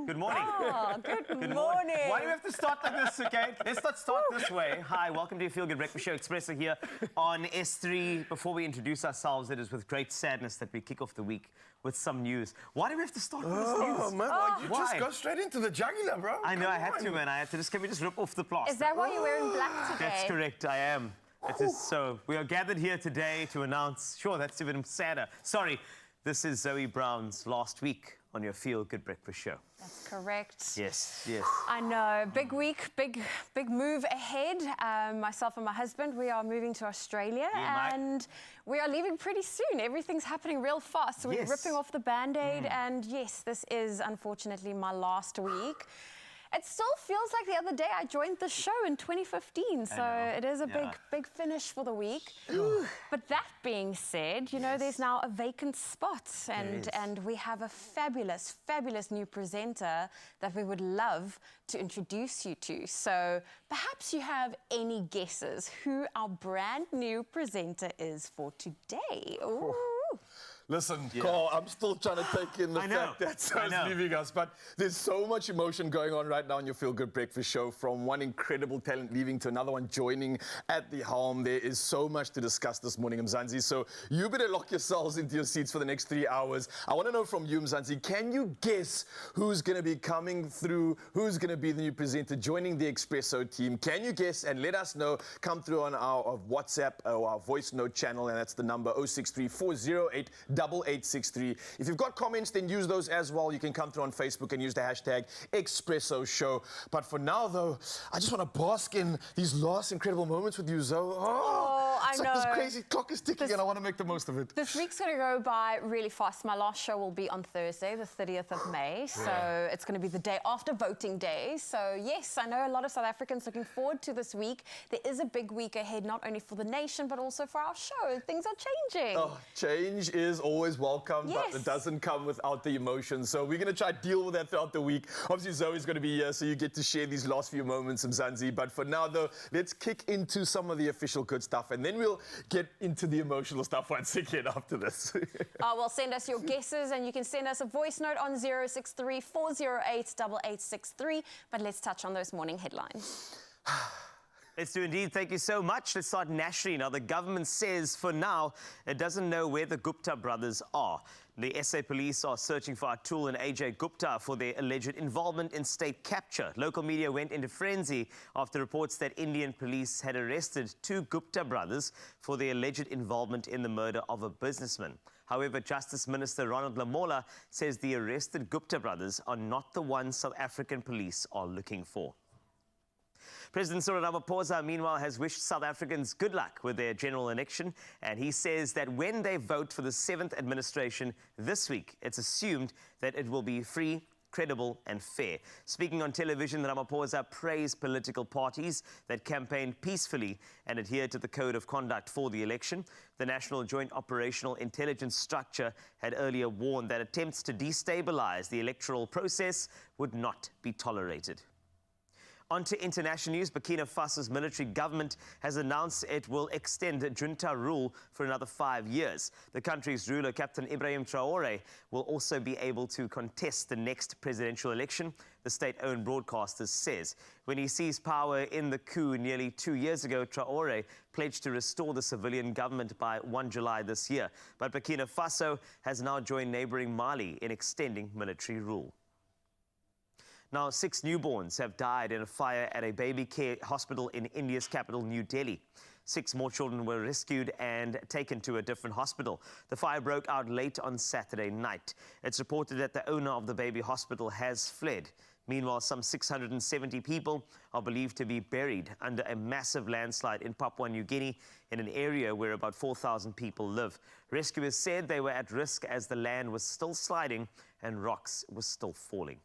Good morning. Oh, good morning. Why do we have to start like this, okay? Let's not start this way. Hi, welcome to your Feel Good Breakfast Show. Expresso here on S3. Before we introduce ourselves, it is with great sadness that we kick off the week with some news. Why do we have to start with this news? Oh, man, you just go straight into the jugular, bro. I know, I had to, man. I had to just, can we just rip off the plaster? Is that why you're wearing black today? That's correct, I am. It is so. We are gathered here today to announce, sure, that's even sadder. Sorry, this is Zoe Brown's last week on your Feel Good Breakfast Show. That's correct. Yes, yes. I know. Big week, big move ahead. Myself and my husband, we are moving to Australia and we are leaving pretty soon. Everything's happening real fast. So we're ripping off the Band-Aid and yes, this is unfortunately my last week. It still feels like the other day I joined the show in 2015, so it is a big finish for the week. But that being said, you know, there's now a vacant spot, and we have a fabulous new presenter that we would love to introduce you to. So perhaps you have any guesses who our brand new presenter is for today? Ooh. Listen, Carl, I'm still trying to take in the fact that Zoe's leaving us, but there's so much emotion going on right now on your Feel Good Breakfast Show, from one incredible talent leaving to another one joining at the helm. There is so much to discuss this morning, Mzansi, so you better lock yourselves into your seats for the next 3 hours. I want to know from you, Mzansi, can you guess who's going to be coming through, who's going to be the new presenter joining the Expresso team? Can you guess and let us know? Come through on our WhatsApp or our voice note channel, and that's the number 063 408 8863. If you've got comments, then use those as well. You can come through on Facebook and use the hashtag Expresso Show. But for now, though, I just want to bask in these last incredible moments with you, Zoe. I know. Like this crazy clock is ticking and I want to make the most of it. This week's going to go by really fast. My last show will be on Thursday, the 30th of May. So it's going to be the day after voting day. So yes, I know a lot of South Africans looking forward to this week. There is a big week ahead, not only for the nation, but also for our show. Things are changing. Oh, change is always welcome, but it doesn't come without the emotions. So we're going to try to deal with that throughout the week. Obviously, Zoe's going to be here, so you get to share these last few moments, Mzansi. But for now, though, let's kick into some of the official good stuff, and then we'll get into the emotional stuff once again after this. Well, send us your guesses, and you can send us a voice note on 063 408 8863. But let's touch on those morning headlines. Let's do indeed. Thank you so much. Let's start nationally. Now, the government says for now it doesn't know where the Gupta brothers are. The SA police are searching for Atul and AJ Gupta for their alleged involvement in state capture. Local media went into frenzy after reports that Indian police had arrested 2 Gupta brothers for their alleged involvement in the murder of a businessman. However, Justice Minister Ronald Lamola says the arrested Gupta brothers are not the ones South African police are looking for. President Cyril Ramaphosa, meanwhile, has wished South Africans good luck with their general election, and he says that when they vote for the 7th administration this week, it's assumed that it will be free, credible and fair. Speaking on television, Ramaphosa praised political parties that campaigned peacefully and adhered to the code of conduct for the election. The National Joint Operational Intelligence Structure had earlier warned that attempts to destabilize the electoral process would not be tolerated. On to international news. Burkina Faso's military government has announced it will extend junta rule for another 5 years. The country's ruler, Captain Ibrahim Traoré, will also be able to contest the next presidential election, the state-owned broadcaster says. When he seized power in the coup nearly 2 years ago, Traoré pledged to restore the civilian government by 1 July this year. But Burkina Faso has now joined neighboring Mali in extending military rule. Now, 6 newborns have died in a fire at a baby care hospital in India's capital, New Delhi. 6 more children were rescued and taken to a different hospital. The fire broke out late on Saturday night. It's reported that the owner of the baby hospital has fled. Meanwhile, some 670 people are believed to be buried under a massive landslide in Papua New Guinea, in an area where about 4,000 people live. Rescuers said they were at risk as the land was still sliding and rocks were still falling.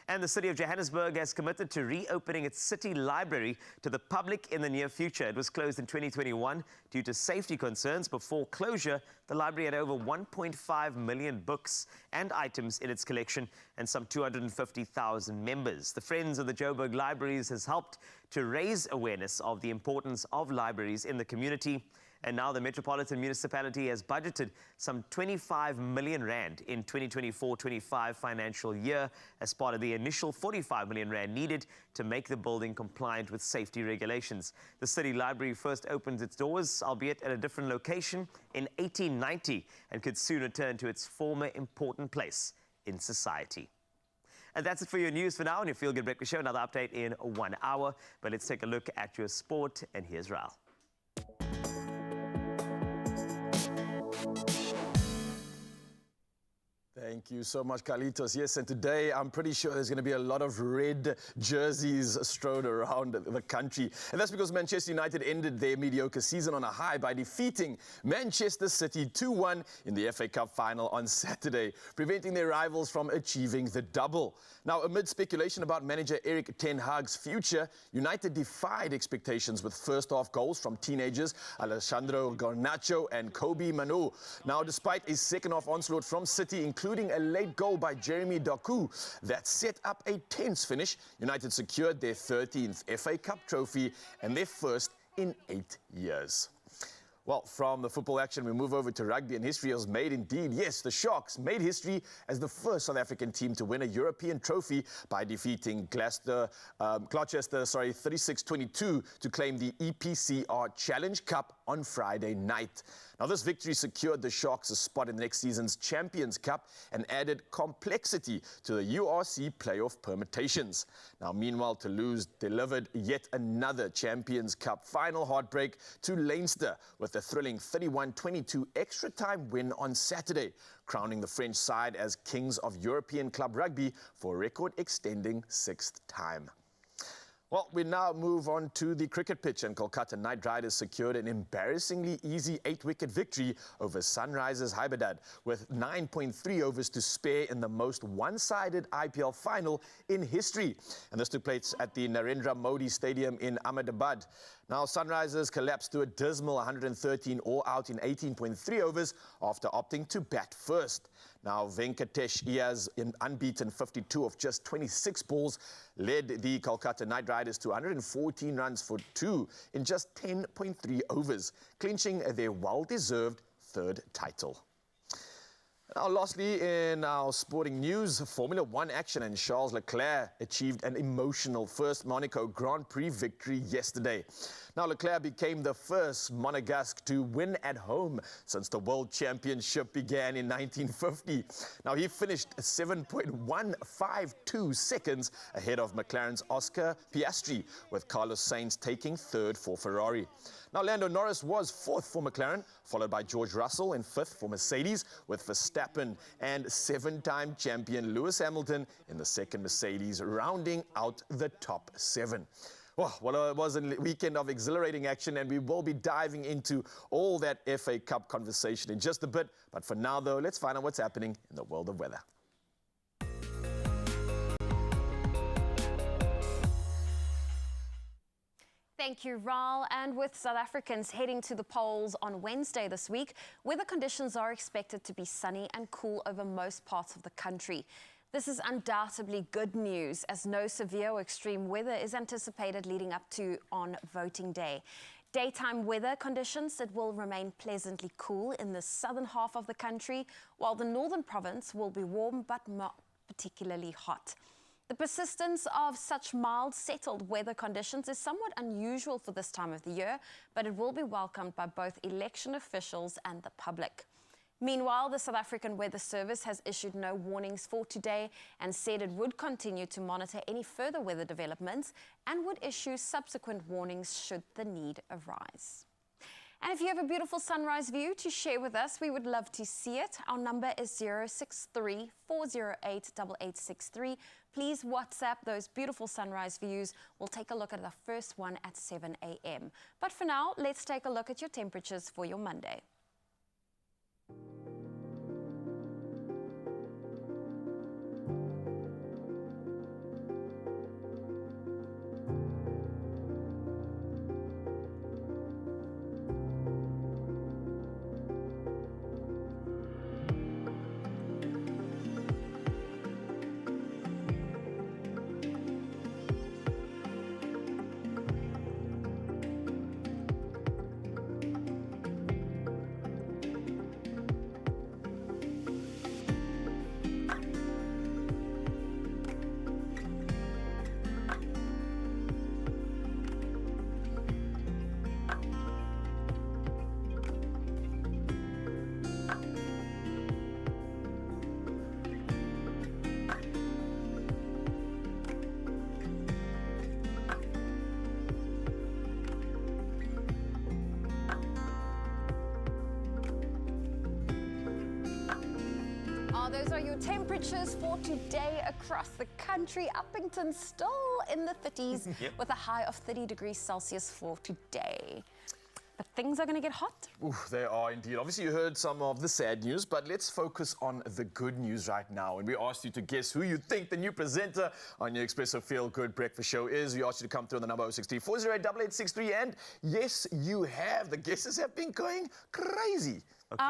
And the city of Johannesburg has committed to reopening its city library to the public in the near future. It was closed in 2021 due to safety concerns. Before closure, the library had over 1.5 million books and items in its collection and some 250,000 members. The Friends of the Joburg Libraries has helped to raise awareness of the importance of libraries in the community And now the Metropolitan Municipality has budgeted some 25 million rand in 2024-25 financial year as part of the initial 45 million rand needed to make the building compliant with safety regulations. The city library first opened its doors, albeit at a different location, in 1890 and could soon return to its former important place in society. And that's it for your news for now on your Feel Good Breakfast Show. Another update in 1 hour. But let's take a look at your sport. And here's Raul. Thank you so much, Carlitos. Yes, and today I'm pretty sure there's going to be a lot of red jerseys strode around the country. And that's because Manchester United ended their mediocre season on a high by defeating Manchester City 2-1 in the FA Cup final on Saturday, preventing their rivals from achieving the double. Now, amid speculation about manager Erik ten Hag's future, United defied expectations with first-half goals from teenagers Alessandro Garnacho and Kobe Manu. Now, despite a second-half onslaught from City, including a late goal by Jeremy Doku that set up a tense finish, United secured their 13th FA Cup trophy and their first in 8 years. Well, from the football action, we move over to rugby, and history was made indeed. Yes, the Sharks made history as the first South African team to win a European trophy by defeating Gloucester 36-22 to claim the EPCR Challenge Cup on Friday night. Now, this victory secured the Sharks a spot in next season's Champions Cup and added complexity to the URC playoff permutations. Now, meanwhile, Toulouse delivered yet another Champions Cup final heartbreak to Leinster with a thrilling 31-22 extra time win on Saturday, crowning the French side as kings of European club rugby for a record-extending 6th time. Well, we now move on to the cricket pitch, and Kolkata Knight Riders secured an embarrassingly easy 8-wicket victory over Sunrisers Hyderabad with 9.3 overs to spare in the most one-sided IPL final in history. And this took place at the Narendra Modi Stadium in Ahmedabad. Now, Sunrisers collapsed to a dismal 113 all out in 18.3 overs after opting to bat first. Now, Venkatesh Iyengar's unbeaten 52 of just 26 balls led the Kolkata Knight Riders to 114 runs for 2 in just 10.3 overs, clinching their well-deserved 3rd title. Now, lastly, in our sporting news, Formula One action, and Charles Leclerc achieved an emotional first Monaco Grand Prix victory yesterday. Now, Leclerc became the first Monegasque to win at home since the World Championship began in 1950. Now, he finished 7.152 seconds ahead of McLaren's Oscar Piastri, with Carlos Sainz taking 3rd for Ferrari. Now, Lando Norris was 4th for McLaren, followed by George Russell in 5th for Mercedes, with Verstappen and 7-time champion Lewis Hamilton in the 2nd Mercedes, rounding out the top 7. Well, it was a weekend of exhilarating action, and we will be diving into all that FA Cup conversation in just a bit. But for now, though, let's find out what's happening in the world of weather. Thank you, Raul. And with South Africans heading to the polls on Wednesday this week, weather conditions are expected to be sunny and cool over most parts of the country. This is undoubtedly good news, as no severe or extreme weather is anticipated leading up to on voting day. Daytime weather conditions, it will remain pleasantly cool in the southern half of the country, while the northern province will be warm but not particularly hot. The persistence of such mild, settled weather conditions is somewhat unusual for this time of the year, but it will be welcomed by both election officials and the public. Meanwhile, the South African Weather Service has issued no warnings for today and said it would continue to monitor any further weather developments and would issue subsequent warnings should the need arise. And if you have a beautiful sunrise view to share with us, we would love to see it. Our number is 063-408-8863. Please WhatsApp those beautiful sunrise views. We'll take a look at the first one at 7 a.m. But for now, let's take a look at your temperatures for your Monday. Oh, those are your temperatures for today across the country. Uppington still in the 30s with a high of 30 degrees Celsius for today. But things are going to get hot. Ooh, they are indeed. Obviously, you heard some of the sad news, but let's focus on the good news right now. And we asked you to guess who you think the new presenter on your Expresso Feel Good Breakfast Show is. We asked you to come through on the number 063-408-8863. And yes, you have. The guesses have been going crazy. Okay.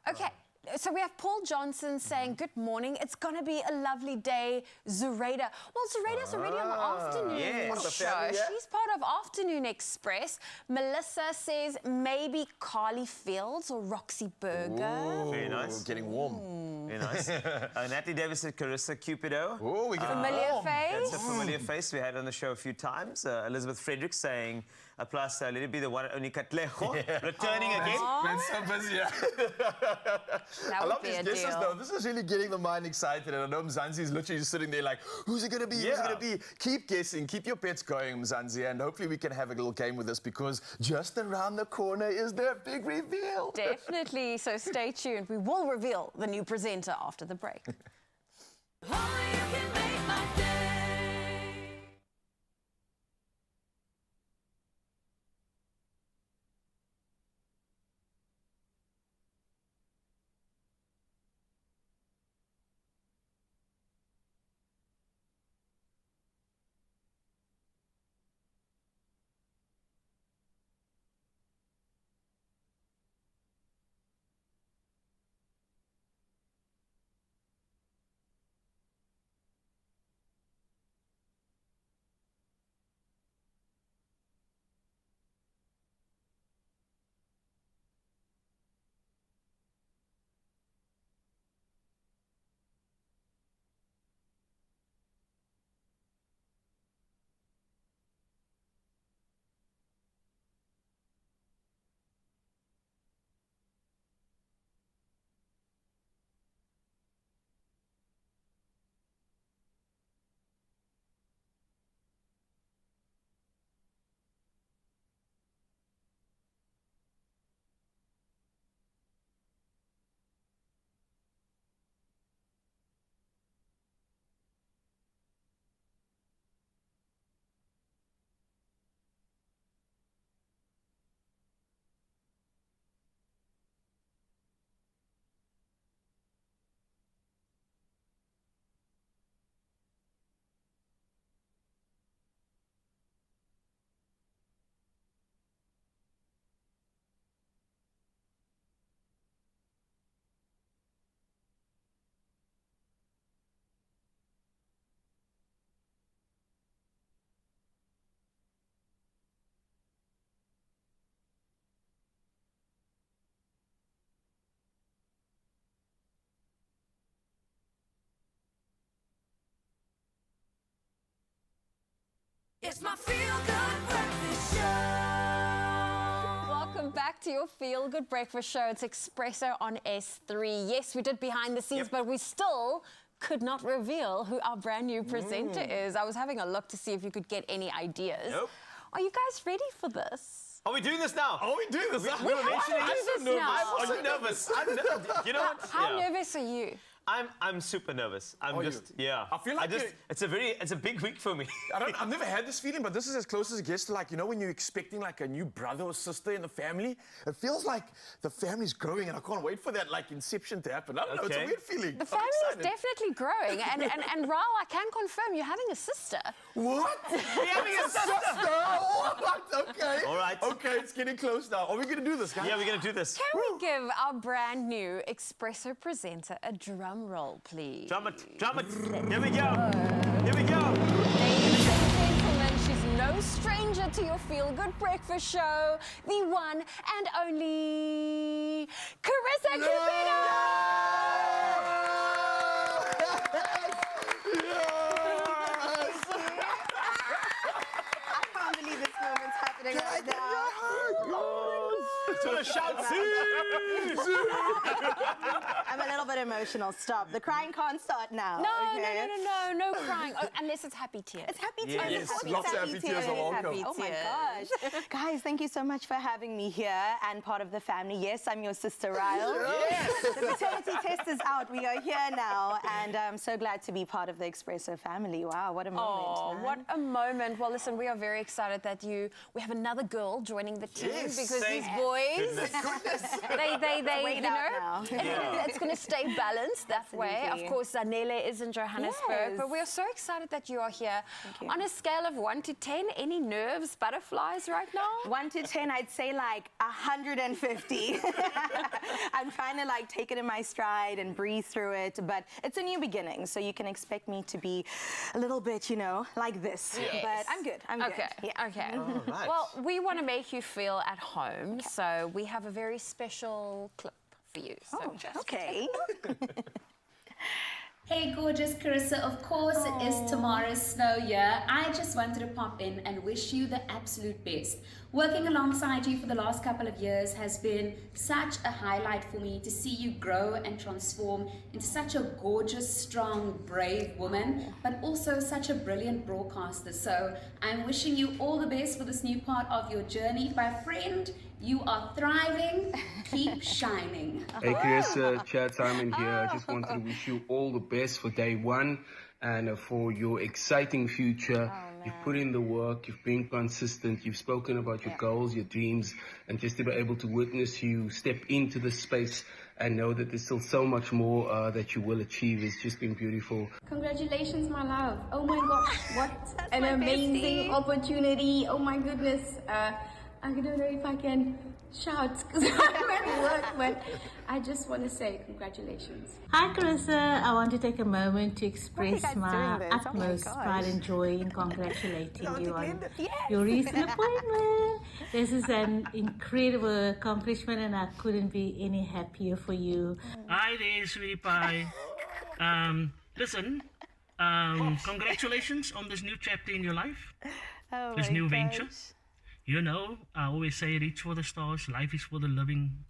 Okay. So we have Paul Johnson saying, good morning, it's going to be a lovely day, Zoraida. Well, Zoraida's already on the afternoon show. Family, yeah. She's part of Afternoon Express. Melissa says maybe Carly Fields or Roxy Burger. Ooh, very nice. Getting warm. Very nice. Natalie Davis said Carissa Cupido. Oh, we get Familiar warm. face. That's a familiar face we had on the show a few times. Elizabeth Frederick saying, plus, let it be the one and only Katlejo, returning again. Been so busy, yeah. I love these guesses, though. This is really getting the mind excited. And I know Mzansi is literally just sitting there like, who's it going to be? Who's it going to be? Keep guessing. Keep your pets going, Mzansi. And hopefully we can have a little game with this because just around the corner is the big reveal. Definitely. So stay tuned. We will reveal the new presenter after the break. It's my feel-good breakfast show. Welcome back to your Feel Good Breakfast Show. It's Expresso on S3. Yes, we did behind the scenes, but we still could not reveal who our brand new presenter is. I was having a look to see if you could get any ideas. Nope. Are you guys ready for this? Are we doing this now? Are we doing this? We have to do this now. Are you nervous? You know what? How nervous are you? I'm super nervous. I'm just, yeah. I feel like it's a big week for me. I've never had this feeling, but this is as close as it gets to, like, you know, when you're expecting like a new brother or sister in the family. It feels like the family's growing, and I can't wait for that like inception to happen. I don't know, it's a weird feeling. The family is definitely growing, and Raul, I can confirm you're having a sister. What? We're having a sister. What? Okay. All right. Okay, it's getting close now. Are we gonna do this, guys? Yeah, we're gonna do this. Can we give our brand new Expresso presenter a drum roll, please? Drum it. Here we go. Here we go. Ladies and gentlemen, she's no stranger to your Feel Good Breakfast Show. The one and only Carissa Cupido. I can't believe this moment's happening right now. To the shout. I'm a little bit emotional. Stop. The crying can't start now. No crying. Oh, unless it's happy tears. It's happy tears. Yes, Of course lots it's of happy tears are welcome. Oh my gosh. Guys, thank you so much for having me here and part of the family. Yes, I'm your sister, Ryle. Yes. The paternity test is out. We are here now, and I'm so glad to be part of the Expresso family. Wow, what a moment. Oh, man. what a moment. Well, listen, we are very excited that we have another girl joining the team because these boys, they you know, it's going to stay balanced that way. Of course, Zanele is in Johannesburg, but we are so excited that you are here. On a scale of 1 to 10, any nerves, butterflies right now? 1 to 10, I'd say like 150. I'm trying to like take it in my stride and breathe through it, but it's a new beginning, so you can expect me to be a little bit, you know, like this. Yes. But I'm good. I'm good. Yeah. Okay. All right. Well, we want to make you feel at home, so we have a very special clip for you. So Okay. Hey gorgeous Carissa, of course it is Tamara Snow here. I just wanted to pop in and wish you the absolute best. Working alongside you for the last couple of years has been such a highlight for me to see you grow and transform into such a gorgeous, strong, brave woman, but also such a brilliant broadcaster. So I'm wishing you all the best for this new part of your journey. My friend, you are thriving. Keep shining. Hey Carissa, Chad Simon here. I just wanted to wish you all the best for day one and for your exciting future. You've put in the work, you've been consistent, you've spoken about your goals, your dreams, and just to be able to witness you step into this space and know that there's still so much more that you will achieve. It's just been beautiful. Congratulations, my love. Oh my gosh, what an amazing opportunity. Oh my goodness. I don't know if I can shout because I'm at work, but I just want to say congratulations. Hi Carissa, I want to take a moment to express my utmost pride and joy in congratulating you on your recent appointment. This is an incredible accomplishment and I couldn't be any happier for you. Hi there, sweetie pie. Listen, congratulations on this new chapter in your life, this new venture. You know, I always say reach for the stars, life is for the living,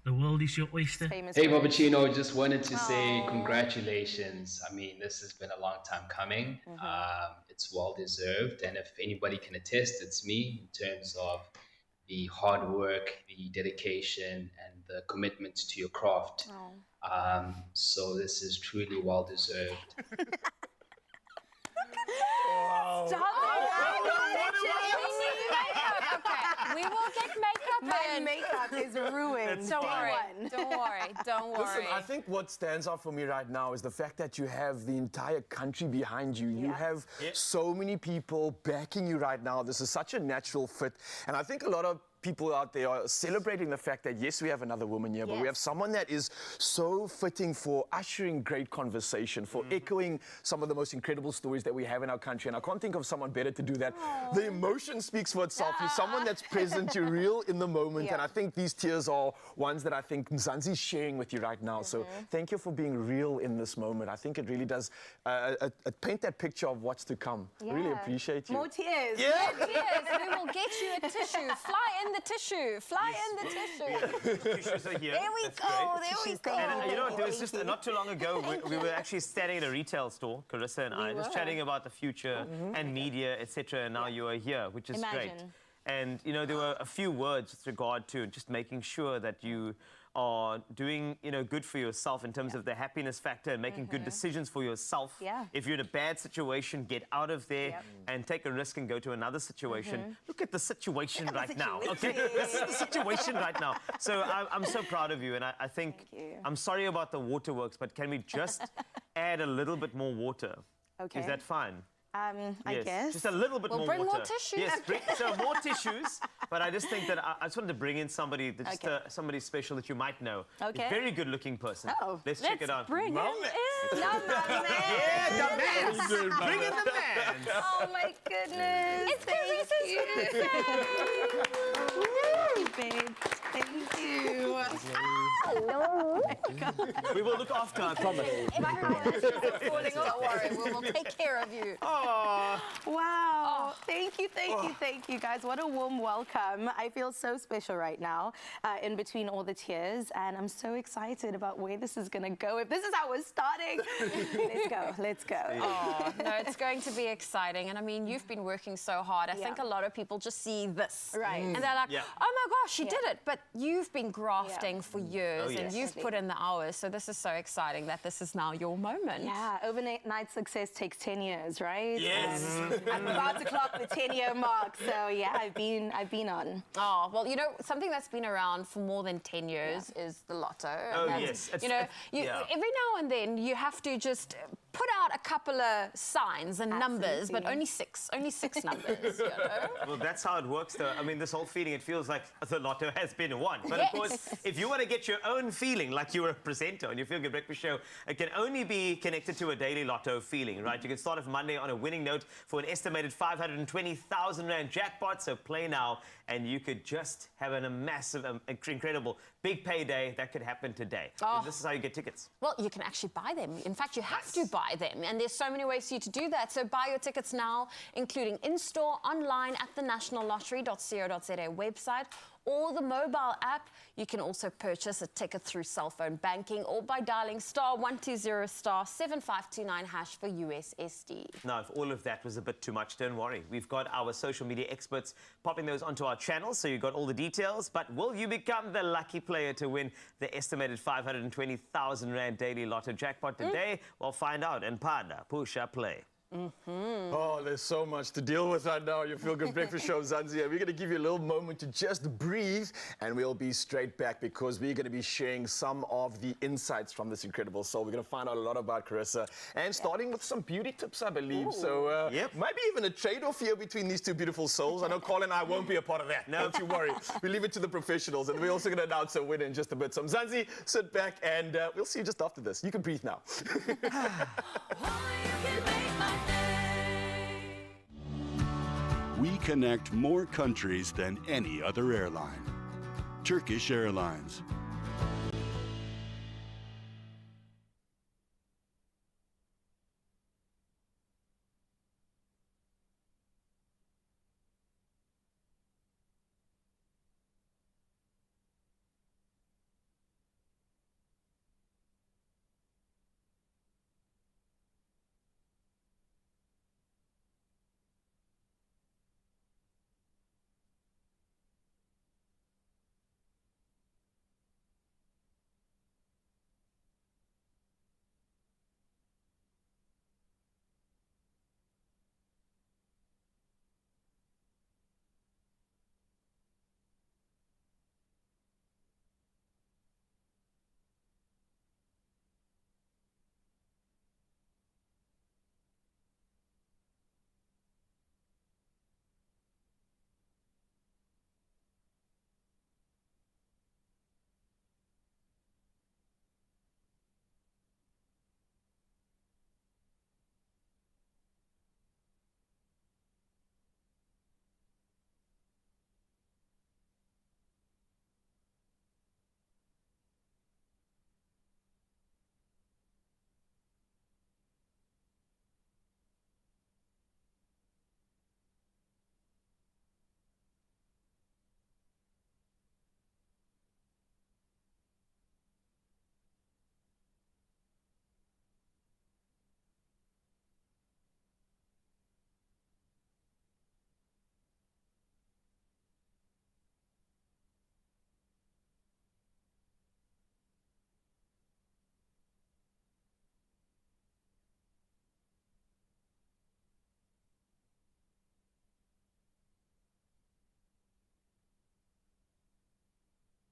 the world is your oyster. Hey Bobachino, just wanted to say congratulations. I mean, this has been a long time coming. It's well deserved, and if anybody can attest, it's me in terms of the hard work, the dedication, and the commitment to your craft. So this is truly well deserved. Stop we will get makeup. My makeup is ruined. Don't worry. Listen, I think what stands out for me right now is the fact that you have the entire country behind you. You have so many people backing you right now. This is such a natural fit. And I think a lot of people out there are celebrating the fact that, yes, we have another woman here, but we have someone that is so fitting for ushering great conversation, for echoing some of the most incredible stories that we have in our country. And I can't think of someone better to do that. The emotion speaks for itself. You're someone that's present, you're real in the moment. And I think these tears are ones that I think Mzansi's sharing with you right now. So thank you for being real in this moment. I think it really does paint that picture of what's to come. I really appreciate you. More tears. Yeah. More tears. We will get you a tissue. Fly in the tissue. Fly in the tissue. Tissues are here. There we go. There we go. And you know what, there was just not too long ago, we were actually standing at a retail store, Carissa and I, just chatting about the future and media, etc. And now you are here, which is great. And, you know, there were a few words with regard to just making sure that you are doing, you know, good for yourself in terms of the happiness factor and making good decisions for yourself. If you're in a bad situation, get out of there and take a risk and go to another situation. Look at the situation right now, okay? This is the situation right now. So I'm so proud of you, and I think, I'm sorry about the waterworks, but can we just add a little bit more water? Is that fine? I guess. Just a little bit more water. Bring more tissues. Yes, so more tissues. But I just think that I just wanted to bring in somebody, just somebody special that you might know. A very good-looking person. Let's check it out. Bring him in. No, man. Yeah, the man. Bring in the man. Oh my goodness. It's Carissa's birthday. Babe. Thank you. Oh we will look after her, I promise. My eyelashes are falling off. Don't worry, we'll take care of you. Oh. Wow. Thank you, guys. What a warm welcome. I feel so special right now in between all the tears, and I'm so excited about where this is going to go. If this is how we're starting, let's go. Oh, no, it's going to be exciting. And I mean, you've been working so hard. I think a lot of people just see this. Right. And they're like, oh my gosh, she did it. But you've been grafting for years and you've put in the hours. So this is so exciting that this is now your moment. Yeah, overnight success takes 10 years, right? Yes. I'm about to clock the 10-year mark. So yeah, I've been on. Oh, well, you know, something that's been around for more than 10 years is the lotto. Oh, yes. You know, every now and then you have to just put out a couple of signs and numbers, but only six numbers, you know? Well, that's how it works, though. I mean, this whole feeling, it feels like the lotto has been won. But of course, if you want to get your own feeling, like you were a presenter on your Feel Good Breakfast show, it can only be connected to a daily lotto feeling, right? You can start off Monday on a winning note for an estimated 520,000 Rand jackpot. So play now, and you could just have a massive, incredible, big payday that could happen today. Oh. This is how you get tickets. Well, you can actually buy them. In fact, you have to buy them. And there's so many ways for you to do that. So buy your tickets now, including in-store, online, at the nationallottery.co.za website, or the mobile app. You can also purchase a ticket through cell phone banking or by dialing *120*7529# for USSD. Now, if all of that was a bit too much, don't worry. We've got our social media experts popping those onto our channel, so you've got all the details. But will you become the lucky player to win the estimated 520,000 Rand daily lotto jackpot today? Well, find out and partner, push up, play. Oh, there's so much to deal with right now. Your Feel Good Breakfast show, Zanzibar. We're going to give you a little moment to just breathe, and we'll be straight back because we're going to be sharing some of the insights from this incredible soul. We're going to find out a lot about Carissa, and starting with some beauty tips, I believe. Ooh. So maybe even a trade-off here between these two beautiful souls. I know Colin and I won't be a part of that. No. Don't you worry. We leave it to the professionals, and we're also going to announce a winner in just a bit. So, Zanzi, sit back, and we'll see you just after this. You can breathe now. We connect more countries than any other airline. Turkish Airlines.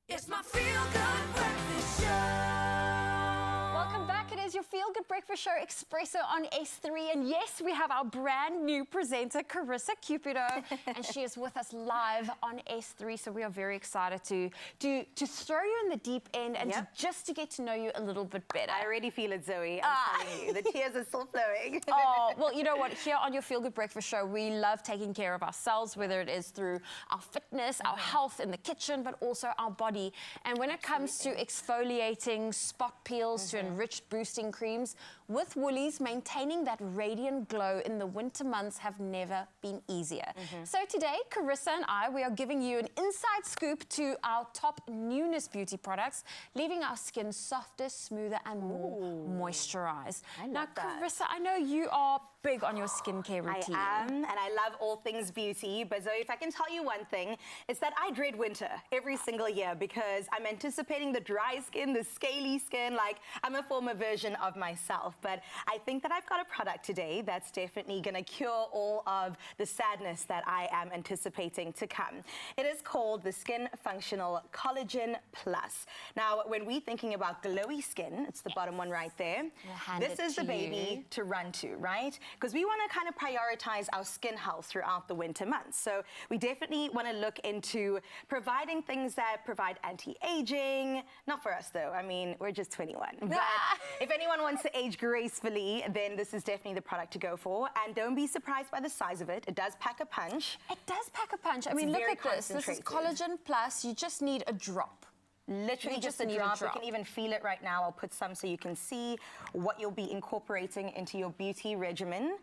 It's my Feel Good Breakfast Show. Welcome back. It is your Feel Good Breakfast Show, Expresso on S3. And yes, we have our brand new presenter, Carissa Cupido, and she is with us live on S3. So we are very excited to throw you in the deep end and just to get to know you a little bit better. I already feel it, Zoe. I'm telling you, the tears are still flowing. Oh, well, you know what? Here on your Feel Good Breakfast Show, we love taking care of ourselves, whether it is through our fitness, our health in the kitchen, but also our body. And when it comes to exfoliating, spot peels, to enriched boosting creams, with Woolies, maintaining that radiant glow in the winter months have never been easier. So today, Carissa and we are giving you an inside scoop to our top newness beauty products, leaving our skin softer, smoother, and more moisturized. Now, Carissa, I know you are big on your skincare routine. I am, and I love all things beauty. But Zoe, if I can tell you one thing, it's that I dread winter every single year because I'm anticipating the dry skin, the scaly skin, like I'm a former version of myself. But I think that I've got a product today that's definitely going to cure all of the sadness that I am anticipating to come. It is called the Skin Functional Collagen Plus. Now, when we're thinking about glowy skin, it's the bottom one right there. This is the baby to run to, right? Because we want to kind of prioritize our skin health throughout the winter months. So we definitely want to look into providing things that provide anti-aging. Not for us, though. I mean, we're just 21. But if anyone wants to age gracefully, then this is definitely the product to go for. And don't be surprised by the size of it. It does pack a punch. It does pack a punch. I mean, look at this. This is Collagen Plus. You just need a drop. Literally just a drop. You can even feel it right now. I'll put some so you can see what you'll be incorporating into your beauty regimen.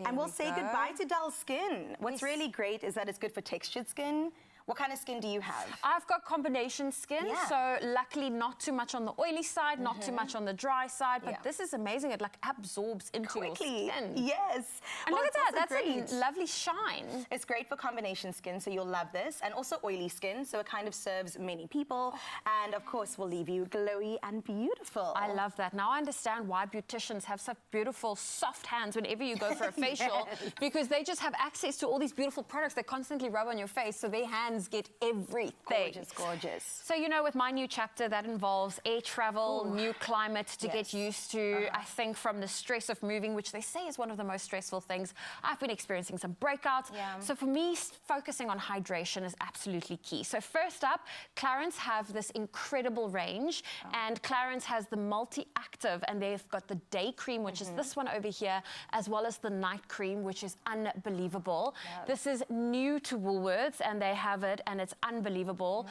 And we'll say goodbye to dull skin. What's really great is that it's good for textured skin. What kind of skin do you have? I've got combination skin, so luckily not too much on the oily side, not too much on the dry side, but this is amazing. It like absorbs into your skin. Yes. And look at that, that's a lovely shine. It's great for combination skin, so you'll love this, and also oily skin, so it kind of serves many people, and of course will leave you glowy and beautiful. I love that. Now I understand why beauticians have such beautiful, soft hands whenever you go for a facial, because they just have access to all these beautiful products they constantly rub on your face, so their hands get everything. Gorgeous, gorgeous. So, you know, with my new chapter, that involves air travel, new climate to get used to. I think from the stress of moving, which they say is one of the most stressful things, I've been experiencing some breakouts. So for me, focusing on hydration is absolutely key. So first up, Clarins have this incredible range, and Clarins has the multi-active, and they've got the day cream, which is this one over here, as well as the night cream, which is unbelievable. This is new to Woolworths, and they have it, and it's unbelievable.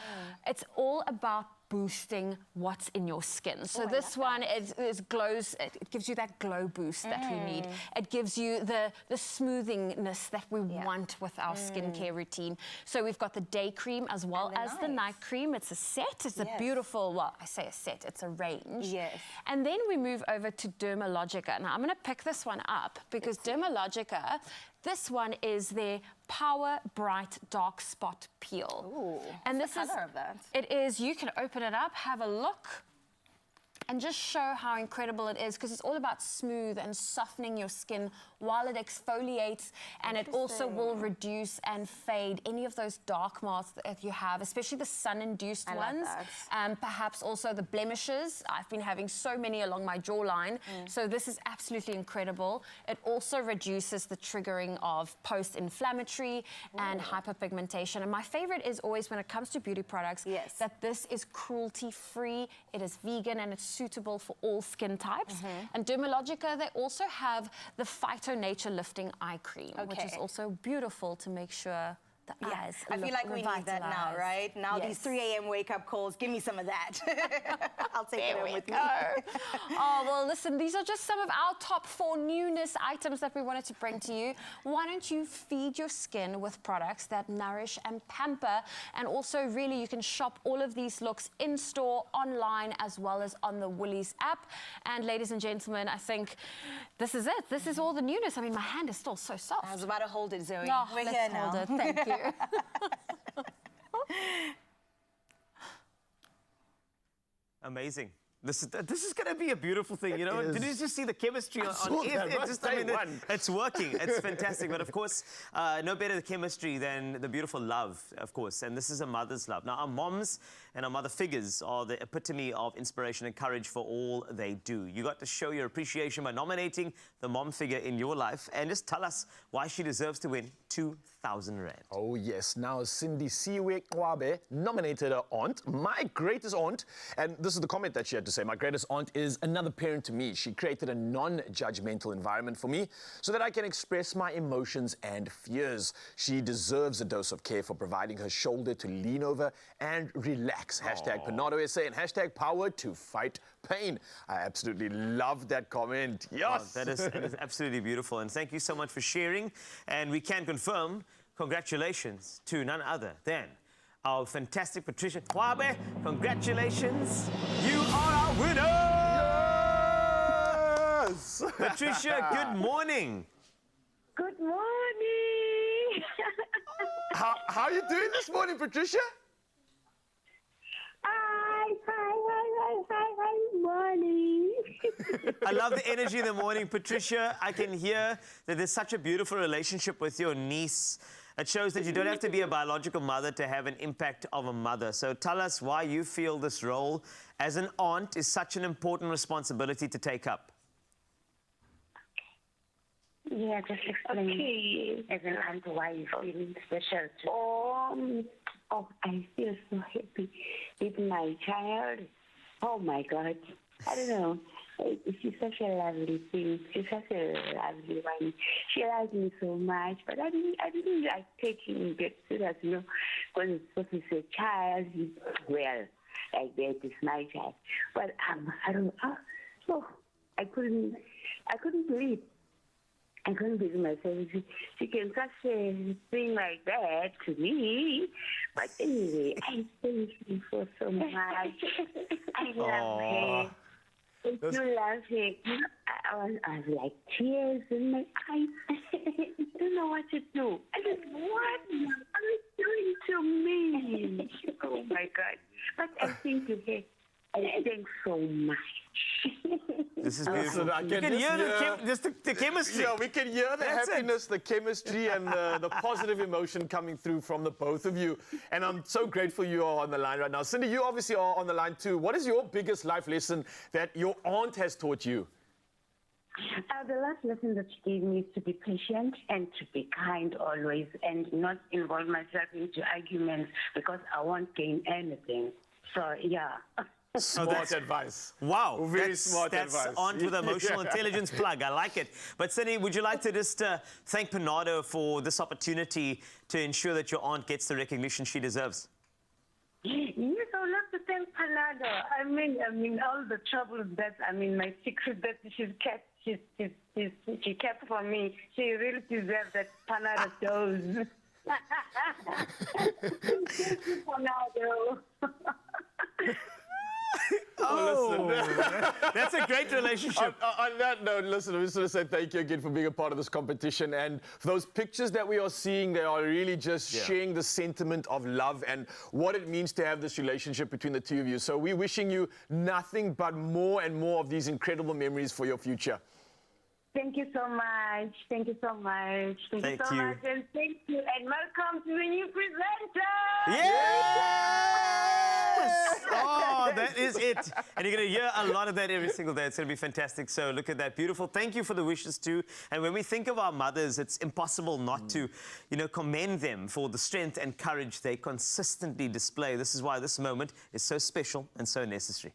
It's all about boosting what's in your skin. So this one is glows, it gives you that glow boost that we need. It gives you the smoothingness that we want with our skincare routine. So we've got the day cream as well as the night cream. It's a set, it's a beautiful, well, I say a set, it's a range. And then we move over to Dermalogica. Now I'm gonna pick this one up because Dermalogica, this one is their Power Bright Dark Spot Peel. And this is, it is, you can open it up, have a look, and just show how incredible it is, because it's all about smooth and softening your skin while it exfoliates, and it also will reduce and fade any of those dark marks that you have, especially the sun-induced ones. Perhaps also the blemishes. I've been having so many along my jawline, so this is absolutely incredible. It also reduces the triggering of post-inflammatory and hyperpigmentation. And my favorite is always, when it comes to beauty products, that this is cruelty-free, it is vegan, and it's suitable for all skin types. And Dermalogica, they also have the Phyto Nature Lifting Eye Cream, which is also beautiful to make sure the eyes I feel like we need that now, right? Now these 3 a.m. wake-up calls, give me some of that. I'll take it home with me. Oh, well, listen, these are just some of our top 4 newness items that we wanted to bring to you. Why don't you feed your skin with products that nourish and pamper? And also, really, you can shop all of these looks in-store, online, as well as on the Woolies app. And ladies and gentlemen, I think this is it. This is all the newness. I mean, my hand is still so soft. I was about to hold it, Zoe. Oh, we're let's here hold now. it. Thank you. Amazing. This is going to be a beautiful thing, you know. Did you just see the chemistry on it? It's working. It's fantastic. But of course, no better the chemistry than the beautiful love, of course. And this is a mother's love. Now, our moms, and our mother figures are the epitome of inspiration and courage for all they do. You got to show your appreciation by nominating the mom figure in your life, and just tell us why she deserves to win 2,000 Rand. Oh yes, now Cindy Siwe Kwabe nominated her aunt, my greatest aunt, and this is the comment that she had to say. My greatest aunt is another parent to me. She created a non-judgmental environment for me so that I can express my emotions and fears. She deserves a dose of care for providing her shoulder to lean over and relax. Hashtag Panado SA and hashtag power to fight pain. I absolutely love that comment. Yes! That is absolutely beautiful, and thank you so much for sharing. And we can confirm, congratulations to none other than our fantastic Patricia Kwabe. Congratulations, you are our winner! Yes! Patricia, good morning. Good morning. How are you doing this morning, Patricia? Hi, morning. I love the energy in the morning, Patricia. I can hear that there's such a beautiful relationship with your niece. It shows that you don't have to be a biological mother to have an impact of a mother. So tell us why you feel this role as an aunt is such an important responsibility to take up. Yeah, just explain as an aunt why you feel special. Oh, I feel so happy with my child. Oh my God. I don't know. She's such a lovely thing. She's such a lovely one. She loves me so much, but I didn't like taking it serious, you know, because it's supposed to be a child. Well, like that is my child. But I don't know. So I couldn't believe. I couldn't believe myself. She can such a thing like that to me. But anyway, I thank you for so much. I love her. I do love her. I was like tears in my eyes. I don't know what to do. I said, what are you doing to me? Oh my God. But I thank you her. Thanks so much. This is beautiful. You can hear the chemistry. Yeah, we can hear the happiness, the chemistry, and the positive emotion coming through from the both of you. And I'm so grateful you are on the line right now. Cindy, you obviously are on the line too. What is your biggest life lesson that your aunt has taught you? The last lesson that she gave me is to be patient and to be kind always and not involve myself into arguments because I won't gain anything. So, yeah. Smart advice. Wow. Very smart advice. That's aunt with emotional intelligence plug. I like it. But Cindy, would you like to just thank Panado for this opportunity to ensure that your aunt gets the recognition she deserves? Yes, I would love to thank Panado. I mean, all the troubles that, my secret that she kept for me. She really deserves that Panado dose. Thank you, Panado. That's a great relationship. On that note, listen, I just want to say thank you again for being a part of this competition. And for those pictures that we are seeing, they are really just sharing the sentiment of love and what it means to have this relationship between the two of you. So we're wishing you nothing but more and more of these incredible memories for your future. Thank you so much. Thank you so much. Thank you so much. And thank you. And welcome to the new presenter. Yes! Oh, that is it. And you're going to hear a lot of that every single day. It's going to be fantastic. So look at that. Beautiful. Thank you for the wishes too. And when we think of our mothers, it's impossible not to, commend them for the strength and courage they consistently display. This is why this moment is so special and so necessary.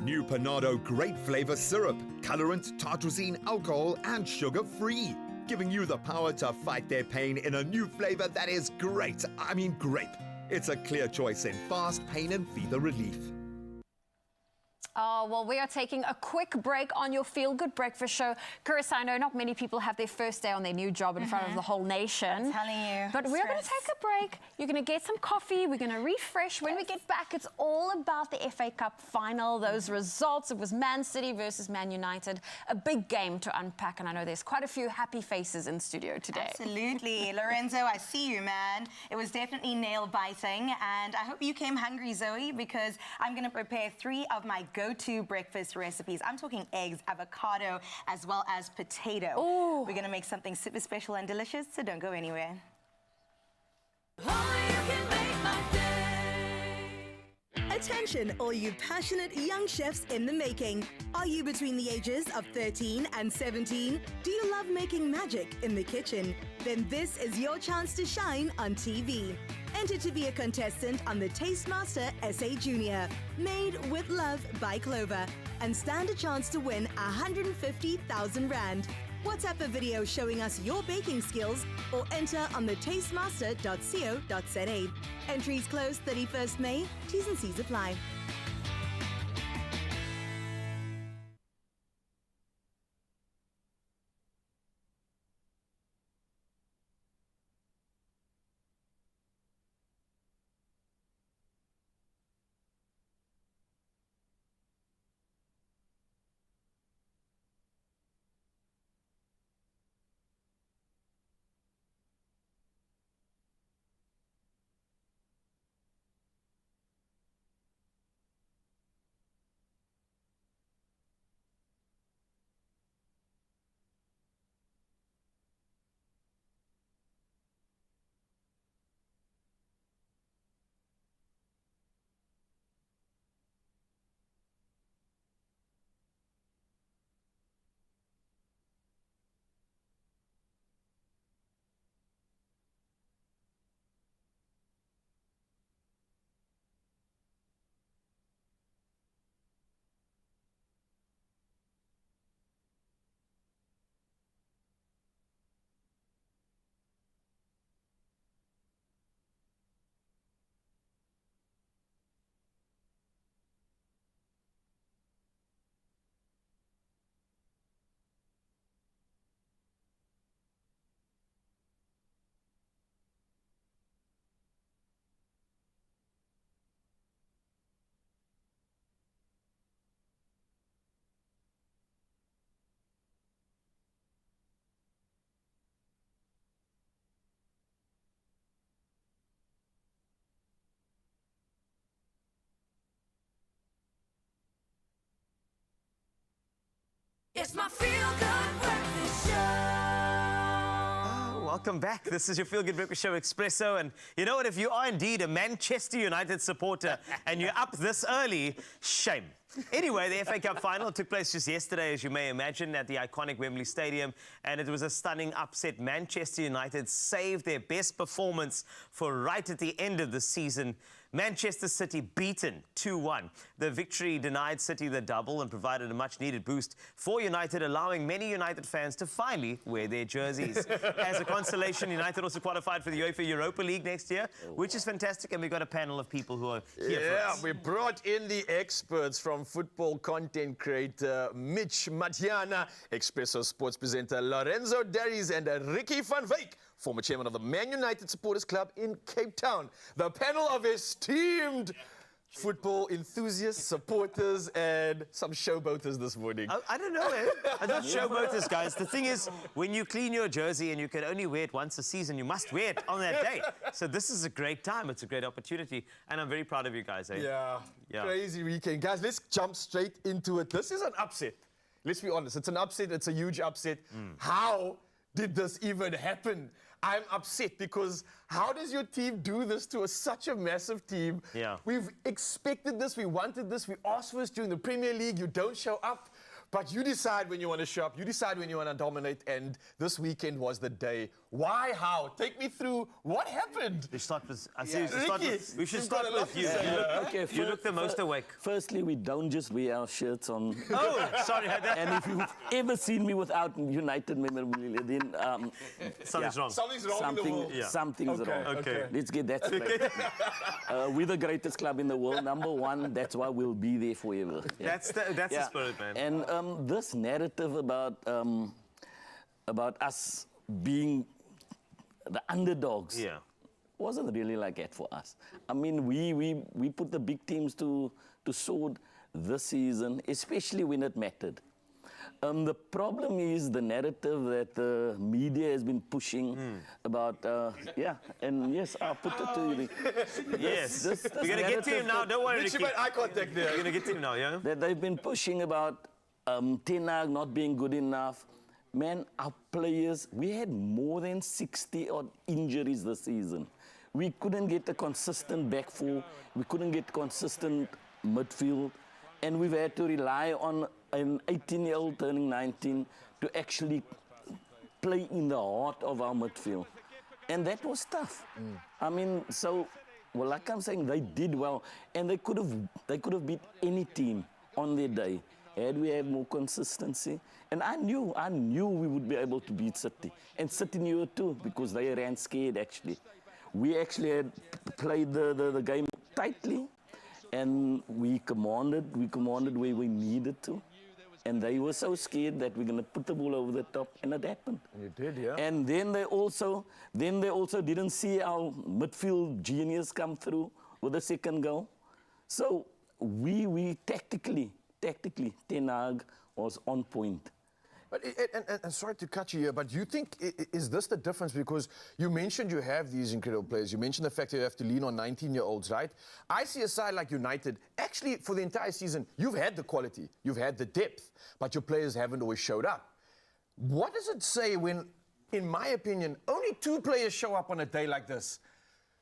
New Panado grape flavor syrup, colorant, tartrazine, alcohol, and sugar-free. Giving you the power to fight their pain in a new flavor that is great. I mean grape. It's a clear choice in fast pain and fever relief. Oh, well, we are taking a quick break on your Feel Good Breakfast show. Carissa, I know not many people have their first day on their new job in front of the whole nation. I'm telling you. But we're going to take a break. You're going to get some coffee. We're going to refresh. When we get back, it's all about the FA Cup final, those results. It was Man City versus Man United. A big game to unpack, and I know there's quite a few happy faces in studio today. Absolutely. Lorenzo, I see you, man. It was definitely nail-biting, and I hope you came hungry, Zoe, because I'm going to prepare 3 of my go-to breakfast recipes. I'm talking eggs, avocado, as well as potato. Ooh. We're going to make something super special and delicious, so don't go anywhere. Only you can make my day. Attention, all you passionate young chefs in the making. Are you between the ages of 13 and 17? Do you love making magic in the kitchen? Then this is your chance to shine on TV. Enter to be a contestant on the Tastemaster SA Junior, made with love by Clover, and stand a chance to win 150,000 Rand. WhatsApp a video showing us your baking skills or enter on the tastemaster.co.za. Entries close 31st May. T's and C's apply. It's my feel-good breakfast show. Welcome back. This is your Feel Good Breakfast Show, Expresso. And you know what? If you are indeed a Manchester United supporter and you're up this early, shame. Anyway, the FA Cup final took place just yesterday, as you may imagine, at the iconic Wembley Stadium, and it was a stunning upset. Manchester United saved their best performance for right at the end of the season. Manchester City beaten 2-1. The victory denied City the double and provided a much-needed boost for United, allowing many United fans to finally wear their jerseys. As a consolation, United also qualified for the UEFA Europa League next year, which is fantastic, and we've got a panel of people who are here for us. Yeah, we brought in the experts from football content creator Mitch Matiana, Expresso sports presenter Lorenzo Darius, and Ricky van Wyk, former chairman of the Man United Supporters Club in Cape Town. The panel of esteemed football enthusiasts, supporters, and some showboaters this morning. I don't know, eh? I'm not showboaters, guys. The thing is, when you clean your jersey and you can only wear it once a season, you must wear it on that day. So this is a great time. It's a great opportunity. And I'm very proud of you guys, eh? Yeah, crazy weekend. Guys, let's jump straight into it. This is an upset. Let's be honest. It's an upset. It's a huge upset. How did this even happen? I'm upset because how does your team do this to such a massive team? Yeah. We've expected this, we wanted this, we asked for this during the Premier League, you don't show up. But you decide when you want to show up, you decide when you want to dominate, and this weekend was the day. Why, how? Take me through what happened. We start with, we should start with you. Okay, you look the most awake. Firstly, we don't just wear our shirts on. Oh, sorry. And if you've ever seen me without United memorabilia, then something's wrong. Something's wrong in the world. Something's wrong. Okay. Let's get that straight. We're the greatest club in the world, #1. That's why we'll be there forever. Yeah. That's the spirit, man. And this narrative about us being the underdogs wasn't really like that for us. I mean, we put the big teams to sword this season, especially when it mattered. The problem is the narrative that the media has been pushing about, and yes, I'll put it to you. Yes, we're going to get to him now, don't worry, Ricky. Eye contact there. We're going to get to him now, yeah? That they've been pushing about Ten Hag not being good enough. Man, our players, we had more than 60 odd injuries this season. we couldn't get a consistent back four, we couldn't get consistent midfield, and we've had to rely on an 18-year-old turning 19 to actually play in the heart of our midfield. And that was tough. I mean, so, well, like I'm saying, they did well, and they could have beat any team on their day had we had more consistency. And I knew we would be able to beat City. And City knew it too, because they ran scared, actually. We actually had played the game tightly, and we commanded where we needed to. And they were so scared that we're going to put the ball over the top, and it happened. You did, yeah. And then they also didn't see our midfield genius come through with the second goal. So we tactically, Ten Hag was on point. But and sorry to cut you here, but you think, is this the difference? Because you mentioned you have these incredible players. You mentioned the fact that you have to lean on 19-year-olds, right? I see a side like United, actually, for the entire season, you've had the quality, you've had the depth, but your players haven't always showed up. What does it say when, in my opinion, only 2 players show up on a day like this?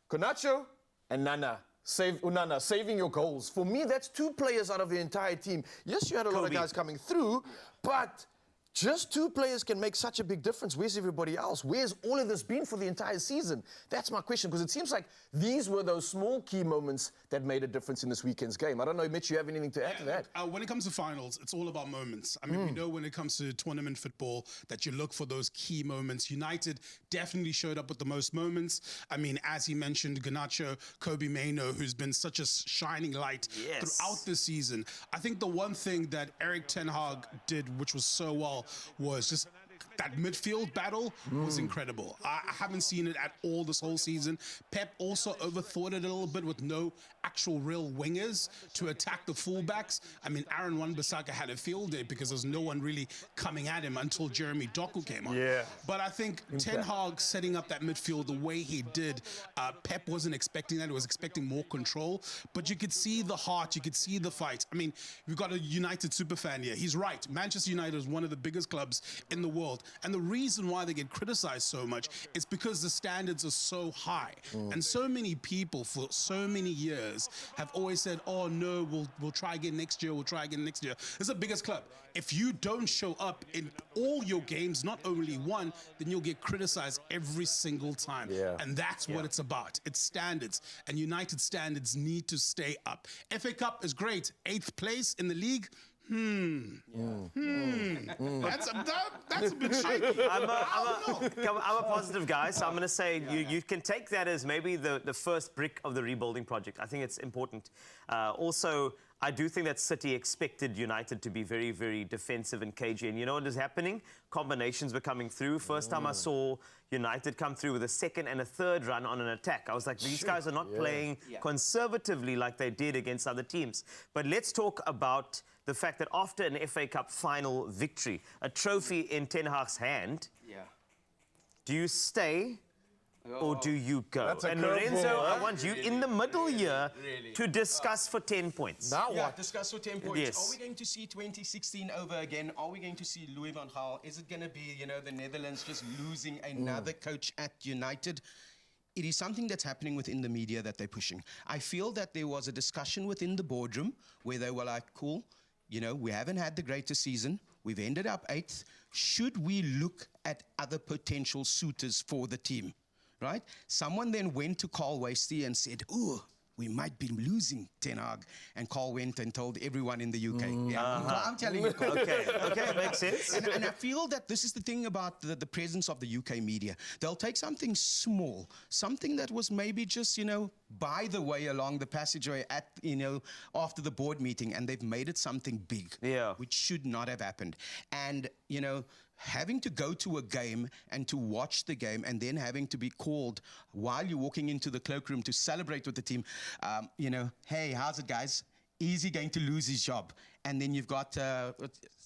Konacho and Unana, saving your goals. For me, that's 2 players out of the entire team. Yes, you had a lot of guys coming through, but just 2 players can make such a big difference. Where's everybody else? Where's all of this been for the entire season? That's my question, because it seems like these were those small key moments that made a difference in this weekend's game. I don't know, Mitch, you have anything to add to that? When it comes to finals, it's all about moments. I mean, we know when it comes to tournament football that you look for those key moments. United definitely showed up with the most moments. I mean, as he mentioned, Garnacho, Kobe Mainoo, who's been such a shining light throughout the season. I think the one thing that Erik ten Hag did, which was so well, was just that midfield battle was incredible. I haven't seen it at all this whole season. Pep also overthought it a little bit with no actual real wingers to attack the fullbacks. I mean, Aaron Wan-Bissaka had a field day because there's no one really coming at him until Jeremy Doku came on. Yeah. But I think Ten Hag setting up that midfield the way he did, Pep wasn't expecting that. He was expecting more control. But you could see the heart. You could see the fight. I mean, we've got a United superfan here. He's right. Manchester United is one of the biggest clubs in the world. And the reason why they get criticized so much is because the standards are so high. And so many people for so many years have always said, oh, no, we'll try again next year. We'll try again next year. It's the biggest club. If you don't show up in all your games, not only one, then you'll get criticized every single time. And that's what it's about. It's standards. And United standards need to stay up. FA Cup is great. 8th place in the league. That's a bit shaky. I'm a positive guy, so I'm going to say you can take that as maybe the first brick of the rebuilding project. I think it's important. Also, I do think that City expected United to be very, very defensive and cagey. And you know what is happening? Combinations were coming through. First time I saw United come through with a second and a third run on an attack, I was like, these guys are not playing conservatively like they did against other teams. But let's talk about the fact that after an FA Cup final victory, a trophy in Ten Hag's hand, do you stay or do you go? And Lorenzo, I want you in the middle here to discuss for 10 points. Now what? Discuss for 10 points. Yes. Are we going to see 2016 over again? Are we going to see Louis van Gaal? Is it going to be, you know, the Netherlands just losing another coach at United? It is something that's happening within the media that they're pushing. I feel that there was a discussion within the boardroom where they were like, cool, you know, we haven't had the greatest season. We've ended up 8th. Should we look at other potential suitors for the team? Right? Someone then went to Carl Wasty and said, ooh, we might be losing Ten Hag. And Carl went and told everyone in the UK. I'm telling you, Carl. Okay, makes sense. And I feel that this is the thing about the presence of the UK media. They'll take something small, something that was maybe just, you know, by the way along the passageway at, you know, after the board meeting, and they've made it something big, which should not have happened. And, you know, having to go to a game and to watch the game and then having to be called while you're walking into the cloakroom to celebrate with the team, you know, hey, how's it, guys? Is he going to lose his job? And then you've got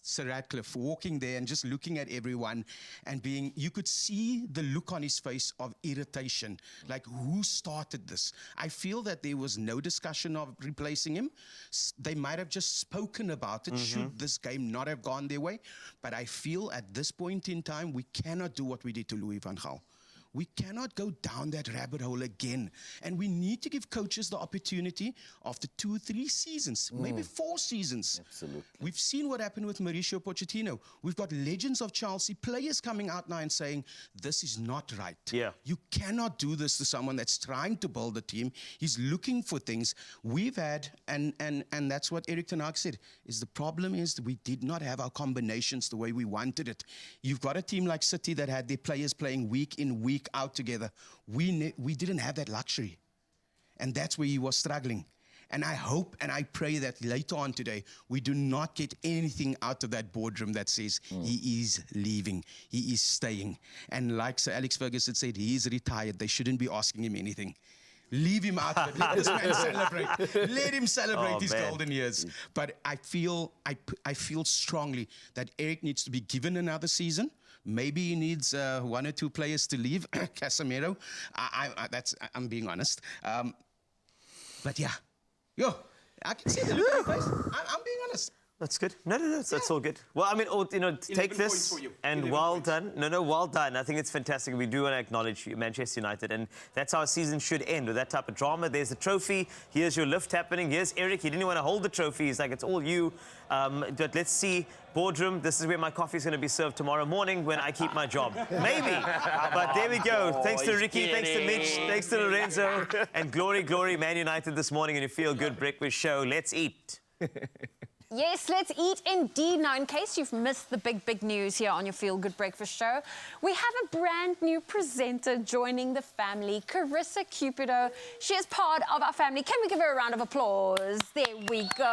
Sir Radcliffe walking there and just looking at everyone and being, you could see the look on his face of irritation. Like, who started this? I feel that there was no discussion of replacing him. They might have just spoken about it should this game not have gone their way. But I feel at this point in time, we cannot do what we did to Louis van Gaal. We cannot go down that rabbit hole again. And we need to give coaches the opportunity after 2 or 3 seasons, maybe 4 seasons. Absolutely. We've seen what happened with Mauricio Pochettino. We've got legends of Chelsea, players coming out now and saying, this is not right. Yeah. You cannot do this to someone that's trying to build a team. He's looking for things. We've had, and that's what Erik ten Hag said, is the problem is that we did not have our combinations the way we wanted it. You've got a team like City that had their players playing week in, week out together. We didn't have that luxury. And that's where he was struggling. And I hope and I pray that later on today, we do not get anything out of that boardroom that says he is leaving, he is staying. And like Sir Alex Ferguson said, he is retired. They shouldn't be asking him anything. Leave him out of it. Let this man celebrate. Let him celebrate his golden years. But I feel strongly that Erik needs to be given another season. Maybe he needs 1 or 2 players to leave. Casemiro. I'm being honest. But yeah. Yo, I can see the look on your face. I'm being honest. That's good. No, that's all good. Well, I mean, take this and well done. No, well done. I think it's fantastic. We do want to acknowledge Manchester United, and that's how a season should end, with that type of drama. There's a trophy. Here's your lift happening. Here's Erik. He didn't want to hold the trophy. He's like, it's all you. But let's see. Boardroom, this is where my coffee is going to be served tomorrow morning when I keep my job. Maybe. But there we go. Thanks to Ricky, thanks to Mitch, thanks to Lorenzo. And glory, Man United this morning in your Feel Good Breakfast Show. Let's eat. Yes, let's eat indeed. Now, in case you've missed the big news here on your Feel Good Breakfast Show, we have a brand new presenter joining the family, Carissa Cupido. She is part of our family. Can we give her a round of applause? There we go.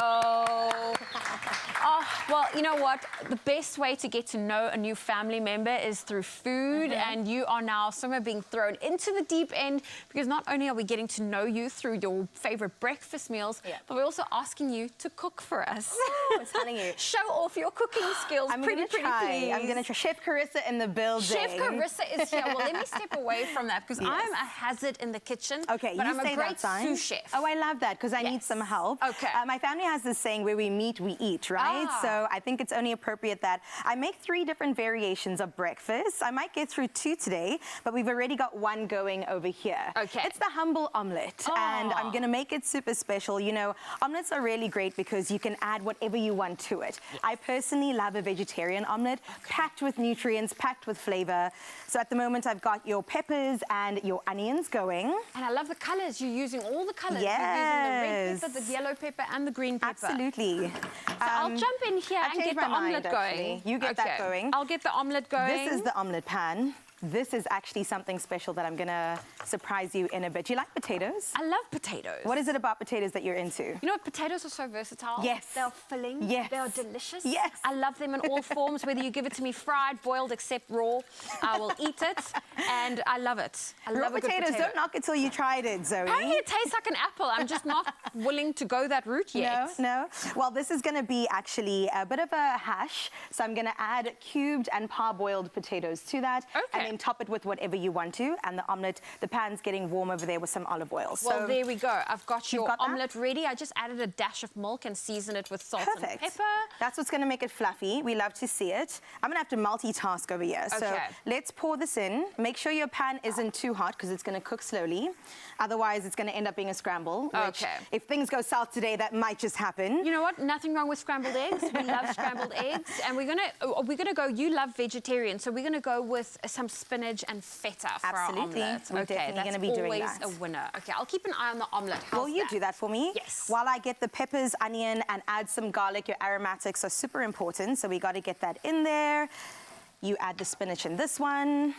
Oh, well, you know what? The best way to get to know a new family member is through food, and you are now somewhere being thrown into the deep end, because not only are we getting to know you through your favorite breakfast meals, but we're also asking you to cook for us. I'm telling you. Show off your cooking skills. I'm gonna try. I'm going to try. Chef Carissa in the building. Chef Carissa is here. Well, let me step away from that, because I'm a hazard in the kitchen. Okay, but you I'm a say great that sous chef. Oh, I love that, because I need some help. Okay. My family has this saying, where we meet, we eat, right? So I think it's only appropriate that I make 3 different variations of breakfast. I might get through 2 today, but we've already got 1 going over here. Okay. It's the humble omelette, and I'm going to make it super special. You know, omelets are really great because you can add whatever you want to it. Yes. I personally love a vegetarian omelette, packed with nutrients, packed with flavor. So at the moment, I've got your peppers and your onions going. And I love the colors. You're using all the colors. Yes. You're using the red pepper, the yellow pepper, and the green pepper. Absolutely. So I'll jump in here and get the omelette going. You get that going. I'll get the omelette going. This is the omelette pan. This is actually something special that I'm going to surprise you in a bit. Do you like potatoes? I love potatoes. What is it about potatoes that you're into? You know what? Potatoes are so versatile. Yes. They're filling. Yes. They're delicious. Yes. I love them in all forms, whether you give it to me fried, boiled, except raw. I will eat it, and I love it. I love a good potatoes. potato. Don't knock it till you tried it, Zoe. Apparently it tastes like an apple. I'm just not willing to go that route yet. No. Well, this is going to be actually a bit of a hash. So I'm going to add cubed and parboiled potatoes to that. Okay. And then top it with whatever you want to. And the omelette, the pan's getting warm over there with some olive oil. Well, there we go. I've got your omelette ready. I just added a dash of milk and seasoned it with salt and pepper. That's what's going to make it fluffy. We love to see it. I'm going to have to multitask over here. So let's pour this in. Make sure your pan isn't too hot, because it's going to cook slowly. Otherwise, it's going to end up being a scramble. Which, if things go south today, that might just happen. You know what? Nothing wrong with scrambled eggs. We love scrambled eggs. And we're gonna go, you love vegetarian, so we're going to go with some spinach and feta for our omelette. We're definitely going to be doing that. Always a winner. Okay, I'll keep an eye on the omelette. Will you do that for me? Yes. While I get the peppers, onion, and add some garlic. Your aromatics are super important, so we got to get that in there. You add the spinach in this one.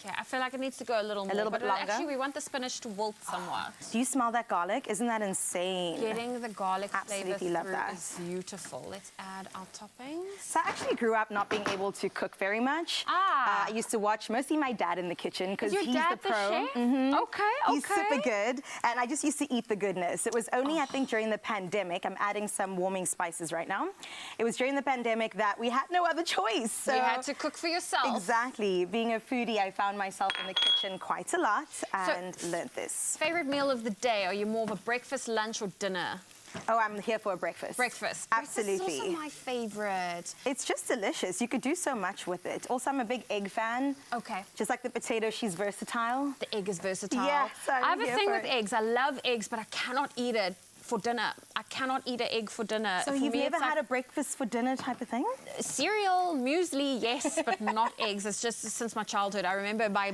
Okay, I feel like it needs to go a little more. A little bit longer. Actually, we want the spinach to wilt somewhat. Do you smell that garlic? Isn't that insane? Getting the garlic flavor through that. is beautiful. Let's add our toppings. So I actually grew up not being able to cook very much. I used to watch mostly my dad in the kitchen, because he's the pro. Chef? Okay. He's super good, and I just used to eat the goodness. It was only, I think, during the pandemic. I'm adding some warming spices right now. It was during the pandemic that we had no other choice. So you had to cook for yourself. Exactly. Being a foodie, I found myself in the kitchen quite a lot and learned this. Favorite meal of the day? Are you more of a breakfast, lunch, or dinner? Oh, I'm here for a breakfast. Breakfast. Absolutely. Breakfast is also my favorite. It's just delicious. You could do so much with it. Also, I'm a big egg fan. Okay. Just like the potato, she's versatile. The egg is versatile. Yes, I have a thing with eggs. I love eggs, but I cannot eat it for dinner. I cannot eat an egg for dinner. So you've never had a breakfast for dinner type of thing? Cereal, muesli, yes, but not eggs. It's just since my childhood. I remember my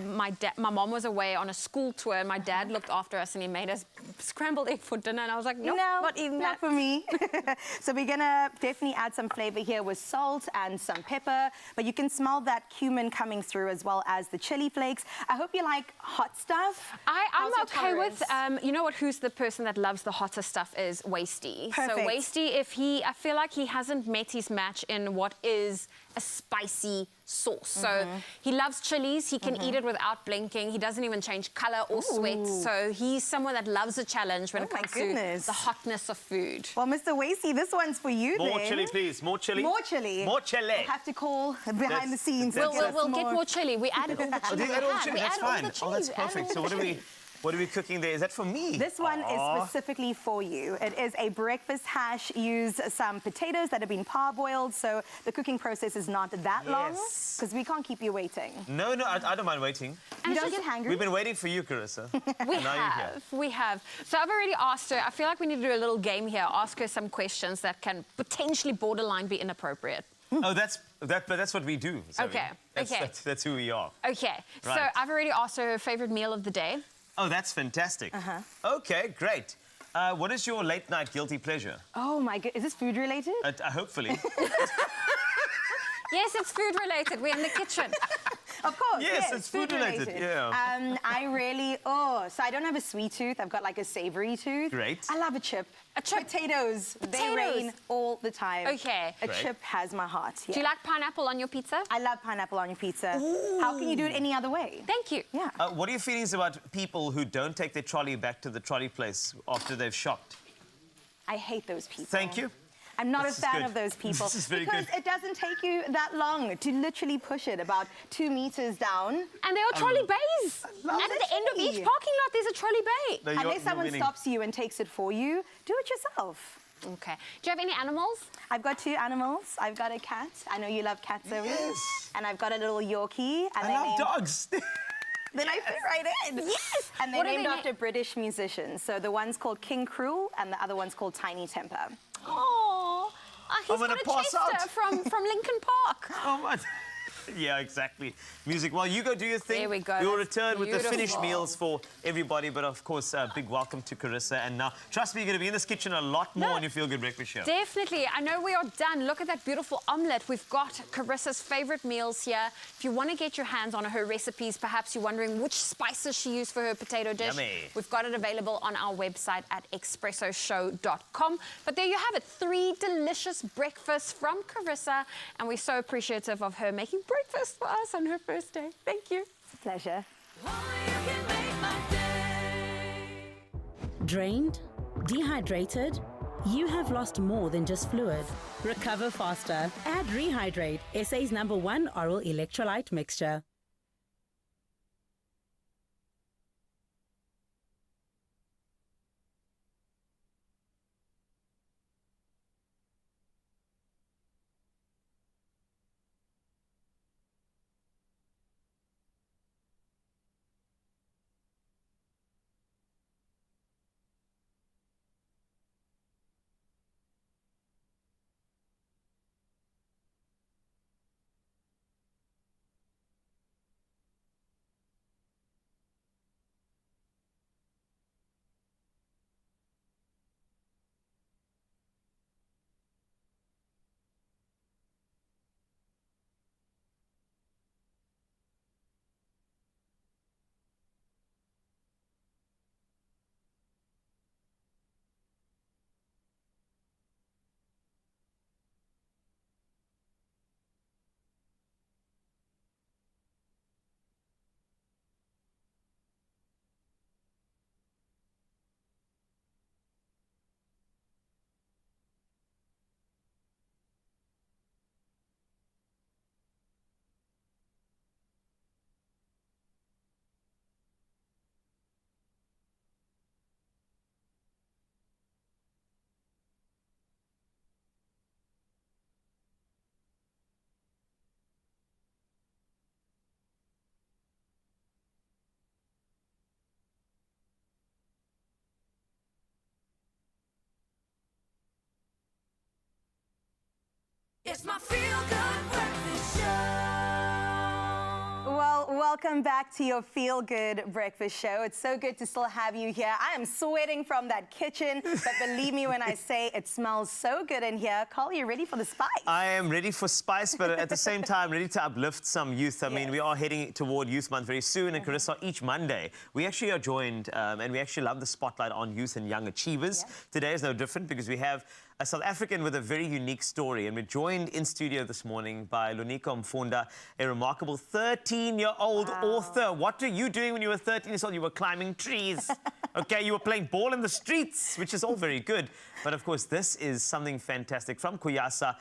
mom was away on a school tour and my dad looked after us and he made us scrambled egg for dinner and I was like, nope, no, not even not for me. So we're gonna definitely add some flavor here with salt and some pepper, but you can smell that cumin coming through as well as the chili flakes. I hope you like hot stuff. I'm okay with, you know what, who's the person that loves the hotter stuff is Wasty. Perfect. So Wasty, I feel like he hasn't met his match in what is a spicy sauce. So he loves chilies. He can eat it without blinking. He doesn't even change color or sweat. So he's someone that loves a challenge when it comes to the hotness of food. Well, Mr. Wasty, this one's for you More then. chili, please. More chili. More chili. More chili. We'll have to call behind the scenes. We'll get more chili. We added all the chili. Oh, do you add all the chili? We That's added all fine. the Oh, chili. that's We added perfect. all So the what are we cooking there? Is that for me? This one is specifically for you. It is a breakfast hash. Use some potatoes that have been parboiled, so the cooking process is not that long, because we can't keep you waiting. No, I don't mind waiting. You don't get hungry? We've been waiting for you, Carissa. We have. So I've already asked her. I feel like we need to do a little game here. Ask her some questions that can potentially borderline be inappropriate. Oh, that's what we do. Zoe. Okay, That's who we are. Okay, so Right. I've already asked her favorite meal of the day. Oh, that's fantastic. Okay, great. What is your late night guilty pleasure? Oh my god, is this food related? Hopefully. Yes, it's food related. We're in the kitchen. Of course, yes, it's food related. Yeah. I really, so I don't have a sweet tooth. I've got like a savory tooth. Great. I love a chip. Potatoes. They reign all the time. Okay. A chip has my heart. Do you like pineapple on your pizza? I love pineapple on your pizza. How can you do it any other way? Thank you. Yeah. What are your feelings about people who don't take their trolley back to the trolley place after they've shopped? I hate those people. Thank you. I'm not This a is fan good. of those people. This is very because good. it doesn't take you that long to literally push it about 2 meters down. And there are trolley bays. At the end of each parking lot, there's a trolley bay. No, Unless someone stops you and takes it for you, do it yourself. Okay. Do you have any animals? I've got 2 animals. I've got a cat. I know you love cats, Zoe. Yes. And I've got a little Yorkie. And I love dogs. Then I fit right in. Yes. And they're named after British musicians. So the one's called King Cruel and the other one's called Tiny Temper. Oh, he's got a Chester from Lincoln Park. Oh my. Yeah, exactly. Music. Well, you go do your thing. There we go. We'll That's return with the finished beautiful. meals for everybody. But of course, a big welcome to Carissa. And now, trust me, you're going to be in this kitchen a lot more on your Feel Good Breakfast Show. Definitely. I know we are done. Look at that beautiful omelette. We've got Carissa's favorite meals here. If you want to get your hands on her recipes, perhaps you're wondering which spices she used for her potato dish. Yummy. We've got it available on our website at expressoshow.com. But there you have it. 3 delicious breakfasts from Carissa. And we're so appreciative of her making breakfast for us on her first day. Thank you. It's a pleasure. Drained? Dehydrated? You have lost more than just fluid. Recover faster. Add Rehydrate, SA's #1 oral electrolyte mixture. It's my feel-good breakfast show. Well, welcome back to your Feel Good Breakfast Show. It's so good to still have you here. I am sweating from that kitchen, but believe me when I say it smells so good in here. Carl, you ready for the spice? I am ready for spice, but at the same time, ready to uplift some youth. I mean, we are heading toward Youth Month very soon, and Carissa, each Monday, we actually are joined, and we actually love the spotlight on youth and young achievers. Today is no different because we have a South African with a very unique story, and we're joined in studio this morning by Luniko Mfunda, a remarkable 13-year-old author. What were you doing when you were 13 years old? You were climbing trees. Okay, you were playing ball in the streets, which is all very good. But of course, this is something fantastic. From Kuyasa,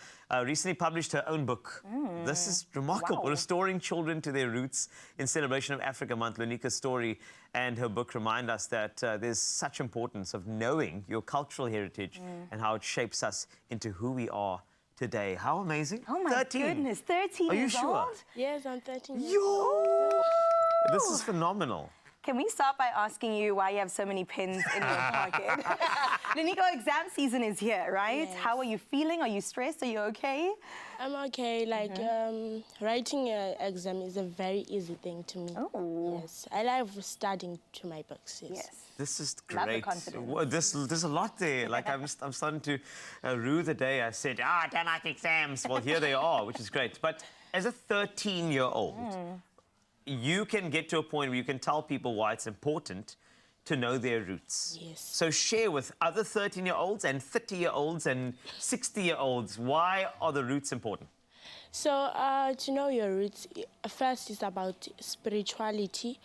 recently published her own book. This is remarkable. Restoring children to their roots in celebration of Africa Month. Luniko's story and her book remind us that there's such importance of knowing your cultural heritage and how it shapes us into who we are today. How amazing. Oh my 13. Goodness, 13 Are you years sure? old? Yes, I'm 13 years old. This is phenomenal. Can we start by asking you why you have so many pins in your pocket? Luniko, exam season is here, right? Yes. How are you feeling? Are you stressed? Are you okay? I'm okay. Like, writing an exam is a very easy thing to me. Oh. Yes. I love studying to my books, yes. This is Love the great. confidence. Well, there's a lot there. Like, I'm starting to rue the day I said, I don't like exams. Well, here they are, which is great. But as a 13-year-old, you can get to a point where you can tell people why it's important to know their roots. Yes. So share with other 13-year-olds and 30-year-olds and 60-year-olds, why are the roots important? So, to know your roots, first is about spirituality.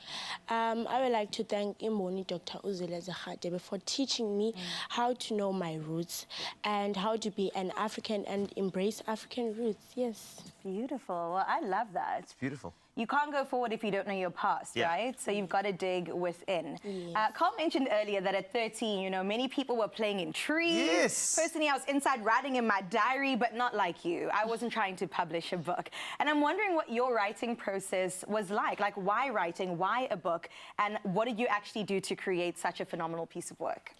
I would like to thank Imoni Dr. Uzile Zahadebe for teaching me how to know my roots and how to be an African and embrace African roots, yes. Beautiful. Well, I love that. It's beautiful. You can't go forward if you don't know your past, right? So you've got to dig within. Yes. Carl mentioned earlier that at 13, you know, many people were playing in trees. Yes. Personally, I was inside writing in my diary, but not like you. I wasn't trying to publish a book. And I'm wondering what your writing process was like. Like, why writing? Why a book? And what did you actually do to create such a phenomenal piece of work?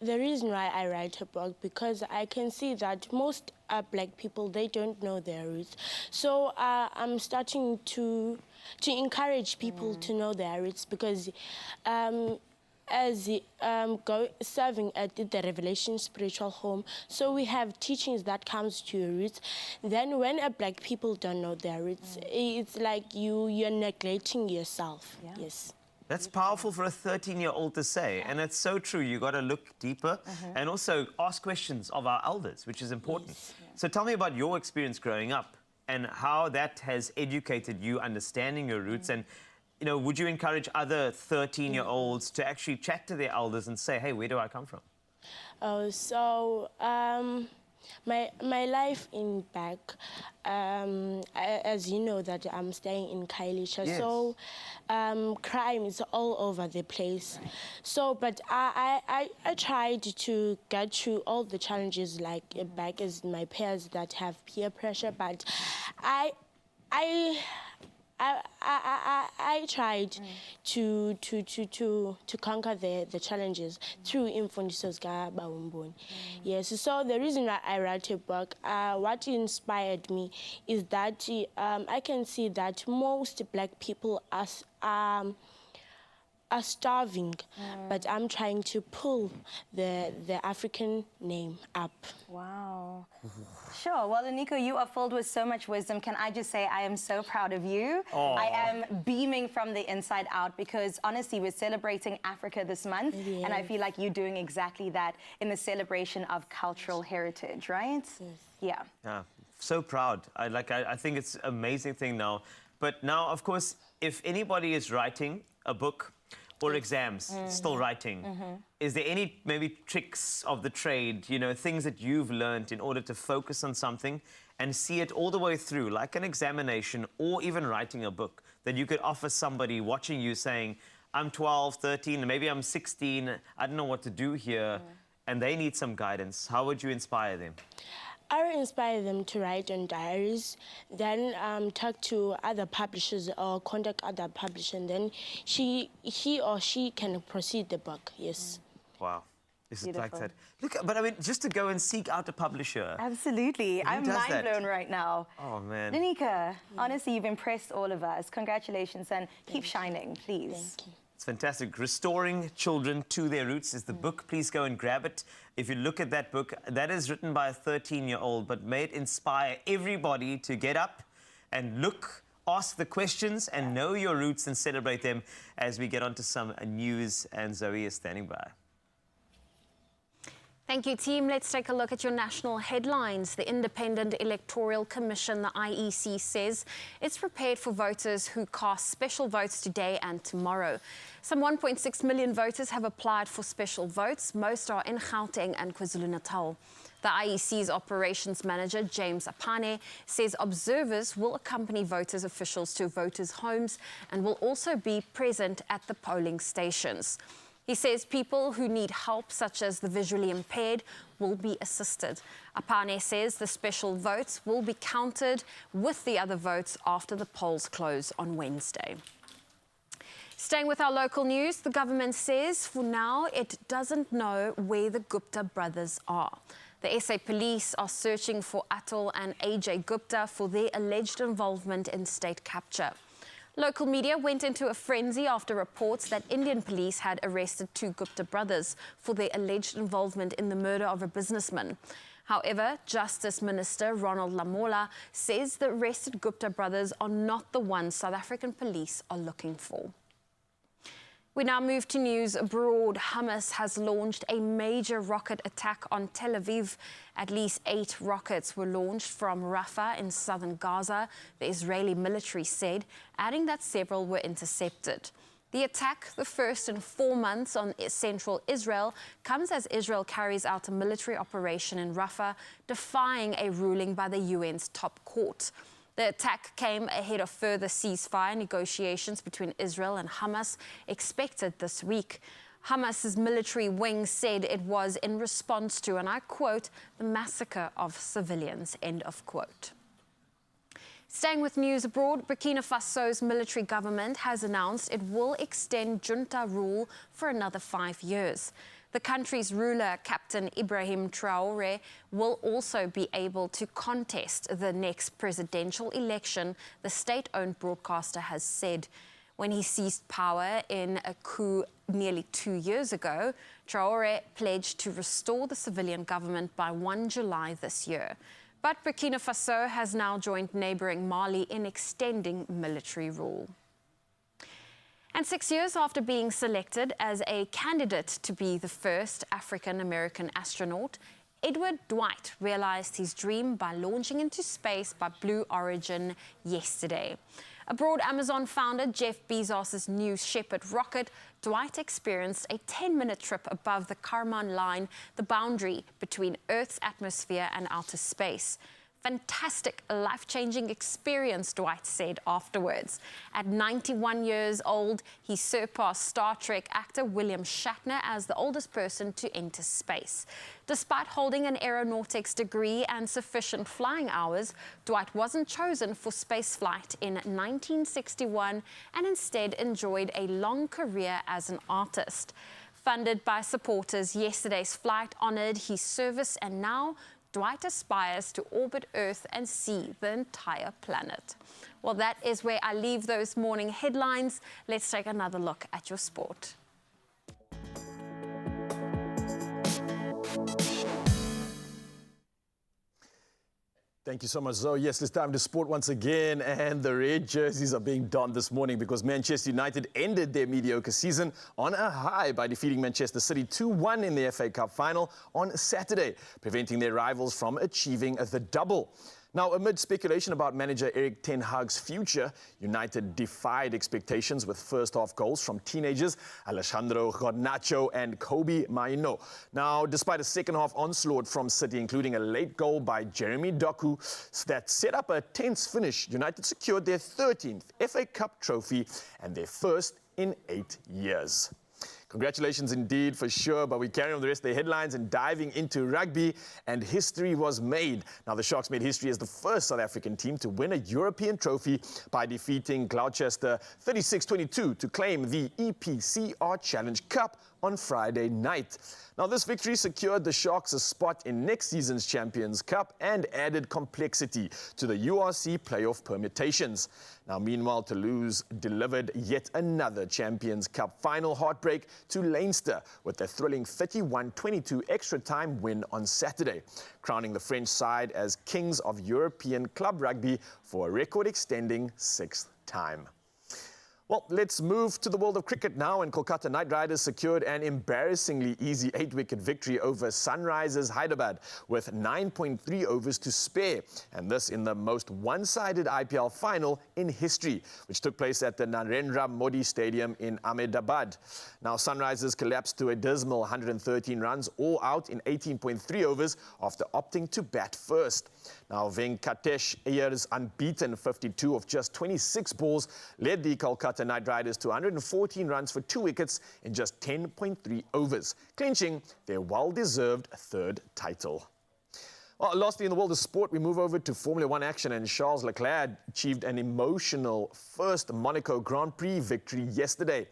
The reason why I write a book, because I can see that most black people, they don't know their roots. So I'm starting to encourage people to know their roots, because serving at the Revelation Spiritual Home, so we have teachings that comes to your roots. Then when black people don't know their roots, it's like you're neglecting yourself. Yes. That's powerful for a 13-year-old to say, and it's so true. You got to look deeper and also ask questions of our elders, which is important. Yes. So tell me about your experience growing up and how that has educated you understanding your roots. And, you know, would you encourage other 13-year-olds to actually chat to their elders and say, hey, where do I come from? My life in back, as you know that I'm staying in Khayelitsha, so crime is all over the place. So, but I tried to get through all the challenges, like back as my peers that have peer pressure, but I tried to conquer the challenges through Imfundiso Zika Baumboni. Yes, so the reason why I write a book, what inspired me is that I can see that most black people are starving, but I'm trying to pull the African name up. Wow. Sure. Well, Luniko, you are filled with so much wisdom. Can I just say I am so proud of you. Aww. I am beaming from the inside out because, honestly, we're celebrating Africa this month, and I feel like you're doing exactly that in the celebration of cultural heritage, right? Yes. Yeah. So proud. I think it's an amazing thing now. But now, of course, if anybody is writing a book or exams, still writing, is there any maybe tricks of the trade, you know, things that you've learned in order to focus on something and see it all the way through, like an examination or even writing a book, that you could offer somebody watching you saying, I'm 12, 13, maybe I'm 16, I don't know what to do here, and they need some guidance? How would you inspire them? I will inspire them to write on diaries, then talk to other publishers or contact other publishers, and then he or she can proceed the book, yes. Wow. Is it like that? Look, but I mean, just to go and seek out a publisher. Absolutely. I'm mind blown right now. Oh, man. Nanika, honestly, you've impressed all of us. Congratulations and keep shining, please. Thank you. It's fantastic. Restoring Children to Their Roots is the book. Please go and grab it. If you look at that book, that is written by a 13-year-old, but may it inspire everybody to get up and look, ask the questions and know your roots and celebrate them as we get on to some news. And Zoe is standing by. Thank you, team. Let's take a look at your national headlines. The Independent Electoral Commission, the IEC, says it's prepared for voters who cast special votes today and tomorrow. Some 1.6 million voters have applied for special votes. Most are in Gauteng and KwaZulu-Natal. The IEC's operations manager, James Apane, says observers will accompany voters' officials to voters' homes and will also be present at the polling stations. He says people who need help, such as the visually impaired, will be assisted. Apane says the special votes will be counted with the other votes after the polls close on Wednesday. Staying with our local news, the government says for now it doesn't know where the Gupta brothers are. The SA police are searching for Atul and AJ Gupta for their alleged involvement in state capture. Local media went into a frenzy after reports that Indian police had arrested two Gupta brothers for their alleged involvement in the murder of a businessman. However, Justice Minister Ronald Lamola says the arrested Gupta brothers are not the ones South African police are looking for. We now move to news abroad. Hamas has launched a major rocket attack on Tel Aviv. At least 8 rockets were launched from Rafah in southern Gaza, the Israeli military said, adding that several were intercepted. The attack, the first in 4 months on central Israel, comes as Israel carries out a military operation in Rafah, defying a ruling by the UN's top court. The attack came ahead of further ceasefire negotiations between Israel and Hamas expected this week. Hamas's military wing said it was in response to, and I quote, the massacre of civilians, end of quote. Staying with news abroad, Burkina Faso's military government has announced it will extend junta rule for another 5 years. The country's ruler, Captain Ibrahim Traoré, will also be able to contest the next presidential election, the state-owned broadcaster has said. When he seized power in a coup nearly 2 years ago, Traoré pledged to restore the civilian government by 1 July this year. But Burkina Faso has now joined neighboring Mali in extending military rule. And 6 years after being selected as a candidate to be the first African-American astronaut, Edward Dwight realized his dream by launching into space by Blue Origin yesterday. Aboard Amazon founder Jeff Bezos' New Shepard rocket, Dwight experienced a 10-minute trip above the Kármán line, the boundary between Earth's atmosphere and outer space. Fantastic, life-changing experience, Dwight said afterwards. At 91 years old, he surpassed Star Trek actor William Shatner as the oldest person to enter space. Despite holding an aeronautics degree and sufficient flying hours, Dwight wasn't chosen for spaceflight in 1961 and instead enjoyed a long career as an artist. Funded by supporters, yesterday's flight honored his service, and now Dwight aspires to orbit Earth and see the entire planet. Well, that is where I leave those morning headlines. Let's take another look at your sport. Thank you so much, Zoe. Yes, it's time to sport once again, and the red jerseys are being donned this morning because Manchester United ended their mediocre season on a high by defeating Manchester City 2-1 in the FA Cup final on Saturday, preventing their rivals from achieving the double. Now, amid speculation about manager Erik ten Hag's future, United defied expectations with first-half goals from teenagers Alejandro Garnacho and Kobe Mainoo. Now, despite a second-half onslaught from City, including a late goal by Jeremy Doku that set up a tense finish, United secured their 13th FA Cup trophy and their first in 8 years. Congratulations indeed for sure, but we carry on the rest of the headlines and diving into rugby, and history was made. Now the Sharks made history as the first South African team to win a European trophy by defeating Gloucester 36-22 to claim the EPCR Challenge Cup on Friday night. Now this victory secured the Sharks a spot in next season's Champions Cup and added complexity to the URC playoff permutations. Now meanwhile, Toulouse delivered yet another Champions Cup final heartbreak to Leinster with a thrilling 31-22 extra time win on Saturday, crowning the French side as kings of European club rugby for a record-extending 6th time. Well, let's move to the world of cricket now, and Kolkata Knight Riders secured an embarrassingly easy 8-wicket victory over Sunrisers Hyderabad with 9.3 overs to spare, and this in the most one-sided IPL final in history, which took place at the Narendra Modi Stadium in Ahmedabad. Now, Sunrisers collapsed to a dismal 113 runs, all out in 18.3 overs after opting to bat first. Now, Venkatesh Iyer's unbeaten 52 of just 26 balls led the Kolkata Knight Riders to 114 runs for 2 wickets in just 10.3 overs, clinching their well-deserved 3rd title. Well, lastly, in the world of sport, we move over to Formula 1 action, and Charles Leclerc achieved an emotional first Monaco Grand Prix victory yesterday.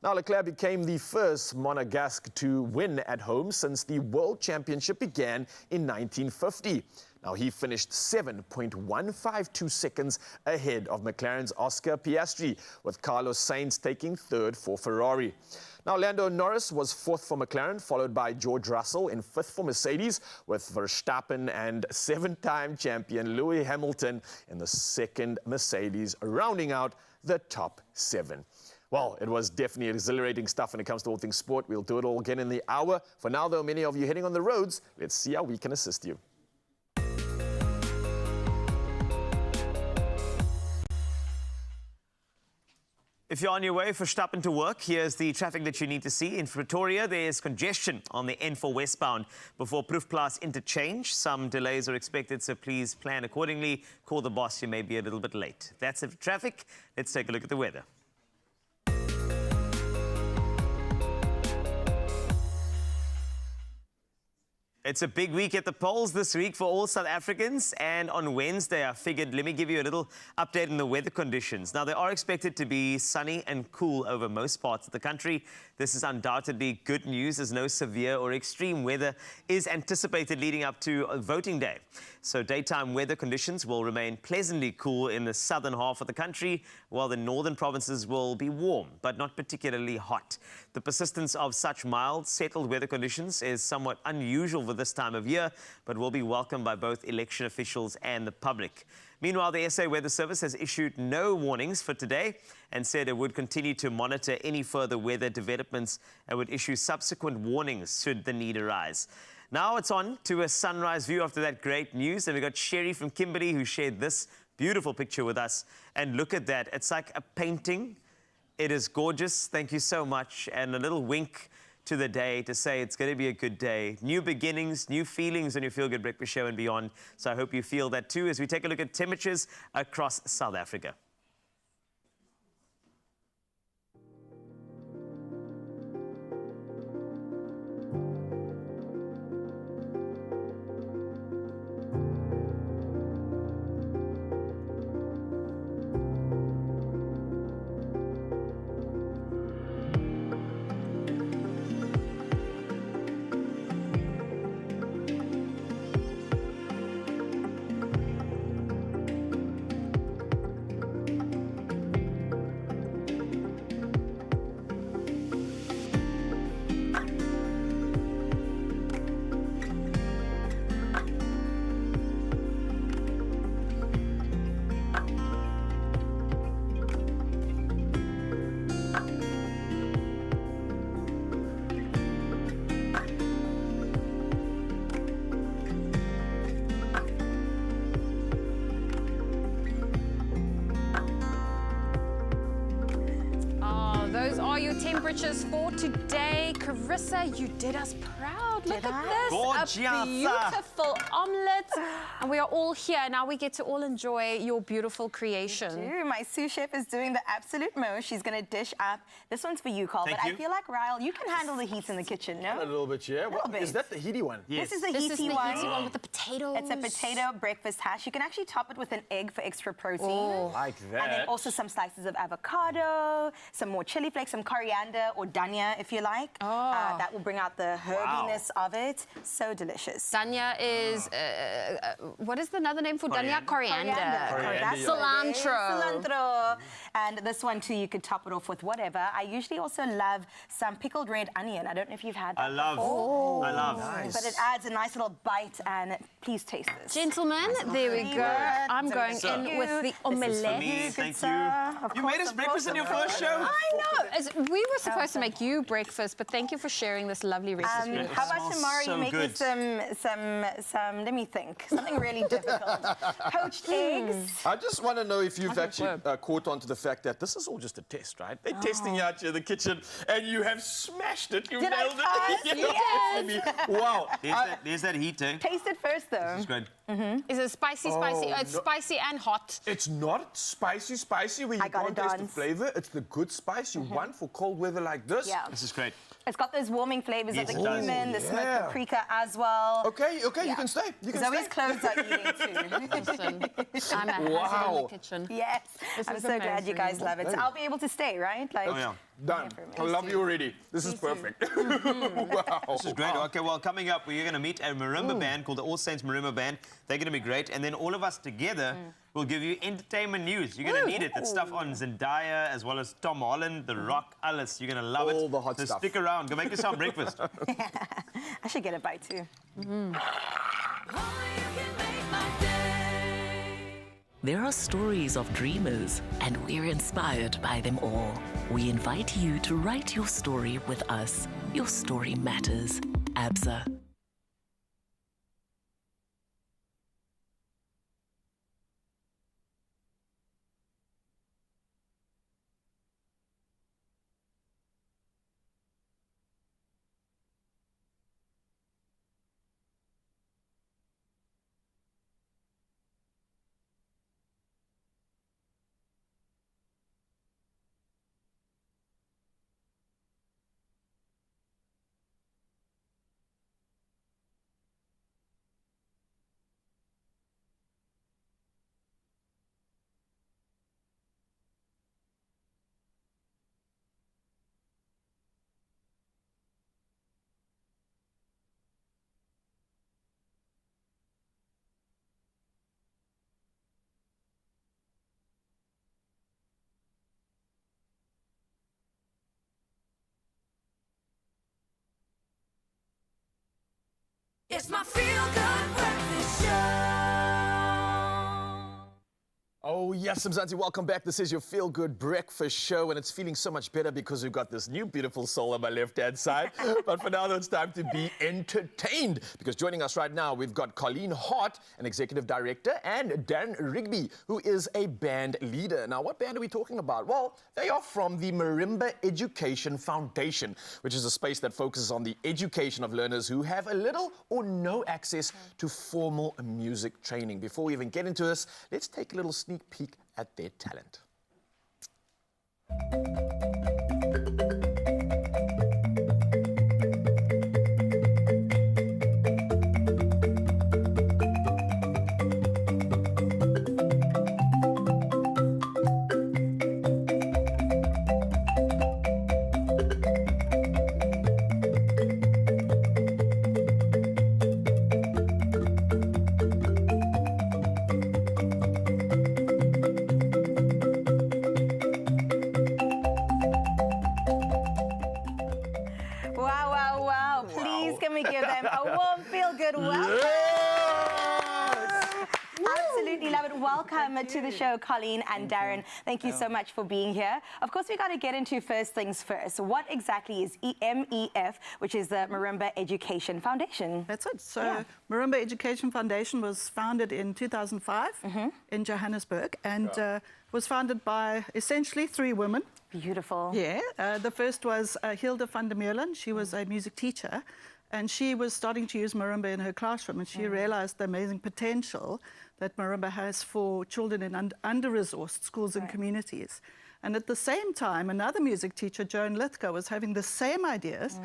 Now, Leclerc became the first Monegasque to win at home since the World Championship began in 1950. Now, he finished 7.152 seconds ahead of McLaren's Oscar Piastri, with Carlos Sainz taking 3rd for Ferrari. Now, Lando Norris was 4th for McLaren, followed by George Russell in 5th for Mercedes, with Verstappen and 7-time champion Lewis Hamilton in the 2nd Mercedes, rounding out the top 7. Well, it was definitely exhilarating stuff when it comes to all things sport. We'll do it all again in the hour. For now, though, many of you heading on the roads, let's see how we can assist you. If you're on your way for Verstappen to work, here's the traffic that you need to see. In Pretoria, there's congestion on the N4 westbound before Proefplaas interchange. Some delays are expected, so please plan accordingly. Call the boss, you may be a little bit late. That's it for traffic. Let's take a look at the weather. It's a big week at the polls this week for all South Africans, and on Wednesday I figured let me give you a little update on the weather conditions. Now, they are expected to be sunny and cool over most parts of the country. This is undoubtedly good news, as no severe or extreme weather is anticipated leading up to voting day. So daytime weather conditions will remain pleasantly cool in the southern half of the country, while the northern provinces will be warm, but not particularly hot. The persistence of such mild, settled weather conditions is somewhat unusual for this time of year, but will be welcomed by both election officials and the public. Meanwhile, the SA Weather Service has issued no warnings for today and said it would continue to monitor any further weather developments and would issue subsequent warnings should the need arise. Now it's on to a sunrise view after that great news, and we got Sherry from Kimberley who shared this beautiful picture with us. And look at that, it's like a painting. It is gorgeous. Thank you so much. And a little wink to the day to say it's going to be a good day. New beginnings, new feelings on your Feel Good Breakfast Show and beyond. So I hope you feel that too as we take a look at temperatures across South Africa. Those are your temperatures for today. Carissa, you did us proud out. Look at this. Gorgeous. A beautiful omelette. And we are all here. Now we get to all enjoy your beautiful creation. My sous chef is doing the absolute most. She's going to dish up. This one's for you, Carl. Thank but you. I feel like, Ryle, you can handle the heat in the kitchen, no? A little bit, yeah. Is that the heaty one? Yes. This is the heaty one with the potatoes. It's a potato breakfast hash. You can actually top it with an egg for extra protein. Oh, like that. And then also some slices of avocado, some more chili flakes, some coriander or dhania, if you like. That will bring out the herbiness of it. So delicious. Dhania is, what is another name for dhania? Coriander. That's Cilantro. Cilantro. And this one too, you could top it off with whatever. I usually also love some pickled red onion. I don't know if you've had that before. I love. Nice. But it adds a nice little bite, and please taste this. Gentlemen, there we go. I'm going in with the omelette. Thank you. You made us breakfast in your first show. I know. We were supposed to make you breakfast, but thank you for sharing this lovely recipe. How about tomorrow you make me some, let me think, something really difficult. Poached eggs. I just want to know if you've actually caught on to the fact that this is all just a test, right? They're testing you out here in the kitchen, and you have smashed it. You nailed it. Yes. Wow. There's that heat, eh? Taste it first, though. It's good. Is it spicy? It's spicy and hot. It's not spicy where you can't taste the flavor. It's the good spice you want for cold weather like this. Yeah. This is great. It's got those warming flavors of the cumin, the smoked paprika as well. Okay, you can stay. Zoe's clothes are eating too. Listen, I'm a hazard in the kitchen. Yes, I'm so glad you guys love it. So I'll be able to stay, right? Like, done. I love you already. This is perfect. Wow. This is great. Okay, well, coming up, we're going to meet a marimba band called the All Saints Marimba Band. They're going to be great. And then all of us together will give you entertainment news. You're going to need it. It's stuff on Zendaya, as well as Tom Holland, The Rock, Alice. You're going to love it. All the hot so stuff. Stick around. Go make yourself breakfast. I should get a bite too. There are stories of dreamers, and we're inspired by them all. We invite you to write your story with us. Your story matters. ABSA. It's my feel-good breakfast show. Oh, yes, Mzansi, welcome back. This is your feel-good breakfast show, and it's feeling so much better because we've got this new beautiful soul on my left-hand side. But for now, it's time to be entertained, because joining us right now, we've got Colleen Hart, an executive director, and Darren Rigby, who is a band leader. Now, what band are we talking about? Well, they are from the Marimba Education Foundation, which is a space that focuses on the education of learners who have a little or no access to formal music training. Before we even get into this, let's take a little sneak peek at their talent. Welcome to the show, Colleen and Darren. Thank you so much for being here. Of course, we got to get into first things first. What exactly is MEF, which is the Marimba Education Foundation? That's it. So Marimba Education Foundation was founded in 2005 in Johannesburg, and was founded by essentially 3 women. Beautiful. Yeah. The first was Hilda van der Meulen. She was a music teacher. And she was starting to use marimba in her classroom, and she realized the amazing potential that marimba has for children in under-resourced schools and communities. And at the same time, another music teacher, Joan Lithgow, was having the same ideas,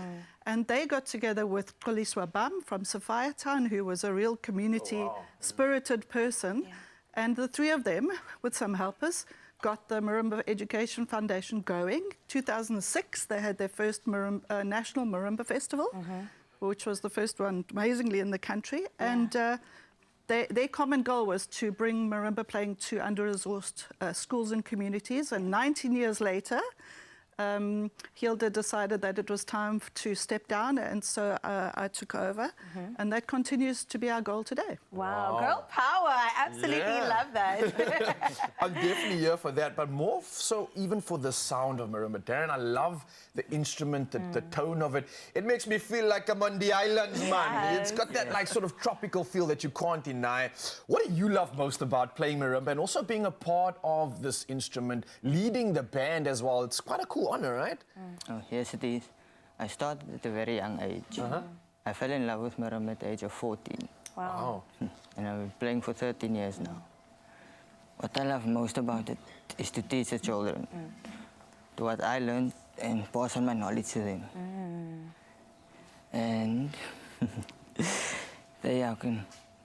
and they got together with Carissa from Sophia Town, who was a real community-spirited person, and the three of them, with some helpers, got the Marimba Education Foundation going. 2006, they had their first National Marimba Festival, which was the first one, amazingly, in the country. And their common goal was to bring marimba playing to under-resourced schools and communities. And 19 years later, Hilda decided that it was time to step down, and so I took over, and that continues to be our goal today. Wow. Girl power! I absolutely love that. I'm definitely here for that, but more so even for the sound of marimba. Darren, I love the instrument, the tone of it. It makes me feel like I'm on the islands, man. It's got that like sort of tropical feel that you can't deny. What do you love most about playing marimba and also being a part of this instrument, leading the band as well? It's quite a cool honor, right? Oh, yes, it is. I started at a very young age. I fell in love with marimba at the age of 14. Wow. And I've been playing for 13 years now. What I love most about it is to teach the children to what I learned and pass on my knowledge to them. And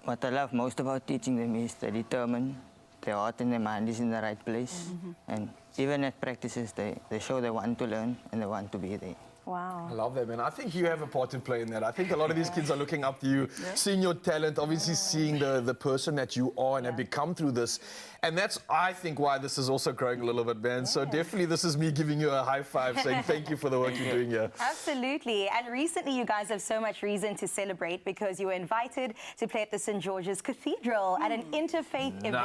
what I love most about teaching them is they're determined, their heart and their mind is in the right place. And even at practices, they show they want to learn and they want to be there. Wow. I love that, man. I think you have a part to play in that. I think a lot of these kids are looking up to you, seeing your talent, obviously seeing the person that you are and have become through this. And that's, I think, why this is also growing a little bit, man. So definitely this is me giving you a high five, saying thank you for the work you're doing here. Absolutely. And recently you guys have so much reason to celebrate because you were invited to play at the St. George's Cathedral at an interfaith event.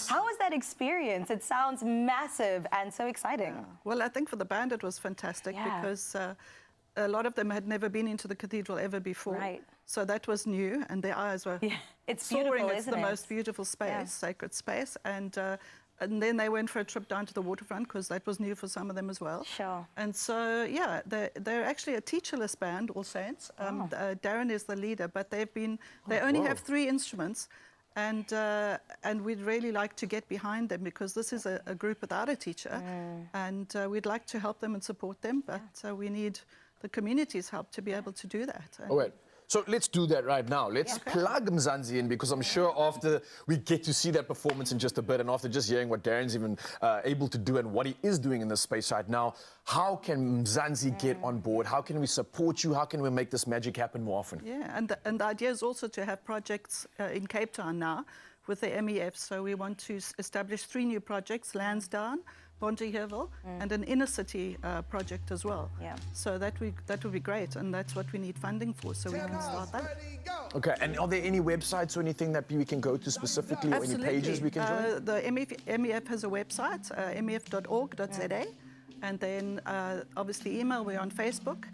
How was that experience? It sounds massive and so exciting. Well, I think for the band it was fantastic because a lot of them had never been into the cathedral ever before. Right. So that was new, and their eyes were it's soaring. beautiful, It's isn't the it? most beautiful space, sacred space. And then they went for a trip down to the waterfront because that was new for some of them as well. Sure. And so, yeah, they're actually a teacherless band, All Saints. Darren is the leader, but they only have 3 instruments. And we'd really like to get behind them because this is a group without a teacher. And we'd like to help them and support them, but we need the community's help to be able to do that. All right. So let's do that right now. Let's plug Mzansi in because I'm sure after we get to see that performance in just a bit and after just hearing what Darren's even able to do and what he is doing in this space right now, how can Mzansi get on board? How can we support you? How can we make this magic happen more often? Yeah, and the idea is also to have projects in Cape Town now with the MEF. So we want to establish 3 new projects, Lansdowne, Bonteheuwel, and an inner city project as well. So that would be great, and that's what we need funding for, so we can start that. Okay, and are there any websites or anything that we can go to specifically, or any pages we can join? The MEF has a website, mef.org.za. And then, obviously, email. We're on Facebook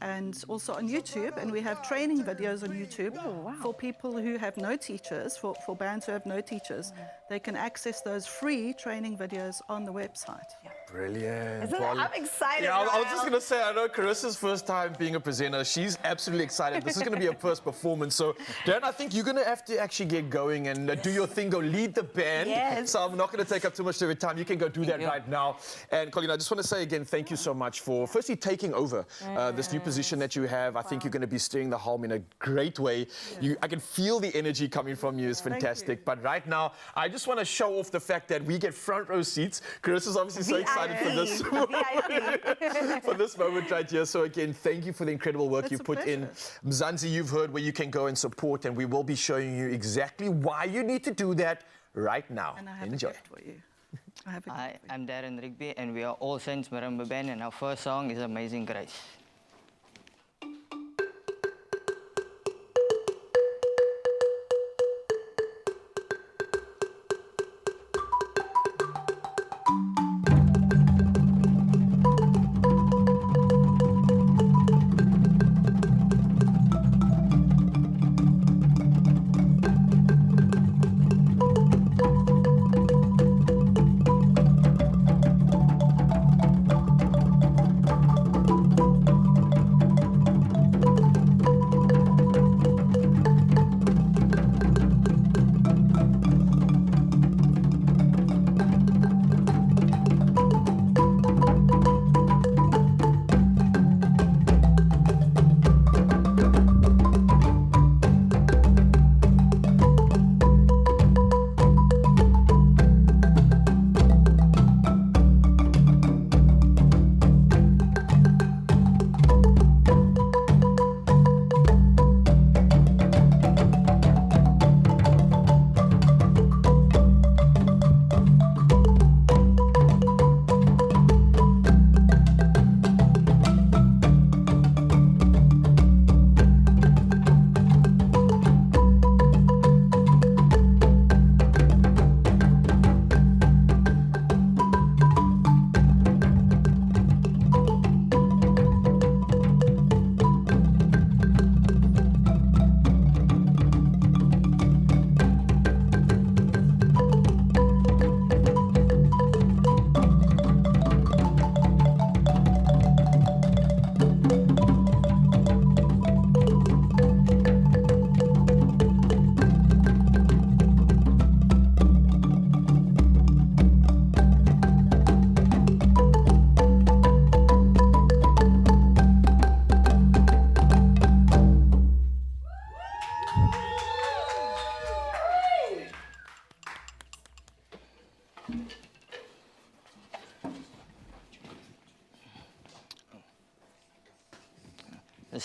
and also on YouTube. And we have training videos on YouTube for people who have no teachers, for bands who have no teachers. They can access those free training videos on the website. Brilliant. I'm excited. Yeah, I was just going to say, I know Carissa's first time being a presenter. She's absolutely excited. This is going to be her first performance. So, Darren, I think you're going to have to actually get going and do your thing, go lead the band. So I'm not going to take up too much of your time. You can go do that right now. And, Colleen, I just want to say again, thank you so much for firstly taking over this new position that you have. I think you're going to be steering the helm in a great way. I can feel the energy coming from you. It's fantastic. But right now, I just want to show off the fact that we get front row seats. Carissa's obviously so excited for this for this moment right here. So again, thank you for the incredible work you've put in. Mzansi, you've heard where you can go and support, and we will be showing you exactly why you need to do that right now. And I have Enjoy. a gift for you. Hi, I'm Darren Rigby, and we are All Saints Marimba Band, and our first song is Amazing Grace.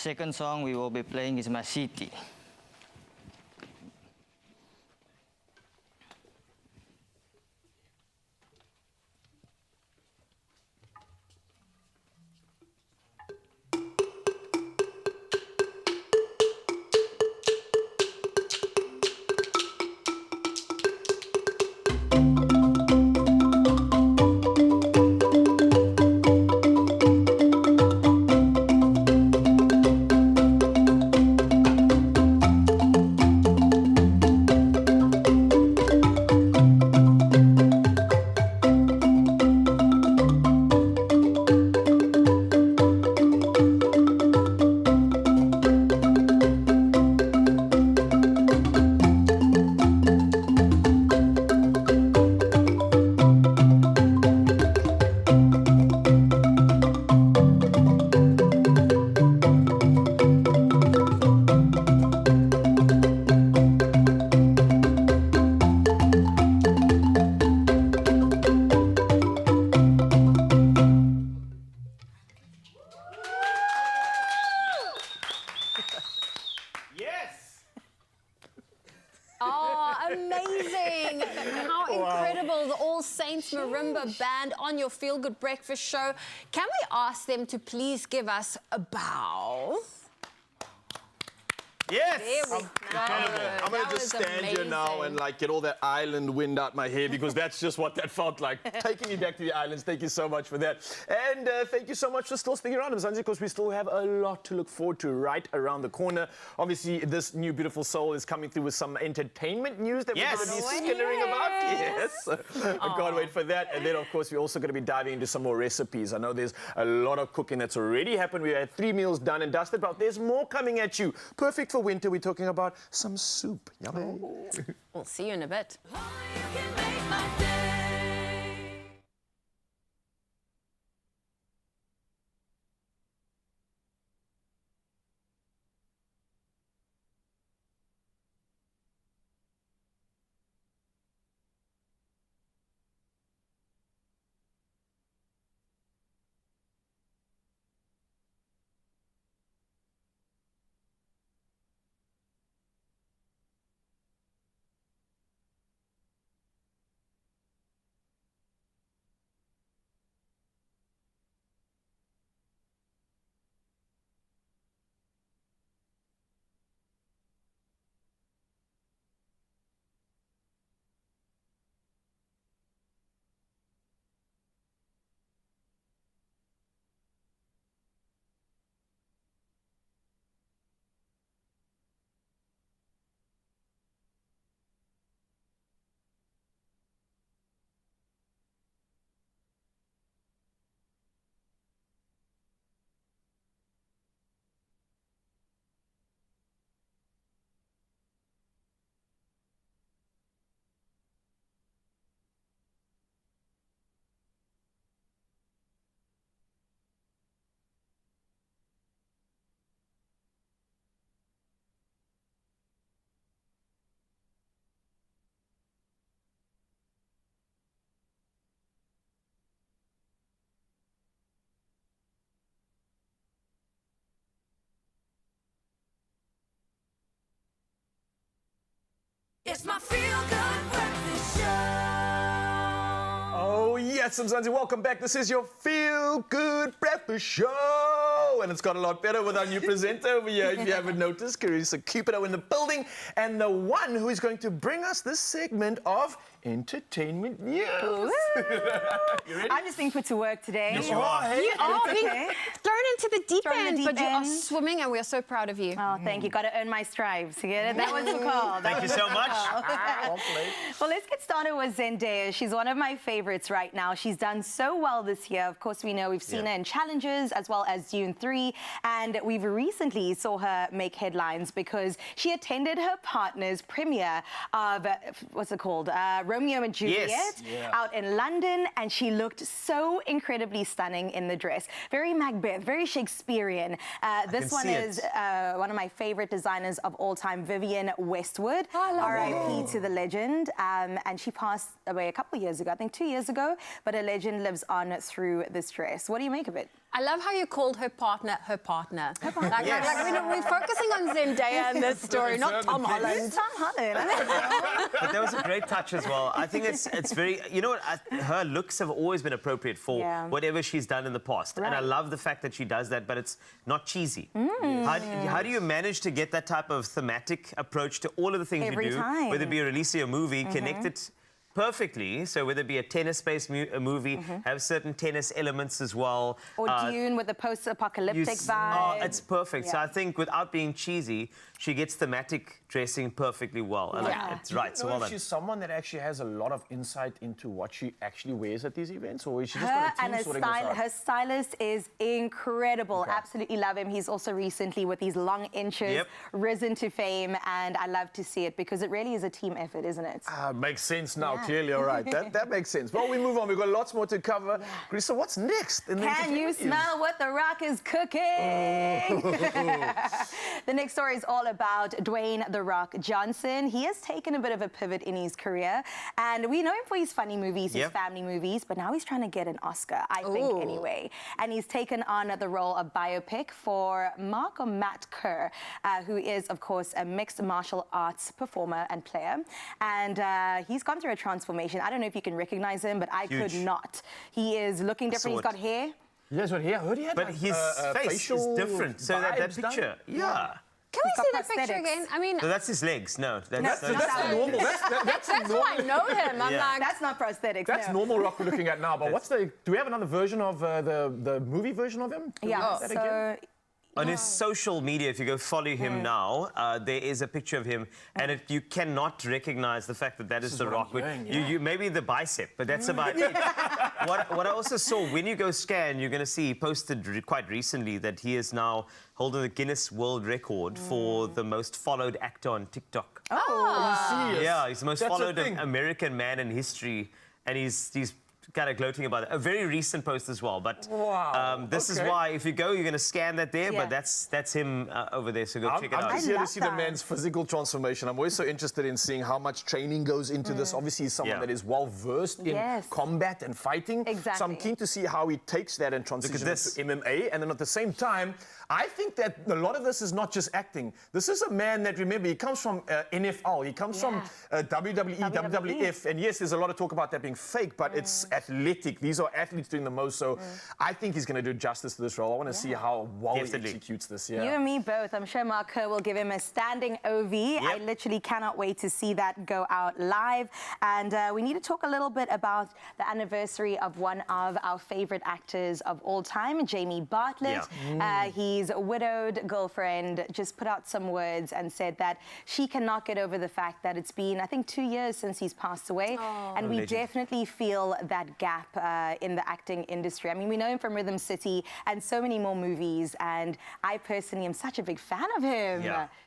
second song we will be playing is My City. Amazing! How incredible, the All Saints Marimba Band on your Feel Good Breakfast show. Can we ask them to please give us a bow? Yes! There we go. I'm going to just stand here now and like get all that island wind out my hair because that's just what that felt like. Taking me back to the islands. Thank you so much for that. And thank you so much for still sticking around, Mzansi, because we still have a lot to look forward to right around the corner. Obviously, this new beautiful soul is coming through with some entertainment news that we're going to be skittering about. Yes! I can't wait for that. And then, of course, we're also going to be diving into some more recipes. I know there's a lot of cooking that's already happened. We had 3 meals done and dusted, but there's more coming at you. Perfect for winter. We're talking about some soup. Yummy. We'll see you in a bit. It's my feel-good breakfast show. Oh, yes, Mzansi, welcome back. This is your Feel Good Breakfast Show. And it's got a lot better with our new presenter over here, if you haven't noticed. Carissa Cupido in the building. And the one who is going to bring us this segment of entertainment news. I'm just being put to work today. Yes, you are. You are being thrown into the deep Thrown in end, the but deep you are end. swimming and we are so proud of you. Oh, thank you. Got to earn my stripes. You get it? That was the call. Thank you so much. Well, let's get started with Zendaya. She's one of my favorites right now. She's done so well this year. Of course, we know we've seen her in challenges as well as Dune 3. And we've recently saw her make headlines because she attended her partner's premiere of, what's it called? Romeo and Juliet out in London. And she looked so incredibly stunning in the dress. Very Macbeth, very Shakespearean. This one is one of my favorite designers of all time, Vivienne Westwood. R.I.P. to the legend. And she passed away a couple of years ago, I think 2 years ago. But a legend lives on through this dress. What do you make of it? I love how you called her partner her partner. Like we're focusing on Zendaya in this story, not Tom Holland. Tom Holland. But that was a great touch as well. I think it's very, you know what, her looks have always been appropriate for whatever she's done in the past. Right. And I love the fact that she does that, but it's not cheesy. How do you manage to get that type of thematic approach to all of the things you do, whether it be releasing a movie, connect it perfectly, so whether it be a tennis-based movie, have certain tennis elements as well. Or Dune with the post-apocalyptic vibe. Oh, it's perfect. So I think without being cheesy, she gets thematic dressing perfectly well. And it's right, so well done. She's someone that actually has a lot of insight into what she actually wears at these events, or is she just got a team sorting this out? Her stylist is incredible. Absolutely love him. He's also recently, with these long inches, risen to fame, and I love to see it because it really is a team effort, isn't it? Makes sense now. Clearly, all right. That makes sense. Well, we move on. We've got lots more to cover. Carissa, what's next? Can you smell what The Rock is cooking? The next story is all about Dwayne The Rock Johnson. He has taken a bit of a pivot in his career, and we know him for his funny movies, his family movies, but now he's trying to get an Oscar, I think, anyway. And he's taken on the role of biopic for Matt Kerr, who is, of course, a mixed martial arts performer and player. And he's gone through a transformation. I don't know if you can recognize him, but I could not. He is looking different. He's got hair. He has got hair. I heard he had but his face is different. So that picture, Can we see that picture again? I mean, so that's his legs. No, that's normal. That's why I know him. I'm like, that's not prosthetics. That's normal Rock we're looking at now. But what's the? Do we have another version of the movie version of him? On his social media, if you go follow him now, there is a picture of him, and you cannot recognize the fact that that is The Rock. You maybe the bicep, but that's about it. What I also saw, when you go scan, you're going to see he posted quite recently that he is now holding the Guinness World Record for the most followed actor on TikTok. Oh, yeah, he's the most followed American man in history, and he's kind of gloating about it. A very recent post as well, but this is why if you go, you're going to scan that there, but that's him over there, so go check it out. I'm just here to see the man's physical transformation. I'm always so interested in seeing how much training goes into this. Obviously, he's someone that is well-versed in combat and fighting. So I'm keen to see how he takes that and transitions into MMA, and then at the same time, I think that a lot of this is not just acting. This is a man that, remember, he comes from NFL, he comes from WWE, WWF, and yes, there's a lot of talk about that being fake, but it's athletic. These are athletes doing the most, so I think he's going to do justice to this role. I want to see how well he executes this. You and me both. I'm sure Mark Kerr will give him a standing OV. I literally cannot wait to see that go out live. And we need to talk a little bit about the anniversary of one of our favorite actors of all time, Jamie Bartlett. His widowed girlfriend just put out some words and said that she cannot get over the fact that it's been, I think, 2 years since he's passed away. And we definitely feel that gap in the acting industry. I mean, we know him from Rhythm City and so many more movies, and I personally am such a big fan of him.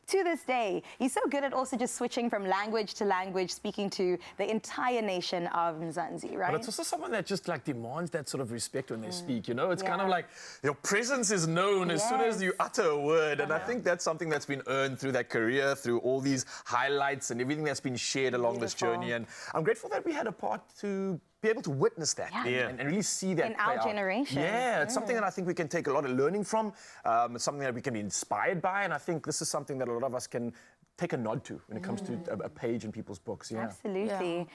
To this day, he's so good at also just switching from language to language, speaking to the entire nation of Mzansi, right? But it's also someone that just like demands that sort of respect when they speak, you know? It's kind of like your presence is known as soon as you utter a word, and I think that's something that's been earned through that career, through all these highlights and everything that's been shared along this journey, and I'm grateful that we had a part to be able to witness that and really see that in our generation. It's something that I think we can take a lot of learning from. It's something that we can be inspired by, and I think this is something that a lot of us can take a nod to when it comes to a page in people's books. Absolutely.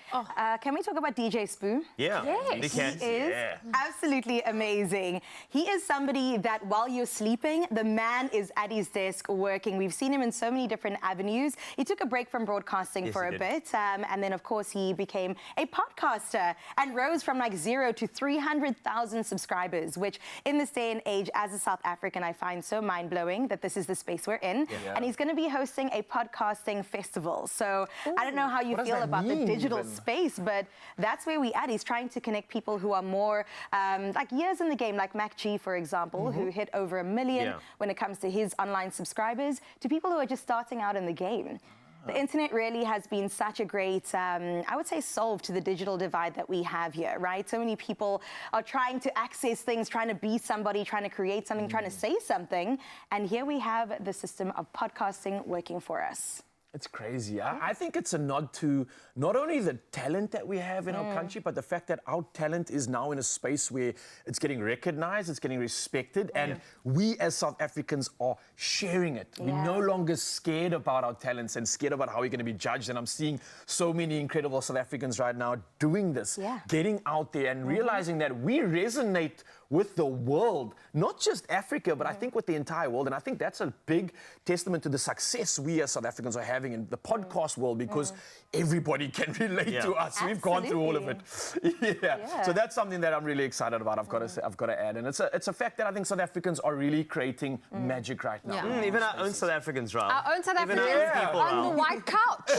Can we talk about DJ Spoo? Yes. He is absolutely amazing. He is somebody that while you're sleeping, the man is at his desk working. We've seen him in so many different avenues. He took a break from broadcasting for a bit, and then, of course, he became a podcaster and rose from like 0 to 300,000 subscribers, which in this day and age, as a South African, I find so mind-blowing that this is the space we're in. And he's going to be hosting a podcasting festival. So I don't know how you feel about the digital space, but that's where we at. He's trying to connect people who are more like years in the game, like Mac G, for example, who hit over 1 million when it comes to his online subscribers, to people who are just starting out in the game. The internet really has been such a great, I would say, solve to the digital divide that we have here, right? So many people are trying to access things, trying to be somebody, trying to create something, trying to say something. And here we have the system of podcasting working for us. It's crazy. I think it's a nod to not only the talent that we have in our country, but the fact that our talent is now in a space where it's getting recognized, it's getting respected, and we as South Africans are sharing it. We're no longer scared about our talents and scared about how we're going to be judged. And I'm seeing so many incredible South Africans right now doing this, getting out there and realizing that we resonate with the world, not just Africa, but I think with the entire world. And I think that's a big testament to the success we as South Africans are having in the podcast world, because everybody can relate to us. We've gone through all of it. So that's something that I'm really excited about. I've got to add, and it's a fact that I think South Africans are really creating magic right now. Even our own South Africans, Raul. Our own South Africans on the white couch.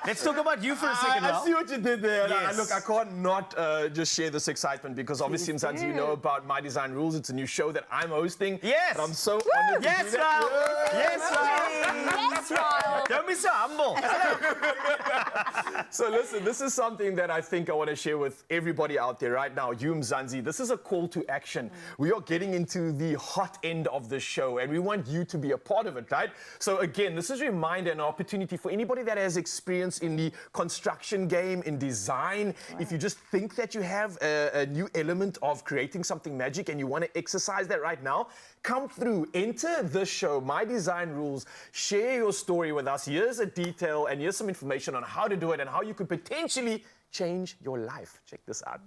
Let's talk about you for a second, Raul. I see what you did there. Look, I can't not just share this excitement, because obviously, Mzansi, you know about My Design Rules. It's a new show that I'm hosting. And I'm so honored to do that. Yes, Raul. Don't be so humble. So listen, this is something that I think I want to share with everybody out there right now. You, Mzansi, this is a call to action. We are getting into the hot end of the show, and we want you to be a part of it, right? So again, this is a reminder and an opportunity for anybody that has experience in the construction game, in design. If you just think that you have a new element of creating something magic and you want to exercise that right now, come through, enter the show, My Design Rules, share your story with us. Here's a detail and here's some information on how to do it and how you could potentially change your life. Check this out.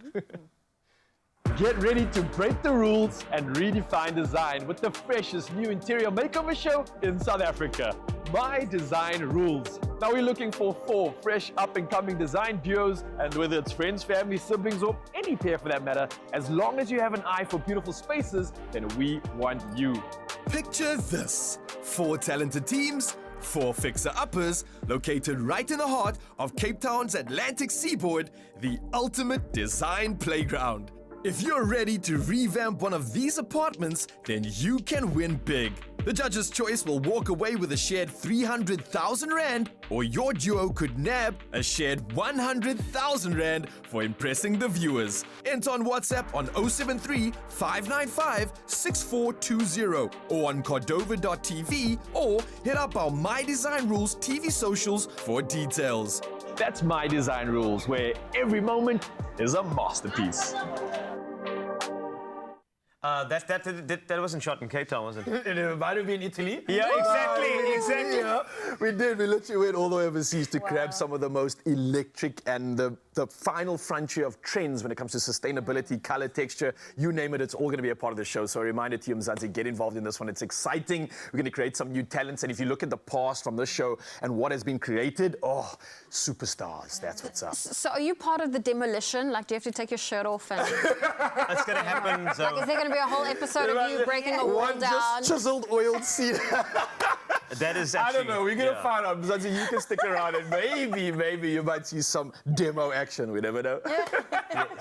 Get ready to break the rules and redefine design with the freshest new interior makeover show in South Africa, My Design Rules. Now we're looking for 4 fresh up-and-coming design duos, and whether it's friends, family, siblings, or any pair for that matter, as long as you have an eye for beautiful spaces, then we want you. Picture this: 4 talented teams, 4 fixer-uppers, located right in the heart of Cape Town's Atlantic seaboard, the ultimate design playground. If you're ready to revamp one of these apartments, then you can win big. The judge's choice will walk away with a shared 300,000 Rand, or your duo could nab a shared 100,000 Rand for impressing the viewers. Enter on WhatsApp on 073 595 6420 or on Cordova.tv, or hit up our My Design Rules TV socials for details. That's My Design Rules, where every moment is a masterpiece. That wasn't shot in Cape Town, was it? It might have been Italy. Yeah, exactly. Yeah, we did. We literally went all the way overseas to grab some of the most electric and the final frontier of trends when it comes to sustainability, color, texture, you name it, it's all going to be a part of the show. So a reminder to you, Mzansi, get involved in this one. It's exciting. We're going to create some new talents. And if you look at the past from this show and what has been created, superstars. That's what's up. So are you part of the demolition? Like, do you have to take your shirt off? And that's going to happen. So. Like, is there going to be a whole episode of you breaking a wall down? Just chiseled, oiled seat. That is actually... I don't know. We're going to find out. Mzansi, you can stick around and maybe you might see some demo action. We never know.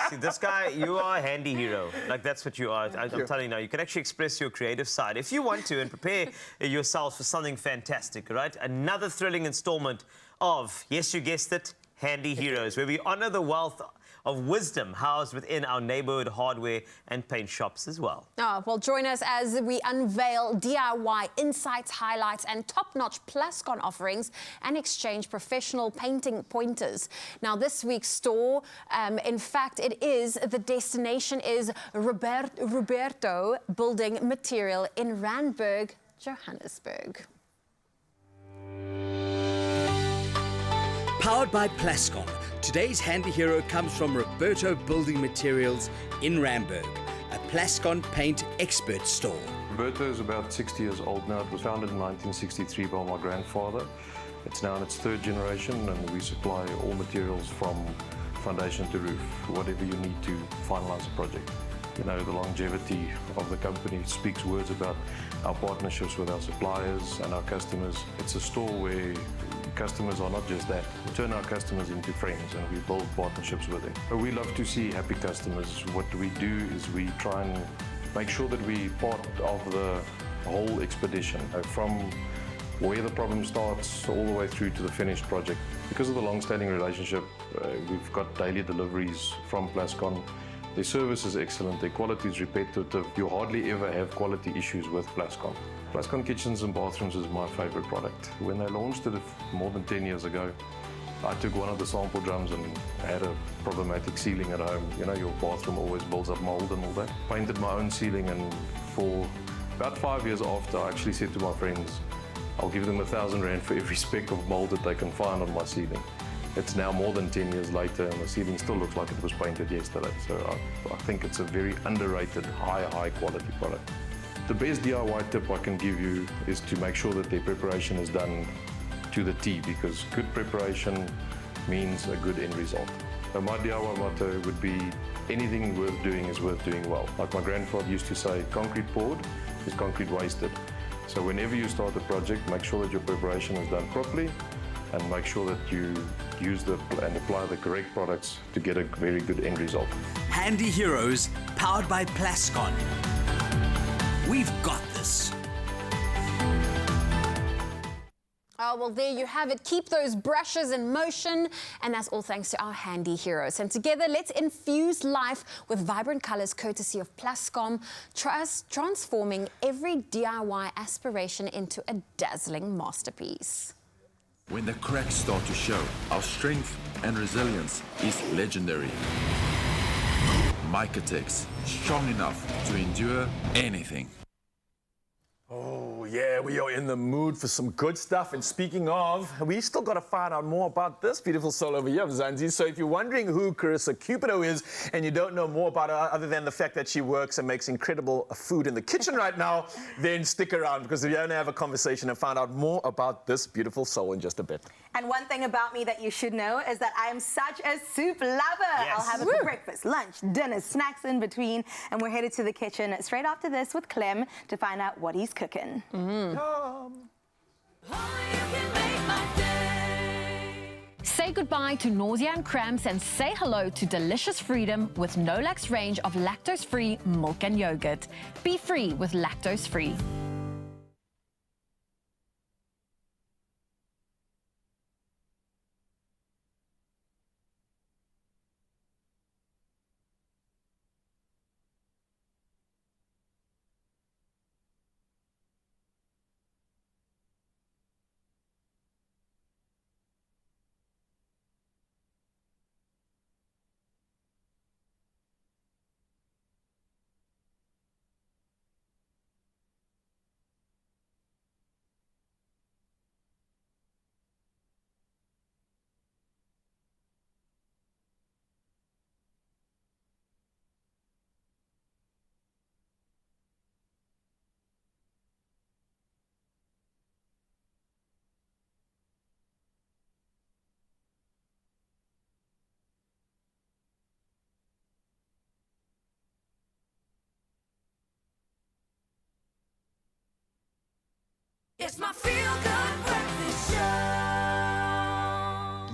See, this guy, you are a handy hero. Like, that's what you are. I'm telling you now, you can actually express your creative side if you want to and prepare yourself for something fantastic, right? Another thrilling installment of, yes, you guessed it, Handy Heroes, where we honor the wealth of wisdom housed within our neighborhood hardware and paint shops as well. Well, join us as we unveil DIY insights, highlights, and top-notch Plascon offerings and exchange professional painting pointers. Now, this week's store, in fact, the destination is Roberto Building Material in Randburg, Johannesburg. Powered by Plascon, today's handy hero comes from Roberto Building Materials in Randburg, a Plascon paint expert store. Roberto is about 60 years old now. It was founded in 1963 by my grandfather. It's now in its 3rd generation, and we supply all materials from foundation to roof, whatever you need to finalize a project. You know, the longevity of the company speaks words about our partnerships with our suppliers and our customers. It's a store where customers are not just that. We turn our customers into friends and we build partnerships with them. We love to see happy customers. What we do is we try and make sure that we're part of the whole expedition, from where the problem starts all the way through to the finished project. Because of the long-standing relationship, we've got daily deliveries from Plascon. Their service is excellent, their quality is repetitive. You hardly ever have quality issues with Plascon. Plascon Kitchens and Bathrooms is my favorite product. When they launched it more than 10 years ago, I took one of the sample drums and had a problematic ceiling at home. You know, your bathroom always builds up mold and all that. Painted my own ceiling, and for about 5 years after, I actually said to my friends, I'll give them R1,000 for every speck of mold that they can find on my ceiling. It's now more than 10 years later, and the ceiling still looks like it was painted yesterday. So I think it's a very underrated, high quality product. The best DIY tip I can give you is to make sure that their preparation is done to the T, because good preparation means a good end result. So my DIY motto would be, anything worth doing is worth doing well. Like my grandfather used to say, concrete poured is concrete wasted. So whenever you start a project, make sure that your preparation is done properly, and make sure that you use and apply the correct products to get a very good end result. Handy Heroes, powered by Plascon. We've got this. Oh, well, there you have it. Keep those brushes in motion. And that's all thanks to our Handy Heroes. And together, let's infuse life with vibrant colors courtesy of Plascon, transforming every DIY aspiration into a dazzling masterpiece. When the cracks start to show, our strength and resilience is legendary. Micatex, strong enough to endure anything. Oh, yeah, we are in the mood for some good stuff. And speaking of, we still got to find out more about this beautiful soul over here, Zanzi. So if you're wondering who Carissa Cupido is and you don't know more about her other than the fact that she works and makes incredible food in the kitchen right now, then stick around, because we're going to have a conversation and find out more about this beautiful soul in just a bit. And one thing about me that you should know is that I am such a soup lover. Yes. I'll have it for breakfast, lunch, dinner, snacks in between. And we're headed to the kitchen straight after this with Clem to find out what he's cooking. Say goodbye to nausea and cramps and say hello to delicious freedom with Nolax range of lactose-free milk and yogurt. Be free with lactose-free. It's my feel-good breakfast show.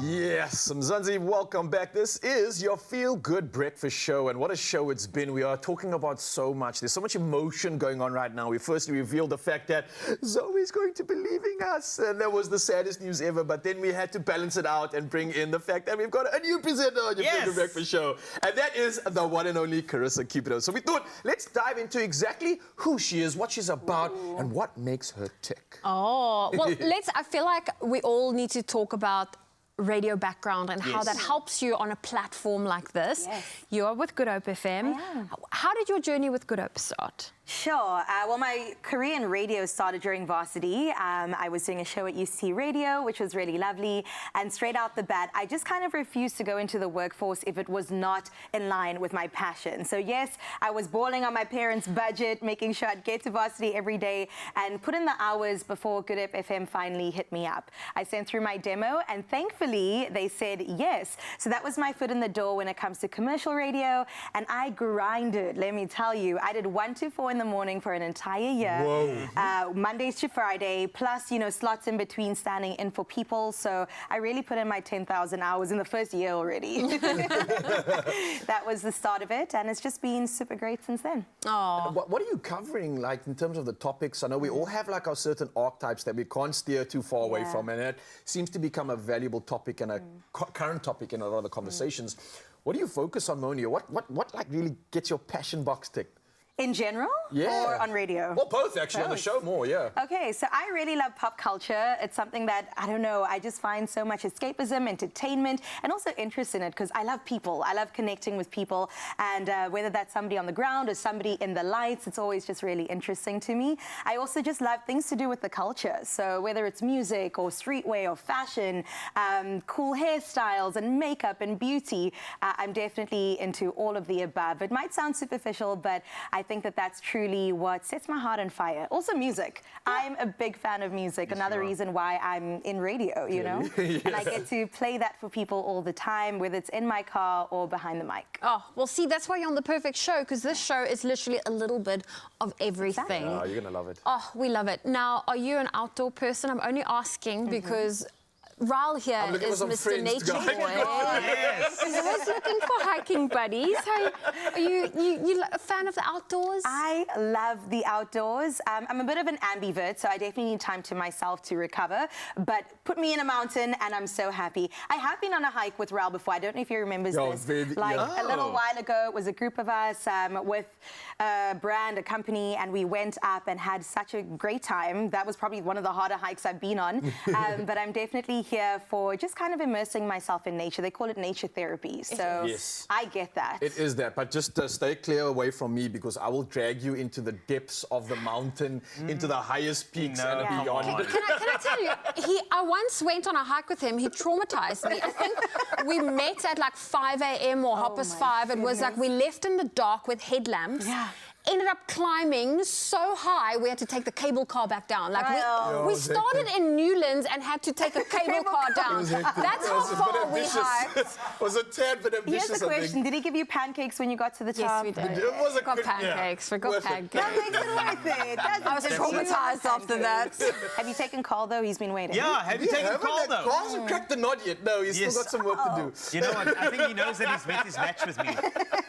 Yes, Mzansi, welcome back. This is your feel-good breakfast show, and what a show it's been. We are talking about so much. There's so much emotion going on right now. We firstly revealed the fact that Zoe's going to be leaving us, and that was the saddest news ever, but then we had to balance it out and bring in the fact that we've got a new presenter on your feel-good breakfast show, and that is the one and only Carissa Cupido. So we thought, let's dive into exactly who she is, what she's about, and what makes her tick. Oh, well, I feel like we all need to talk about radio background and how that helps you on a platform like this. You are with Good Hope FM. How did your journey with Good Hope start? Sure. Well, my career in radio started during varsity. I was doing a show at UCT Radio, which was really lovely. And straight out the bat, I just kind of refused to go into the workforce if it was not in line with my passion. So yes, I was balling on my parents' budget, making sure I'd get to varsity every day and put in the hours before Good Hope FM finally hit me up. I sent through my demo, and thankfully they said yes. So that was my foot in the door when it comes to commercial radio. And I grinded, let me tell you. I did 1 to 4 in the morning for an entire year. Mondays to Friday, plus, you know, slots in between standing in for people. So I really put in my 10,000 hours in the first year already. That was the start of it, and it's just been super great since then. Oh. What are you covering, like, in terms of the topics? I know we all have, like, our certain archetypes that we can't steer too far away from, and it seems to become a valuable topic and a current topic in a lot of the conversations. What do you focus on, Moni? What like, really gets your passion box ticked? In general? Yeah. Or on radio? Well, both actually, on the show more, yeah. Okay, so I really love pop culture. It's something that, I don't know, I just find so much escapism, entertainment, and also interest in it because I love people. I love connecting with people, and whether that's somebody on the ground or somebody in the lights, it's always just really interesting to me. I also just love things to do with the culture. So whether it's music or streetwear or fashion, cool hairstyles and makeup and beauty, I'm definitely into all of the above. It might sound superficial, but I think that that's truly what sets my heart on fire. Also music. I'm a big fan of music. Yes, Another reason why I'm in radio, you know? Yes. And I get to play that for people all the time, whether it's in my car or behind the mic. Oh, well, see, that's why you're on the perfect show, because this show is literally a little bit of everything. Oh, you're going to love it. Oh, we love it. Now, are you an outdoor person? I'm only asking because Raul here is Mr. Nature Boy. Yes. He's always looking for hiking buddies. Hey, are you a fan of the outdoors? I love the outdoors. I'm a bit of an ambivert, so I definitely need time to myself to recover. But put me in a mountain, and I'm so happy. I have been on a hike with Raul before. I don't know if he remembers this. Like a little while ago, it was a group of us with a brand, a company, and we went up and had such a great time. That was probably one of the harder hikes I've been on. But I'm definitely here for just kind of immersing myself in nature. They call it nature therapy. So Yes. I get that. It is that, but just stay clear away from me because I will drag you into the depths of the mountain, into the highest peaks and beyond. Can I tell you, I once went on a hike with him. He traumatized me. I think we met at like 5 a.m. or 5:30. It was like we left in the dark with headlamps. Yeah. Ended up climbing so high we had to take the cable car back down. Like we started in Newlands and had to take a cable car down. That's how far we hiked. It was a tad bit ambitious. Here's the question: did he give you pancakes when you got to the top? Yes, we did. It was a got good, pancakes. We got pancakes. That makes it worth it. I was traumatized after that. Have you taken Carl though? He's been waiting. Yeah, have you taken Carl though? Carl hasn't cracked the nod yet. No, he's still got some work to do. You know what? I think he knows that he's met his match with me.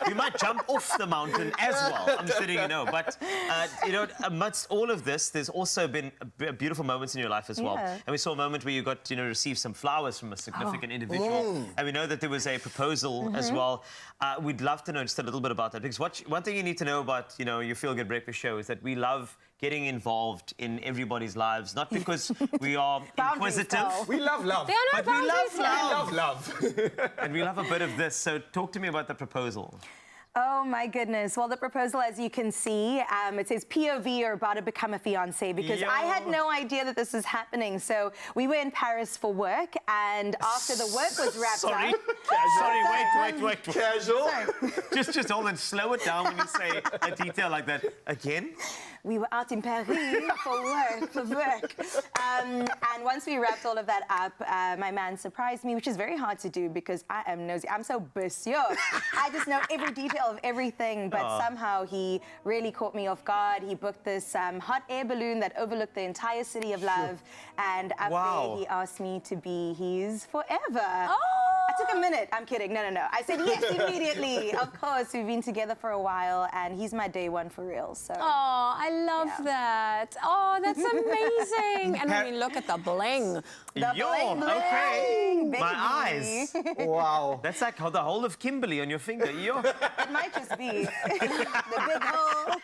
We might jump off the mountain as well. I'm just letting you know. But you know, amidst all of this, there's also been beautiful moments in your life as well. Yeah. And we saw a moment where you got to received some flowers from a significant individual. And we know that there was a proposal as well. We'd love to know just a little bit about that because one thing you need to know about your Feel Good Breakfast show is that we love getting involved in everybody's lives, not because we are inquisitive. We love love. There are no But we love We love love. And we love a bit of this. So talk to me about the proposal. Oh my goodness. Well, the proposal, as you can see, it says POV, you're about to become a fiancé, because I had no idea that this is happening. So we were in Paris for work, and after the work was wrapped Sorry. up... Sorry, wait. Casual. Just hold on, slow it down when you say a detail like that. Again? We were out in Paris for work. And once we wrapped all of that up, my man surprised me, which is very hard to do because I am nosy. I'm so bussier. I just know every detail of everything, but somehow he really caught me off guard. He booked this hot air balloon that overlooked the entire city of love, and up there he asked me to be his forever. I took a minute. I'm kidding. No. I said yes immediately. Of course, we've been together for a while, and he's my day one for real. So. Oh, I love that. Oh, that's amazing. And when you look at the bling. The bling, okay. baby. My eyes. Wow. That's like the whole of Kimberley on your finger. It might just be the big hole.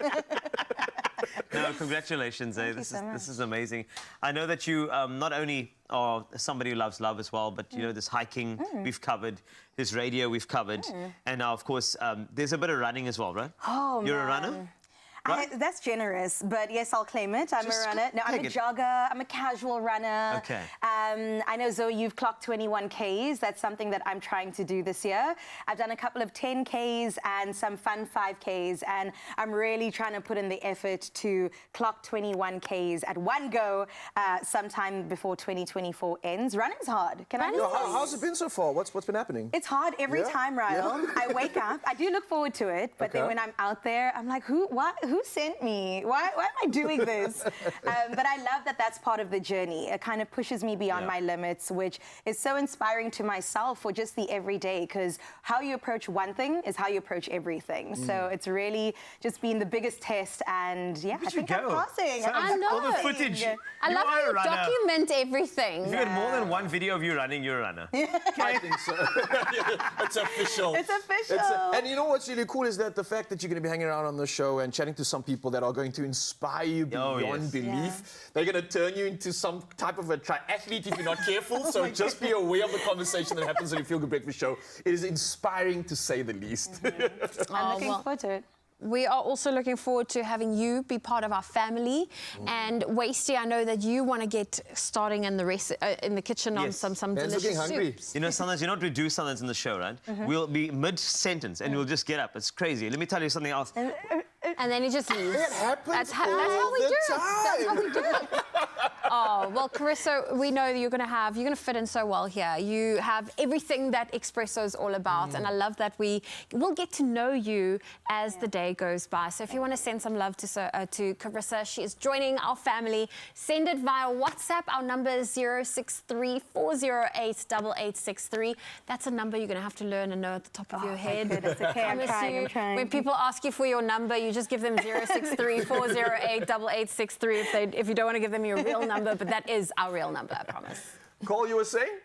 No, congratulations, eh? This is amazing. I know that you not only are somebody who loves love as well, but this hiking we've covered, this radio we've covered, and now of course there's a bit of running as well, right? Oh, You're a runner? That's generous, but yes, I'll claim it. I'm a runner. No, I'm a jogger. I'm a casual runner. Okay. I know, Zoe, you've clocked 21 Ks. That's something that I'm trying to do this year. I've done a couple of 10 Ks and some fun 5 Ks, and I'm really trying to put in the effort to clock 21 Ks at one go sometime before 2024 ends. Running's hard. Can I just say? How's it been so far? What's been happening? It's hard every time, Ryle. I wake up. I do look forward to it, but then when I'm out there, I'm like, who who sent me? Why am I doing this? But I love that that's part of the journey. It kind of pushes me beyond my limits, which is so inspiring to myself for just the everyday, because how you approach one thing is how you approach everything. So it's really just been the biggest test, and yeah, I think I'm passing. I know. All the footage. I love how you runner. document everything. If you get more than one video of you running, you're a runner. I think so. It's official. It's official. And you know what's really cool is that the fact that you're going to be hanging around on the show and chatting to some people that are going to inspire you beyond belief. They're going to turn you into some type of a triathlete if you're not careful. So just be aware of the conversation that happens on your Feel Good Breakfast show. It is inspiring to say the least. I'm looking forward to it. We are also looking forward to having you be part of our family. And Wasty, I know that you want to get starting in the kitchen on some delicious soups. You know, sometimes you know what we do sometimes in the show, right? We'll be mid-sentence and we'll just get up. It's crazy. Let me tell you something else. And then he just leaves. It happens That's how we do it. That's how we do it. Oh, well, Carissa, we know that you're going to fit in so well here. You have everything that Expresso is all about. And I love that we will get to know you as the day goes by. So if you want to send some love to Carissa, she is joining our family. Send it via WhatsApp. Our number is 063-408-8863. That's a number you're going to have to learn and know at the top of your head. It's okay. I'm trying. When people ask you for your number, you just give them 063-408-8863 if you don't want to give them your real number, but that is our real number, I promise. Cole, you were saying?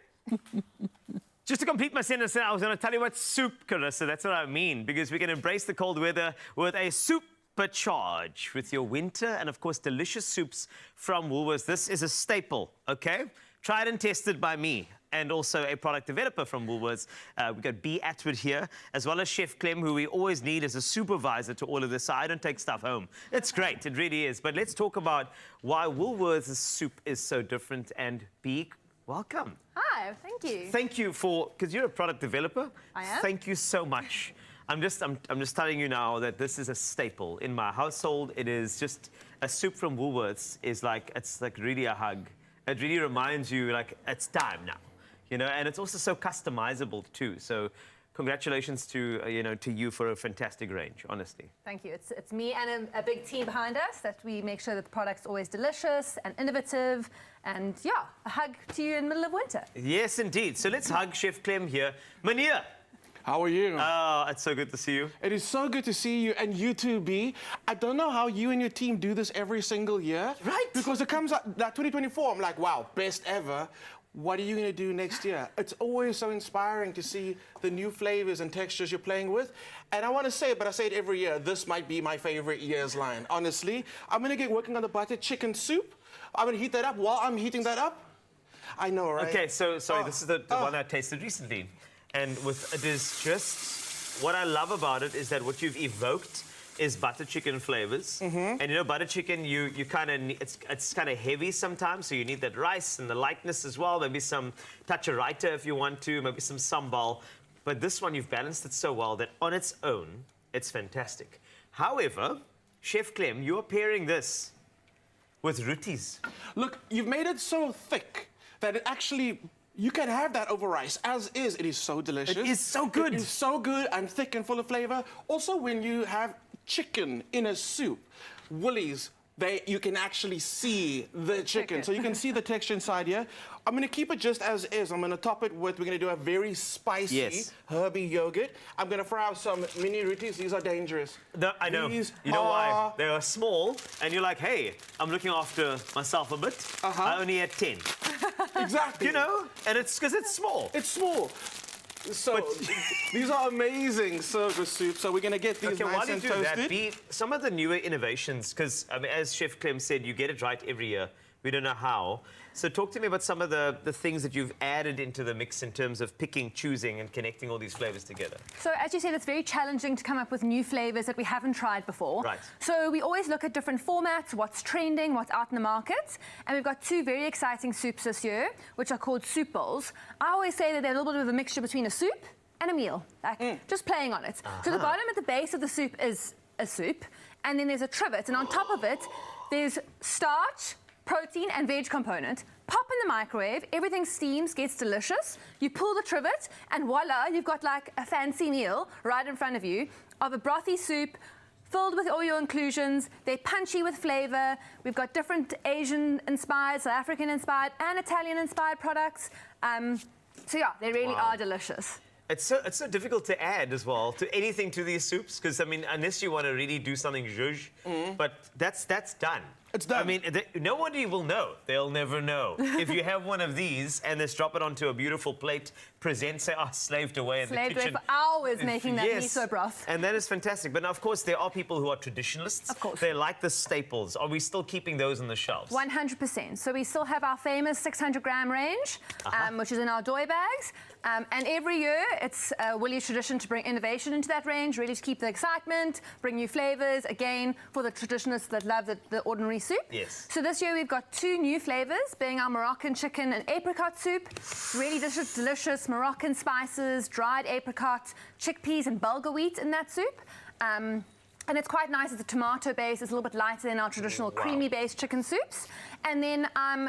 Just to complete my sentence, I was going to tell you what soup, Carissa, that's what I mean, because we can embrace the cold weather with a supercharge with your winter and, of course, delicious soups from Woolworths. This is a staple, okay? Tried and tested by me, and also a product developer from Woolworths. We've got B. Atwood here, as well as Chef Clem, who we always need as a supervisor to all of this, so I don't take stuff home. It's great, it really is. But let's talk about why Woolworths' soup is so different. And B, welcome. Hi, thank you. Thank you because you're a product developer. I am. Thank you so much. I'm just telling you now that this is a staple in my household. It is just a soup from Woolworths it's like really a hug. It really reminds you like it's time now. You know, and it's also so customizable too. So congratulations to you for a fantastic range, honestly. Thank you. It's me and a big team behind us that we make sure that the product's always delicious and innovative. And yeah, a hug to you in the middle of winter. Yes, indeed. So let's hug Chef Clem here. Mania. How are you? Oh, it's so good to see you. It is so good to see you, and you too, B. I don't know how you and your team do this every single year. Right. Because it comes up, that 2024, I'm like, wow, best ever. What are you going to do next year? It's always so inspiring to see the new flavors and textures you're playing with. And I want to say it, but I say it every year, this might be my favorite year's line, honestly. I'm going to get working on the butter chicken soup. I'm going to heat that up. While I'm heating that up, I know, right? Okay, so sorry, this is the one I tasted recently. And it is just, what I love about it is that what you've evoked is butter chicken flavors. And you know, butter chicken, you kind of, it's kind of heavy sometimes, so you need that rice and the lightness as well. Maybe some touch of raita if you want to, maybe some sambal. But this one, you've balanced it so well that on its own, it's fantastic. However, Chef Clem, you are pairing this with rotis. Look, you've made it so thick that it actually, you can have that over rice. As is, it is so delicious. It is so good. It is so good and thick and full of flavor. Also, when you have chicken in a soup, Woolies, you can actually see the chicken. So you can see the texture inside here. I'm going to keep it just as is. I'm going to top it with, we're going to do a very spicy herby yogurt. I'm going to fry up some mini rotis. These are dangerous. No, I know. These you know why? They are small, and you're like, hey, I'm looking after myself a bit. I only had 10. Exactly. You know? And it's because it's small. It's small. So these are amazing Surga soups. So we're going to get these nice and toasted. Some of the newer innovations, because I mean, as Chef Clem said, you get it right every year. We don't know how. So talk to me about some of the things that you've added into the mix in terms of picking, choosing, and connecting all these flavors together. So as you said, it's very challenging to come up with new flavors that we haven't tried before. Right. So we always look at different formats, what's trending, what's out in the market. And we've got two very exciting soups this year, which are called soup bowls. I always say that they're a little bit of a mixture between a soup and a meal, like just playing on it. So the bottom at the base of the soup is a soup, and then there's a trivet, and on top of it, there's starch, protein and veg component. Pop in the microwave, everything steams, gets delicious. You pull the trivet, and voila, you've got like a fancy meal right in front of you of a brothy soup filled with all your inclusions. They're punchy with flavor. We've got different Asian-inspired, South African-inspired, and Italian-inspired products. So yeah, they really are delicious. It's so difficult to add as well to anything to these soups because I mean unless you want to really do something zhuzh, but that's done. It's done. I mean, nobody will know. They'll never know. If you have one of these and just drop it onto a beautiful plate, present, say, slaved away in the kitchen. Slaved away for hours making that miso broth. And that is fantastic. But now, of course, there are people who are traditionalists. Of course. They like the staples. Are we still keeping those on the shelves? 100%. So we still have our famous 600-gram range, which is in our doi bags. And every year, it's Willie's tradition to bring innovation into that range, really to keep the excitement, bring new flavors, again, for the traditionalists that love the ordinary soup. Yes. So this year, we've got 2 new flavors, being our Moroccan chicken and apricot soup. Really delicious Moroccan spices, dried apricot, chickpeas and bulgur wheat in that soup. And it's quite nice. It's a tomato base. It's a little bit lighter than our traditional creamy-based chicken soups. And then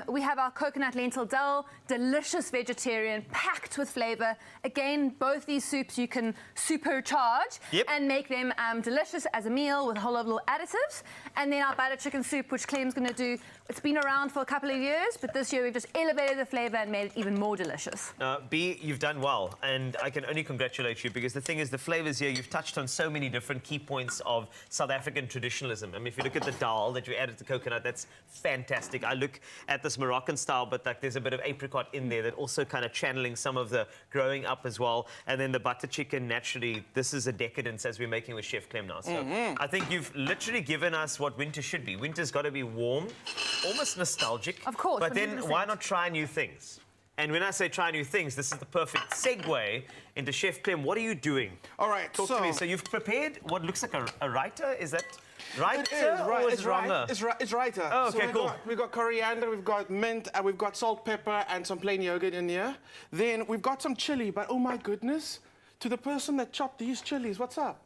we have our coconut lentil dal, delicious vegetarian, packed with flavor. Again, both these soups you can supercharge and make them delicious as a meal with a whole lot of little additives. And then our butter chicken soup, which Clem's going to do. It's been around for a couple of years, but this year we've just elevated the flavor and made it even more delicious. B, you've done well, and I can only congratulate you because the thing is, the flavors here, you've touched on so many different key points of South African traditionalism. I mean, if you look at the dal that you added to coconut, that's fantastic. I look at this Moroccan style, but like there's a bit of apricot in there that also kind of channeling some of the growing up as well. And then the butter chicken, naturally, this is a decadence as we're making with Chef Clem now. So I think you've literally given us what winter should be. Winter's got to be warm, almost nostalgic. Of course. But 100%. then why not try new things? And when I say try new things, this is the perfect segue into Chef Clem. What are you doing? All right, Talk to me. So you've prepared what looks like a writer? Is that right? It is, right. Or is wronger? It's writer. Oh, okay, so cool. We've got coriander, we've got mint, and we've got salt, pepper, and some plain yogurt in here. Then we've got some chili, but oh my goodness, to the person that chopped these chilies, what's up?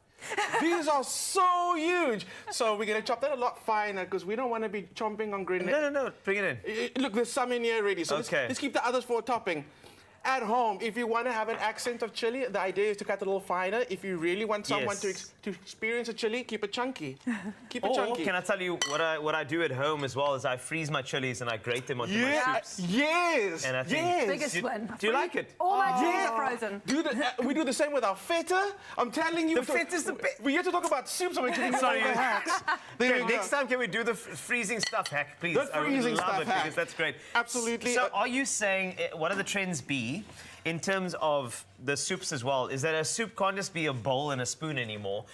These are so huge. So we're going to chop that a lot finer because we don't want to be chomping on green. No. Bring it in. Look, there's some in here already. So let's keep the others for a topping. At home, if you want to have an accent of chili, the idea is to cut it a little finer. If you really want someone to experience a chili, keep it chunky. Keep it chunky. Can I tell you what I do at home as well is I freeze my chilies and I grate them onto my soups. Yes. And I think, Biggest one. Do you like it? All my chilies are frozen. We do the same with our feta. I'm telling you. The feta is the best. We have to talk about soups and we're getting Sorry. all the hacks. Next time, can we do the freezing stuff hack, please? The freezing I would love stuff it hack. because that's great. Absolutely. So are you saying, what are the trends be? In terms of the soups as well, is that a soup can't just be a bowl and a spoon anymore.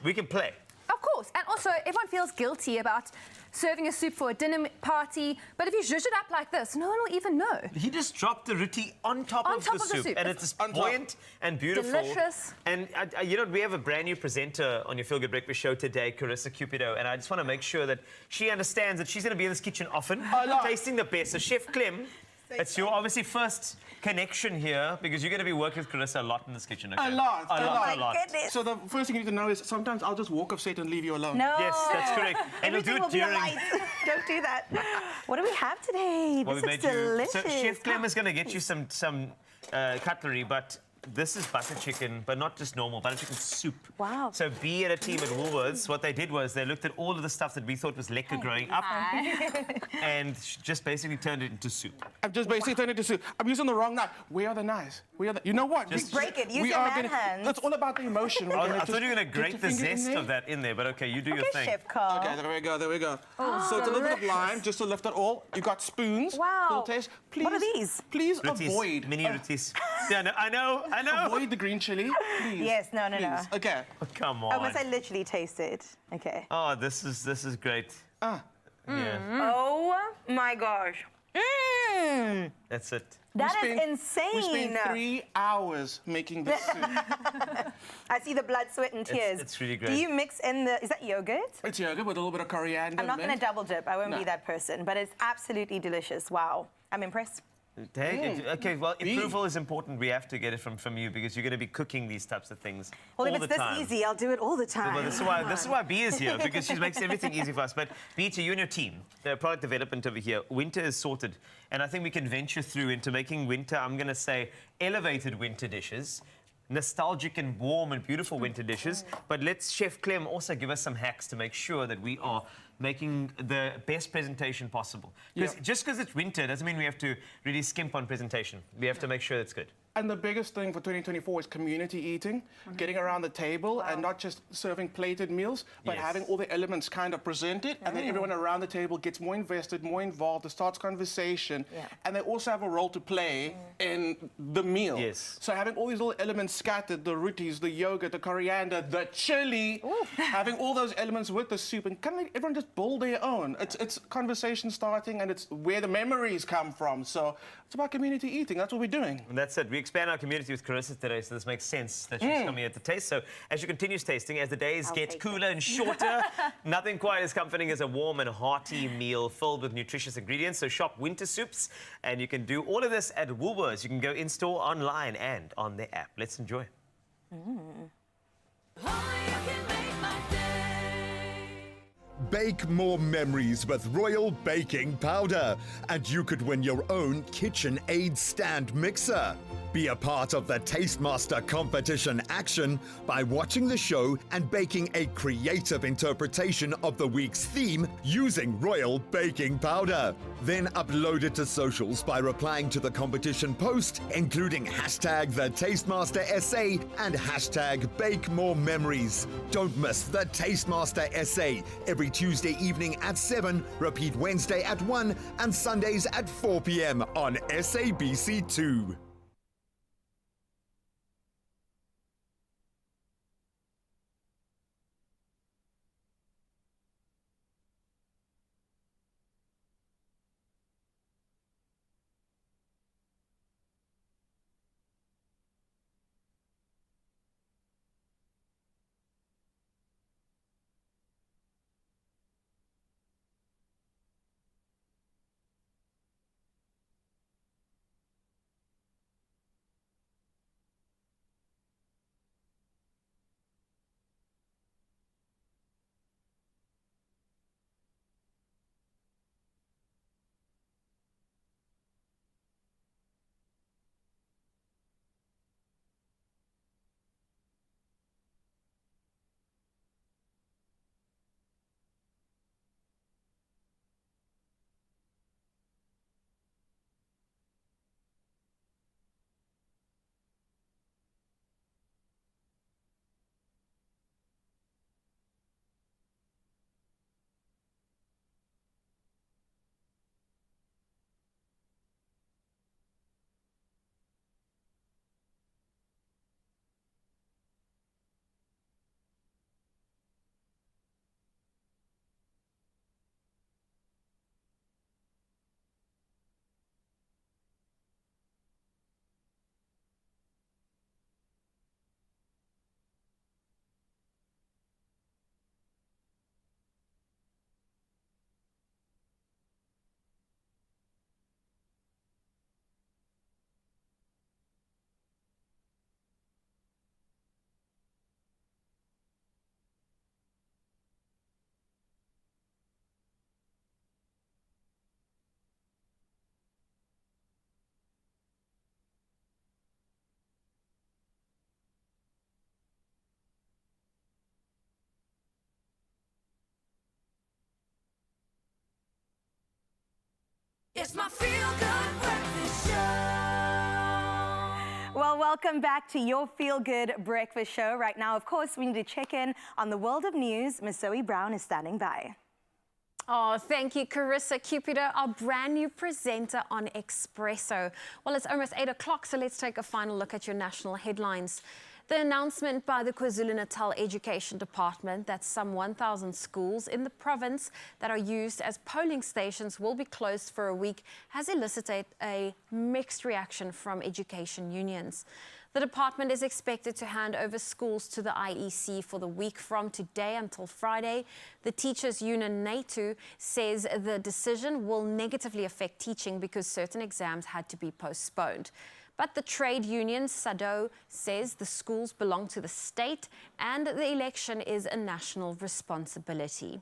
We can play. Of course. And also, everyone feels guilty about serving a soup for a dinner party. But if you zhuzh it up like this, no one will even know. He just dropped the roti on top of the soup. And it's buoyant and beautiful. Delicious. And, you know, we have a brand new presenter on your Feel Good Breakfast show today, Carissa Cupido. And I just want to make sure that she understands that she's going to be in this kitchen often, tasting the best. So, Chef Clem, it's your obviously first connection here because you're going to be working with Carissa a lot in this kitchen. Okay? A lot. A lot. Goodness. So the first thing you need to know is sometimes I'll just walk off set and leave you alone. No. Yes, that's correct. And Everything we'll do it will be during. alight. Don't do that. What do we have today? Well, This is delicious. So Chef Clem is going to get you some cutlery, but this is butter chicken, but not just normal butter chicken soup. Wow. So B and a team at Woolworths, what they did was they looked at all of the stuff that we thought was lekker growing up and just basically turned it into soup. I've just basically turned it into soup. I'm using the wrong knife. Where are the knives? You know what? Just break it. Use your man hands. That's all about the emotion. I thought you were going to grate the zest of that in there, but okay, you do your thing. Chef Carl. Okay, there we go. Oh, so it's a little bit of delicious. lime just to lift it all. You got spoons. Wow. Little taste. Please, What are these? Please Rotis, avoid. mini rotis. Yeah, I know. Avoid the green chili, please. Yes, no. Please. Okay. Oh, come Oh, on. must I literally taste it? Okay. Oh, this is great. Yeah. Oh my gosh. Mmm. That's it. That is insane. We spent 3 hours making this soup. I see the blood, sweat, and tears. It's really great. Do you mix in is that yogurt? It's yogurt with a little bit of coriander. I'm not going to mint. double dip. I won't be that person. But it's absolutely delicious. Wow. I'm impressed. Okay, well, approval is important. We have to get it from you because you're going to be cooking these types of things Well, all if the it's time. this easy, I'll do it all the time. Well, this is why B is here because she makes everything easy for us. But B, to you and your team, the product development over here, winter is sorted. And I think we can venture through into making winter, I'm going to say, elevated winter dishes. nostalgic and warm and beautiful winter dishes. But let's Chef Clem also give us some hacks to make sure that we are making the best presentation possible. Because just because it's winter doesn't mean we have to really skimp on presentation. We have to make sure it's good. And the biggest thing for 2024 is community eating, getting around the table and not just serving plated meals, but having all the elements kind of presented, and then everyone around the table gets more invested, more involved, it starts conversation, and they also have a role to play in the meal. So having all these little elements scattered, the rotis, the yogurt, the coriander, the chili, having all those elements with the soup, and kind of everyone just build their own. It's conversation starting, and it's where the memories come from. So it's about community eating. That's what we're doing. And that's it. We expand our community with Carissa today, so this makes sense that she's coming here to taste. So as she continues tasting, as the days get cooler and shorter, nothing quite as comforting as a warm and hearty meal filled with nutritious ingredients. So shop winter soups, and you can do all of this at Woolworths. You can go in-store, online, and on their app. Let's enjoy. Bake more memories with Royal Baking Powder, and you could win your own KitchenAid stand mixer. Be a part of the Tastemaster competition action by watching the show and baking a creative interpretation of the week's theme using Royal Baking Powder. Then upload it to socials by replying to the competition post, including hashtag the Tastemaster SA and hashtag Bake More Memories. Don't miss the Tastemaster SA every Tuesday evening at 7, repeat Wednesday at 1, and Sundays at 4 p.m. on SABC2. It's my feel-good breakfast show. Well, welcome back to your feel-good breakfast show. Right now, of course, we need to check in on the world of news. Miss Zoe Brown is standing by. Oh, thank you, Carissa Cupido, our brand new presenter on Expresso. Well, it's almost 8 o'clock, so let's take a final look at your national headlines. The announcement by the KwaZulu-Natal Education Department that some 1,000 schools in the province that are used as polling stations will be closed for a week has elicited a mixed reaction from education unions. The department is expected to hand over schools to the IEC for the week from today until Friday. The teachers' union NATU says the decision will negatively affect teaching because certain exams had to be postponed. But the trade union, SADO, says the schools belong to the state and the election is a national responsibility.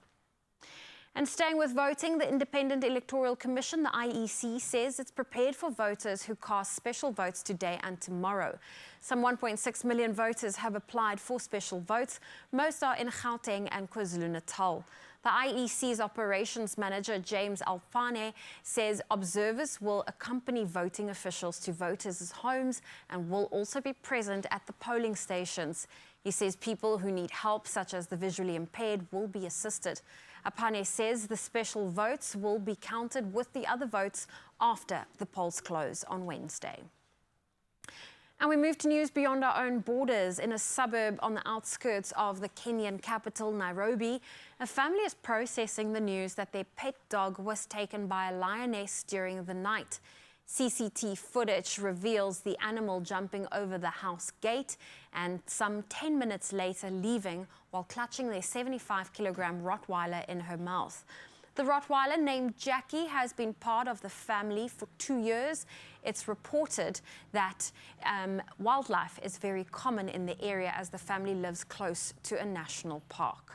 And staying with voting, the Independent Electoral Commission, the IEC, says it's prepared for voters who cast special votes today and tomorrow. Some 1.6 million voters have applied for special votes. Most are in Gauteng and KwaZulu-Natal. The IEC's operations manager, James Alfane, says observers will accompany voting officials to voters' homes and will also be present at the polling stations. He says people who need help, such as the visually impaired, will be assisted. Apane says the special votes will be counted with the other votes after the polls close on Wednesday. And we move to news beyond our own borders. In a suburb on the outskirts of the Kenyan capital, Nairobi, a family is processing the news that their pet dog was taken by a lioness during the night. CCTV footage reveals the animal jumping over the house gate and some 10 minutes later leaving while clutching their 75-kilogram Rottweiler in her mouth. The Rottweiler, named Jackie, has been part of the family for 2 years. It's reported that wildlife is very common in the area as the family lives close to a national park.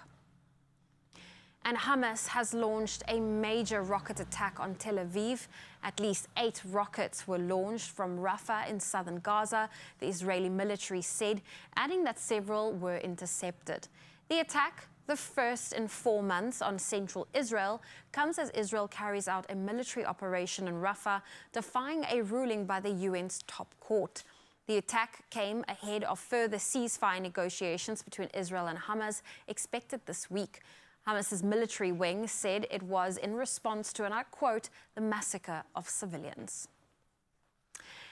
And Hamas has launched a major rocket attack on Tel Aviv. At least 8 rockets were launched from Rafah in southern Gaza, the Israeli military said, adding that several were intercepted. The attack, the first in 4 months on central Israel, comes as Israel carries out a military operation in Rafah, defying a ruling by the UN's top court. The attack came ahead of further ceasefire negotiations between Israel and Hamas expected this week. Hamas's military wing said it was in response to, and I quote, the massacre of civilians.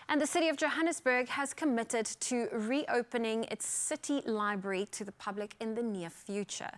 And the city of Johannesburg has committed to reopening its city library to the public in the near future.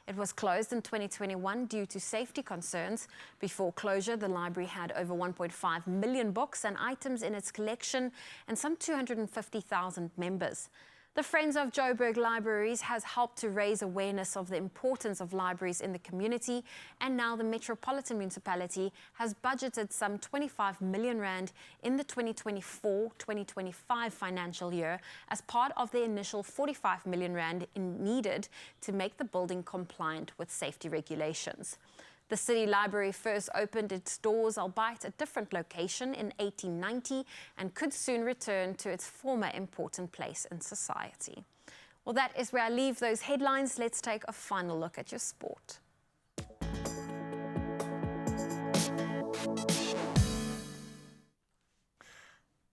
It was closed in 2021 due to safety concerns. Before closure, the library had over 1.5 million books and items in its collection and some 250,000 members. The Friends of Joburg Libraries has helped to raise awareness of the importance of libraries in the community, and now the Metropolitan Municipality has budgeted some 25 million rand in the 2024-2025 financial year as part of the initial 45 million rand needed to make the building compliant with safety regulations. The City Library first opened its doors, albeit a different location, in 1890 and could soon return to its former important place in society. Well, that is where I leave those headlines. Let's take a final look at your sport.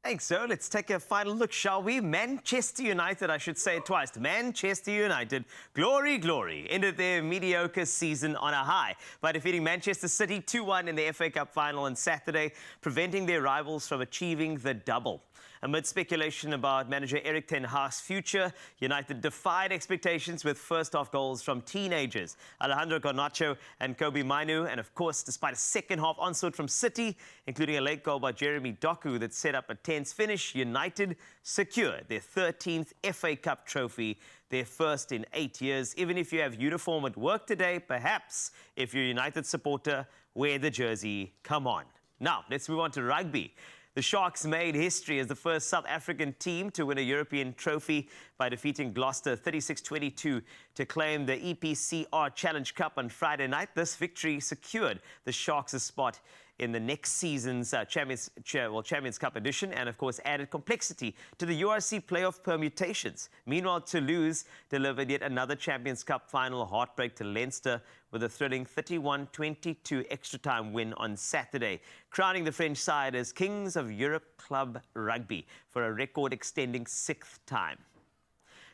Thanks, so let's take a final look, shall we? Manchester United, I should say it twice. Manchester United, glory, glory, ended their mediocre season on a high by defeating Manchester City 2-1 in the FA Cup final on Saturday, preventing their rivals from achieving the double. Amid speculation about manager Erik ten Hag's future, United defied expectations with first-half goals from teenagers Alejandro Garnacho and Kobe Mainu, and of course, despite a second-half onslaught from City, including a late goal by Jeremy Doku that set up a tense finish, United secured their 13th FA Cup trophy, their first in 8 years. Even if you have uniform at work today, perhaps if you're a United supporter, wear the jersey. Come on. Now, let's move on to rugby. The Sharks made history as the first South African team to win a European trophy by defeating Gloucester 36-22 to claim the EPCR Challenge Cup on Friday night. This victory secured the Sharks a spot in the next season's Champions Cup edition and, of course, added complexity to the URC playoff permutations. Meanwhile, Toulouse delivered yet another Champions Cup final heartbreak to Leinster with a thrilling 31-22 extra-time win on Saturday, crowning the French side as Kings of Europe Club Rugby for a record-extending 6th time.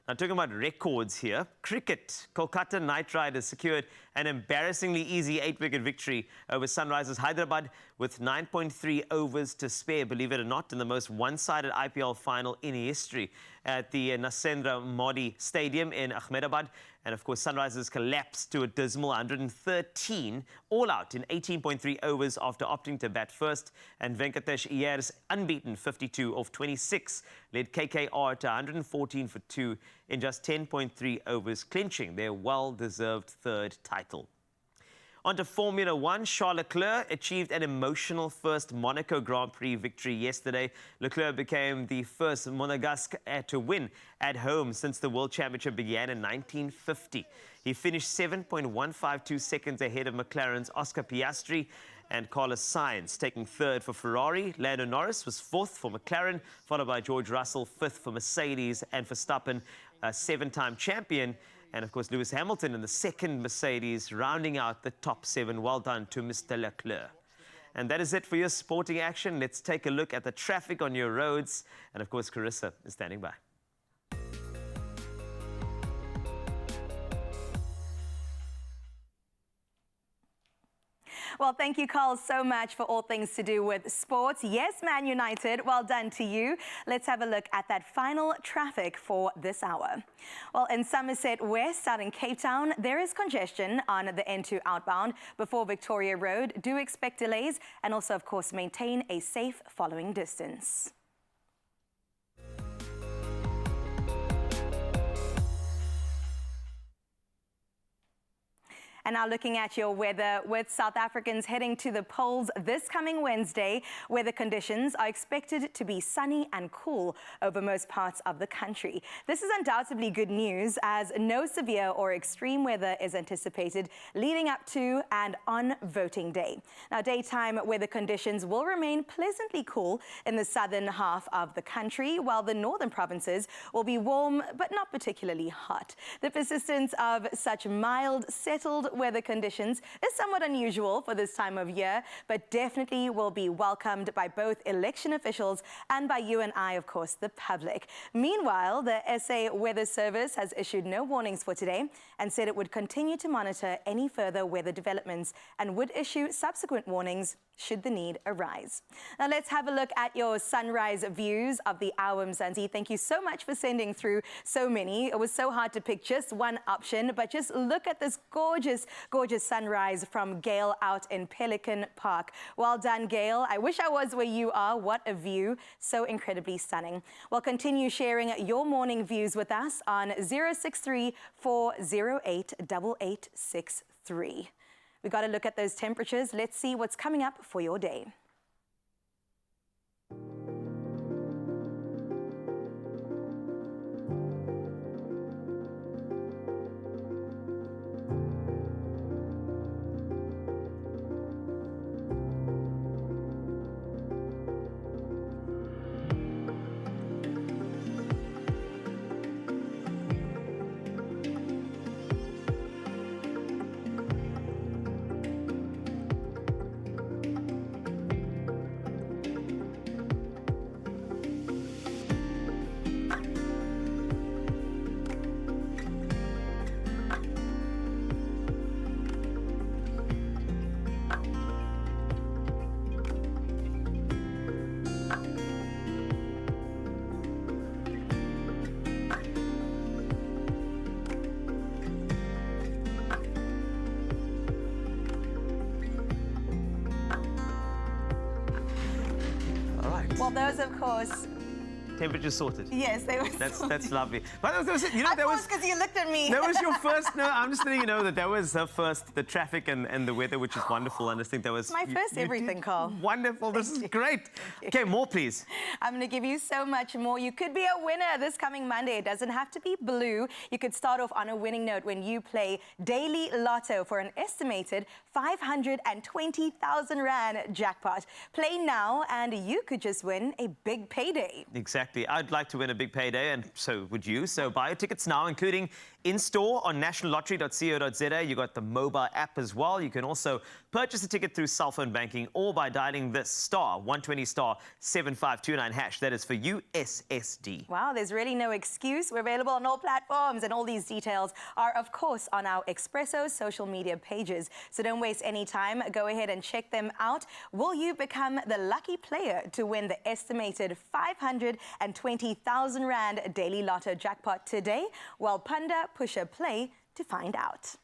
Now, talking about records here, cricket. Kolkata Knight Riders secured an embarrassingly easy 8-wicket victory over Sunrisers Hyderabad with 9.3 overs to spare, believe it or not, in the most one-sided IPL final in history at the Narendra Modi Stadium in Ahmedabad. And, of course, Sunrisers collapsed to a dismal 113 all out in 18.3 overs after opting to bat first. And Venkatesh Iyer's unbeaten 52 off 26 led KKR to 114 for 2 in just 10.3 overs, clinching their well-deserved third title. On to Formula One, Charles Leclerc achieved an emotional first Monaco Grand Prix victory yesterday. Leclerc became the first Monegasque to win at home since the World Championship began in 1950. He finished 7.152 seconds ahead of McLaren's Oscar Piastri and Carlos Sainz, taking third for Ferrari. Lando Norris was fourth for McLaren, followed by George Russell, fifth for Mercedes, and Verstappen, a seven-time champion. And, of course, Lewis Hamilton in the second Mercedes, rounding out the top seven. Well done to Mr. Leclerc. And that is it for your sporting action. Let's take a look at the traffic on your roads. And, of course, Carissa is standing by. Well, thank you, Carl, so much for all things to do with sports. Yes, Man United, well done to you. Let's have a look at that final traffic for this hour. Well, in Somerset West, out in Cape Town, there is congestion on the N2 outbound before Victoria Road. Do expect delays and also, of course, maintain a safe following distance. And now looking at your weather, with South Africans heading to the polls this coming Wednesday, weather conditions are expected to be sunny and cool over most parts of the country. This is undoubtedly good news, as no severe or extreme weather is anticipated leading up to and on voting day. Now, daytime weather conditions will remain pleasantly cool in the southern half of the country, while the northern provinces will be warm but not particularly hot. The persistence of such mild, settled weather conditions is somewhat unusual for this time of year, but definitely will be welcomed by both election officials and by you and I, of course, the public. Meanwhile, the SA Weather Service has issued no warnings for today and said it would continue to monitor any further weather developments and would issue subsequent warnings should the need arise. Now let's have a look at your sunrise views of the hour, Mzansi. Thank you so much for sending through so many. It was so hard to pick just one option, but just look at this gorgeous, gorgeous sunrise from Gail out in Pelican Park. Well done, Gail. I wish I was where you are. What a view. So incredibly stunning. Well, continue sharing your morning views with us on 063 408 8863. We got to look at those temperatures. Let's see what's coming up for your day. Well, those, of course. Temperature sorted. Yes, they were. That's lovely. But that was it. You know, that was because you looked at me. That was your first. No, I'm just letting you know that was her first. The traffic and the weather, which is wonderful. And I just think that was my first everything, Carl. Wonderful. This is great. Okay, more, please. I'm going to give you so much more. You could be a winner this coming Monday. It doesn't have to be blue. You could start off on a winning note when you play Daily Lotto for an estimated 520,000 Rand jackpot. Play now, and you could just win a big payday. Exactly. I'd like to win a big payday, and so would you. So buy your tickets now, including in-store on nationallottery.co.za. You got the mobile app as well. You can also purchase a ticket through cell phone banking or by dialing this *120*7529#. That is for USSD. Wow, there's really no excuse. We're available on all platforms, and all these details are, of course, on our Expresso social media pages. So don't waste any time. Go ahead and check them out. Will you become the lucky player to win the estimated 520,000 Rand Daily Lotto jackpot today? Well, Panda, push a play to find out.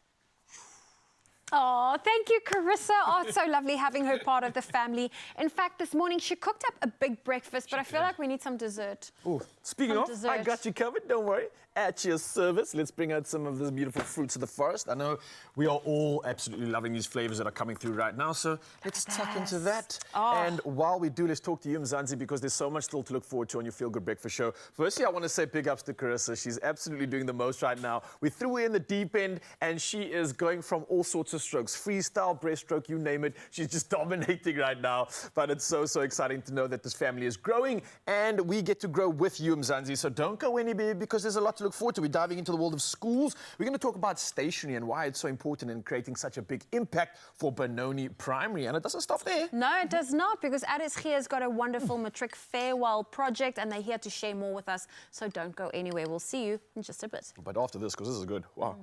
Oh, thank you, Carissa. Oh, it's so lovely having her part of the family. In fact, this morning she cooked up a big breakfast, but I feel like we need some dessert. Oh, speaking Some of, dessert. I got you covered, don't worry. At your service, let's bring out some of these beautiful fruits of the forest. I know we are all absolutely loving these flavors that are coming through right now, so let's tuck into that. And while we do, let's talk to you, Mzansi, because there's so much still to look forward to on your Feel Good Breakfast show. Firstly, I want to say big ups to Carissa. She's absolutely doing the most right now. We threw her in the deep end, and she is going from all sorts of strokes. Freestyle, breaststroke, you name it. She's just dominating right now. But it's so, so exciting to know that this family is growing, and we get to grow with you, Mzansi. So don't go anywhere, because there's a lot to look forward to. We're diving into the world of schools. We're going to talk about stationery and why it's so important in creating such a big impact for Benoni Primary. And it doesn't stop there. No, it does not, because ADIS has got a wonderful matric farewell project, and they're here to share more with us. So don't go anywhere. We'll see you in just a bit. But after this, because this is good. Wow.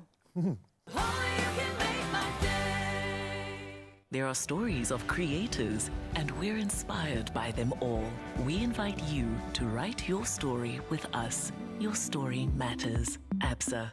There are stories of creators, and we're inspired by them all. We invite you to write your story with us. Your story matters. ABSA.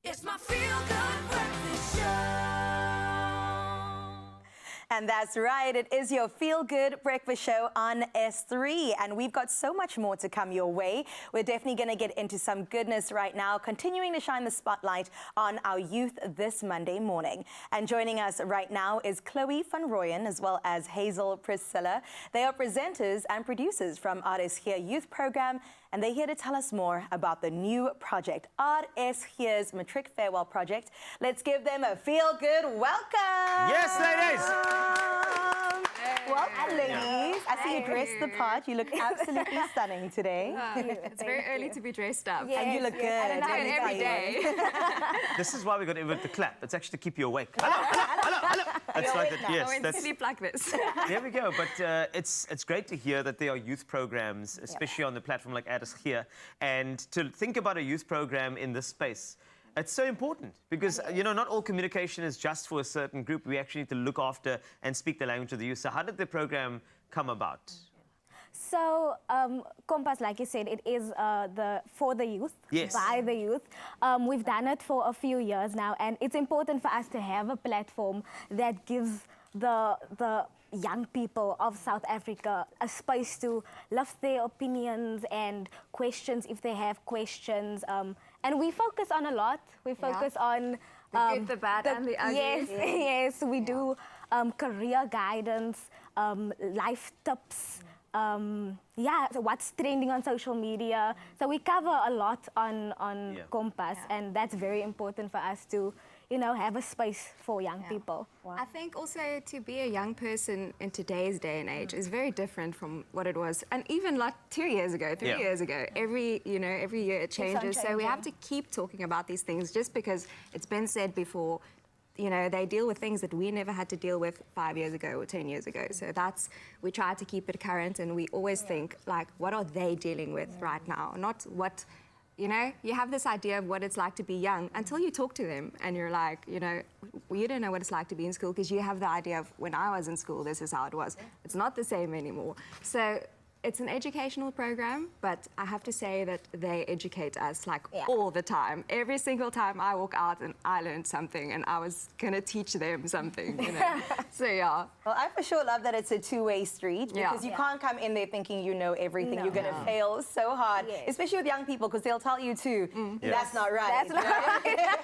It's my feel-good breakfast show. And that's right, it is your feel-good breakfast show on S3. And we've got so much more to come your way. We're definitely going to get into some goodness right now, continuing to shine the spotlight on our youth this Monday morning. And joining us right now is Chloe van Rooyen, as well as Hazel Priscilla. They are presenters and producers from ADIS Here Youth Program, and they're here to tell us more about the new project, ADIS Here's Matric Farewell Project. Let's give them a feel-good welcome. Yes, ladies. Welcome, ladies. I see you dressed the part. You look absolutely stunning today. It's very early to be dressed up. And you look good. I don't know, every day. This is why we got to invent the clap. It's actually to keep you awake. Hello. It's like that. Yes, I won't sleep like this. There we go. But it's great to hear that there are youth programs, especially on the platform like ADIS Here, and to think about a youth program in this space. It's so important because, you know, not all communication is just for a certain group. We actually need to look after and speak the language of the youth. So how did the program come about? So, Compass, like you said, it is for the youth, Yes. by the youth. We've done it for a few years now, and it's important for us to have a platform that gives the young people of South Africa a space to lift their opinions and questions if they have questions. And we focus on a lot. We focus on the good, the bad, and the ugly. Yes, yes. We do career guidance, life tips. So what's trending on social media. So we cover a lot on Compass, and that's very important for us to, have a space for young people. I think also to be a young person in today's day and age is very different from what it was, and even like 2 years ago, 3 years ago. Every year it changes. So we have to keep talking about these things, just because it's been said before. They deal with things that we never had to deal with 5 years ago or 10 years ago. So we try to keep it current, and we always think, like, what are they dealing with right now? Not what, you have this idea of what it's like to be young until you talk to them and you're like, you don't know what it's like to be in school, because you have the idea of when I was in school, this is how it was. It's not the same anymore. So it's an educational program, but I have to say that they educate us all the time. Every single time I walk out and I learned something, and I was gonna teach them something, So yeah. Well, I for sure love that it's a two-way street, because you can't come in there thinking you know everything. No. You're gonna fail so hard, especially with young people, because they'll tell you too, that's not right. That's not right.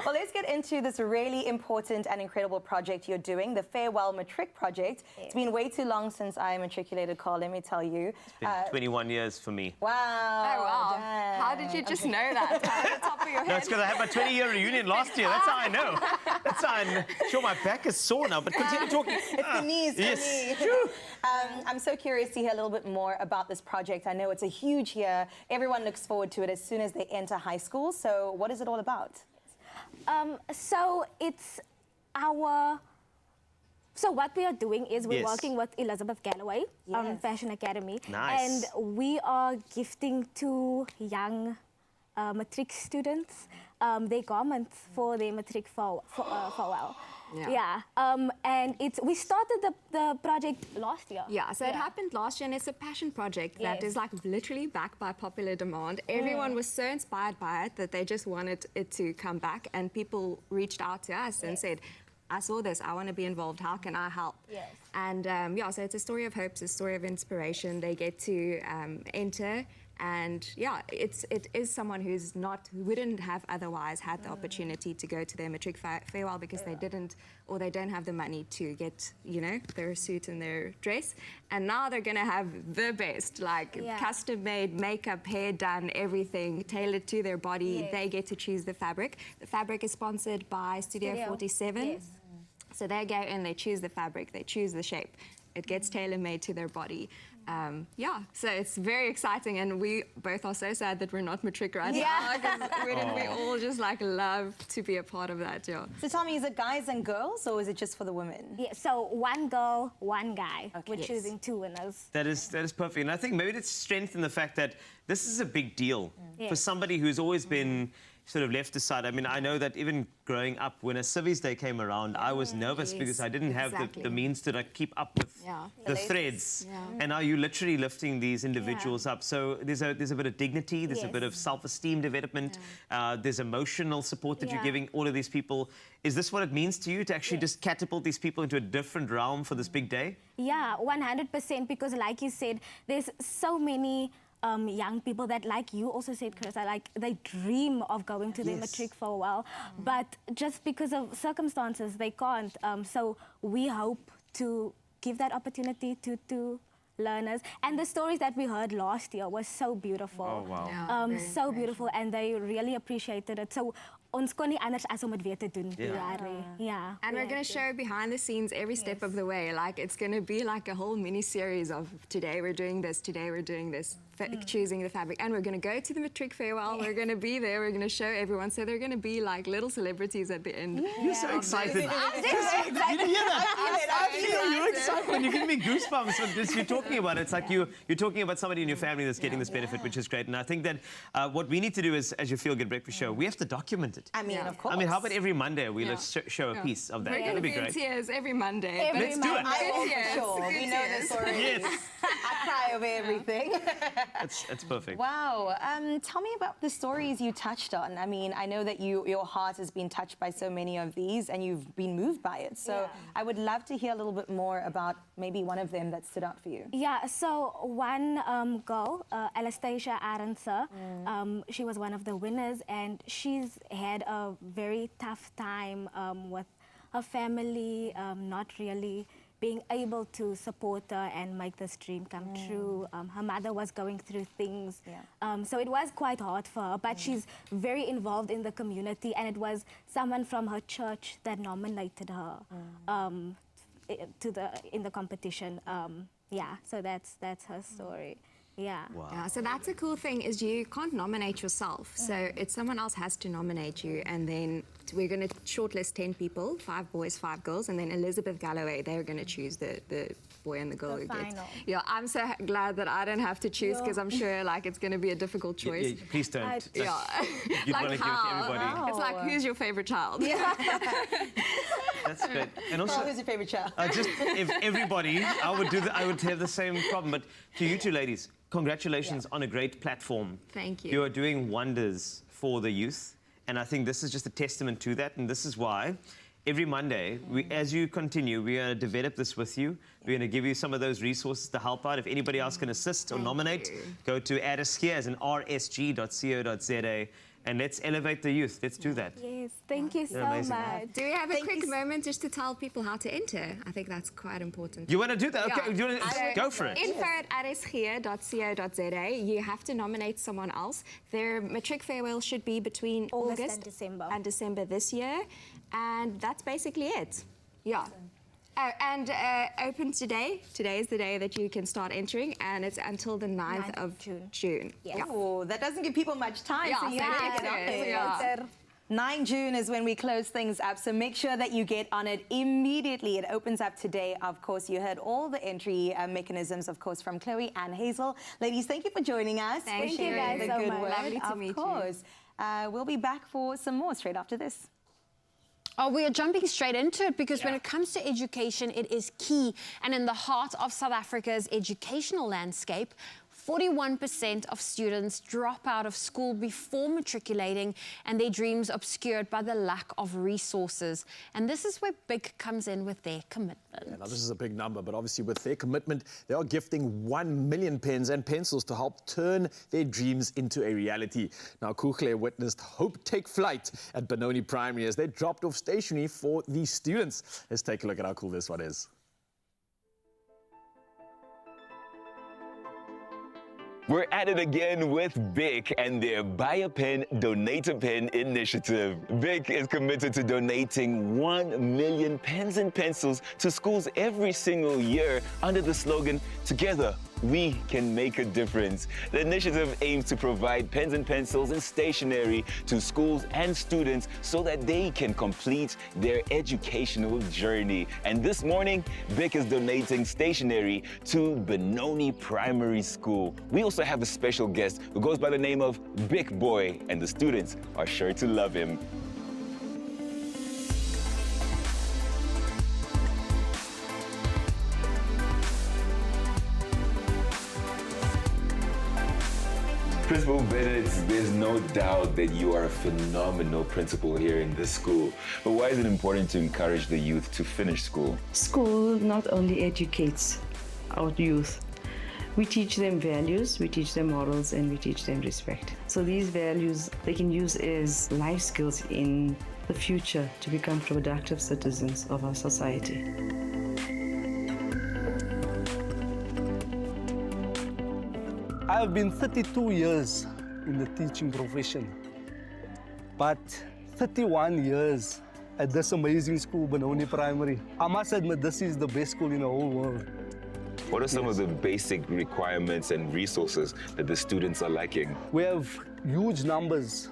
Well, let's get into this really important and incredible project you're doing, the Farewell Matric Project. It's been way too long since I matriculated, Carl, let me tell you. It's been 21 years for me. Wow. Oh, wow. Damn. How did you just know that off the top of your head? No, it's because I had my 20-year reunion last year. That's how I know. That's how I'm sure my back is sore now, but continue talking. It's the knees for yes. me. I'm so curious to hear a little bit more about this project. I know it's a huge year. Everyone looks forward to it as soon as they enter high school. So what is it all about? So it's So what we are doing is we're working with Elizabeth Galloway Fashion Academy. Nice. And we are gifting to young matric students their garments for their matric farewell. And we started the project last year. Yeah, so it happened last year, and it's a passion project that is like literally backed by popular demand. Everyone was so inspired by it that they just wanted it to come back, and people reached out to us and said, I saw this, I want to be involved, how can I help? Yes. And so it's a story of hope, it's a story of inspiration. They get to enter, and it is someone who wouldn't have otherwise had the opportunity to go to their matric farewell because they didn't, or they don't have the money to get, their suit and their dress. And now they're gonna have the best, custom made, makeup, hair done, everything tailored to their body. They get to choose the fabric. The fabric is sponsored by Studio 47. Yes. So they go in, they choose the fabric, they choose the shape. It gets tailor-made to their body. So it's very exciting, and we both are so sad that we're not matric right now, because we all just love to be a part of that. So tell me, is it guys and girls, or is it just for the women? Yeah, so one girl, one guy. We're choosing 2 winners. That is perfect, and I think maybe it's strengthened the fact that this is a big deal for somebody who's always been sort of left aside. I mean, I know that even growing up, when a Civies Day came around, I was nervous because I didn't have the means to keep up with the threads. And now you're literally lifting these individuals up. So there's a bit of dignity, there's a bit of self-esteem development, there's emotional support that you're giving all of these people. Is this what it means to you, to actually just catapult these people into a different realm for this big day? Yeah, 100%, because like you said, there's so many young people that, like you also said, Carissa, they dream of going to their matric farewell, but just because of circumstances, they can't. So we hope to give that opportunity to learners. And the stories that we heard last year was so beautiful. Oh, wow. So beautiful, and they really appreciated it. So ons kon nie anders as om het weer te doen. And we're going to show behind the scenes every step of the way. It's going to be like a whole mini-series of today we're doing this, today we're doing this, choosing the fabric. And we're going to go to the matric farewell. We're going to be there. We're going to show everyone. So they're going to be like little celebrities at the end. You're so excited. I'm you hear that? I feel your excitement. You're giving me goosebumps when you're talking about it. It's like you're talking about somebody in your family that's getting this benefit, which is great. And I think that what we need to do is, as your Feel Good Breakfast Show, we have to document it. it? I mean, of course. I mean, how about every Monday we let's show a piece of that? We're going That'd to be be in great. tears every Monday. Let's do it. For sure. We know this already. Yes. I cry over everything. That's perfect. Wow. Tell me about the stories you touched on. I mean, I know that your heart has been touched by so many of these and you've been moved by it. So I would love to hear a little bit more about maybe one of them that stood out for you. Yeah, so one girl, Anastasia Arendse, she was one of the winners, and she's had a very tough time with her family not really being able to support her and make this dream come true. Her mother was going through things, so it was quite hard for her, but she's very involved in the community, and it was someone from her church that nominated her in the competition. Yeah, so that's her story. Yeah. Wow. Yeah, so that's a cool thing is you can't nominate yourself. So it's someone else has to nominate you, and then we're going to shortlist 10 people, 5 boys, 5 girls, and then Elizabeth Galloway, they're going to choose the boy and the girl who gets. Yeah, I'm so glad that I don't have to choose because I'm sure like it's going to be a difficult choice. Please don't. Yeah. You'd want to give it to everybody. It's like, who's your favorite child? Yeah. That's great. And also, who's your favorite child? Just if everybody, I would have the same problem. But to you two ladies, congratulations on a great platform. Thank you. You are doing wonders for the youth, and I think this is just a testament to that. And this is why every Monday, as you continue, we're going to develop this with you. We're going to give you some of those resources to help out. If anybody else can assist or nominate, go to add us here as an rsg.co.za. And let's elevate the youth. Let's do that. Yes, thank you so amazing. much. Do we have a quick moment just to tell people how to enter? I think that's quite important. You want to do that? Okay, you want to go for it. info@rsg.co.za. You have to nominate someone else. Their matric farewell should be between August and December this year. And that's basically it. Yeah. Oh, and open today. Today is the day that you can start entering, and it's until the 9th of June. Yes. Yeah. Oh, that doesn't give people much time. Yeah, so you have to get on it. yeah. 9 June is when we close things up, so make sure that you get on it immediately. It opens up today. Of course, you heard all the entry mechanisms, of course, from Chloe and Hazel. Ladies, thank you for joining us. Thank for you sharing guys the so good much. work. Lovely to meet you. Of course. We'll be back for some more straight after this. Oh, we are jumping straight into it because when it comes to education, it is key. And in the heart of South Africa's educational landscape, 41% of students drop out of school before matriculating and their dreams obscured by the lack of resources. And this is where BIG comes in with their commitment. Yeah, now this is a big number, but obviously with their commitment, they are gifting 1 million pens and pencils to help turn their dreams into a reality. Now, Kuchle witnessed hope take flight at Benoni Primary as they dropped off stationery for these students. Let's take a look at how cool this one is. We're at it again with BIC and their Buy a Pen, Donate a Pen initiative. BIC is committed to donating 1 million pens and pencils to schools every single year under the slogan, Together we can make a difference. The initiative aims to provide pens and pencils and stationery to schools and students so that they can complete their educational journey. And this morning, BIC is donating stationery to Benoni Primary School. We also have a special guest who goes by the name of BIC Boy, and the students are sure to love him. Principal Bennett, there's no doubt that you are a phenomenal principal here in this school. But why is it important to encourage the youth to finish school? School not only educates our youth, we teach them values, we teach them morals, and we teach them respect. So these values they can use as life skills in the future to become productive citizens of our society. I have been 32 years in the teaching profession, but 31 years at this amazing school, Benoni Primary. I must admit, this is the best school in the whole world. What are some of the basic requirements and resources that the students are lacking? We have huge numbers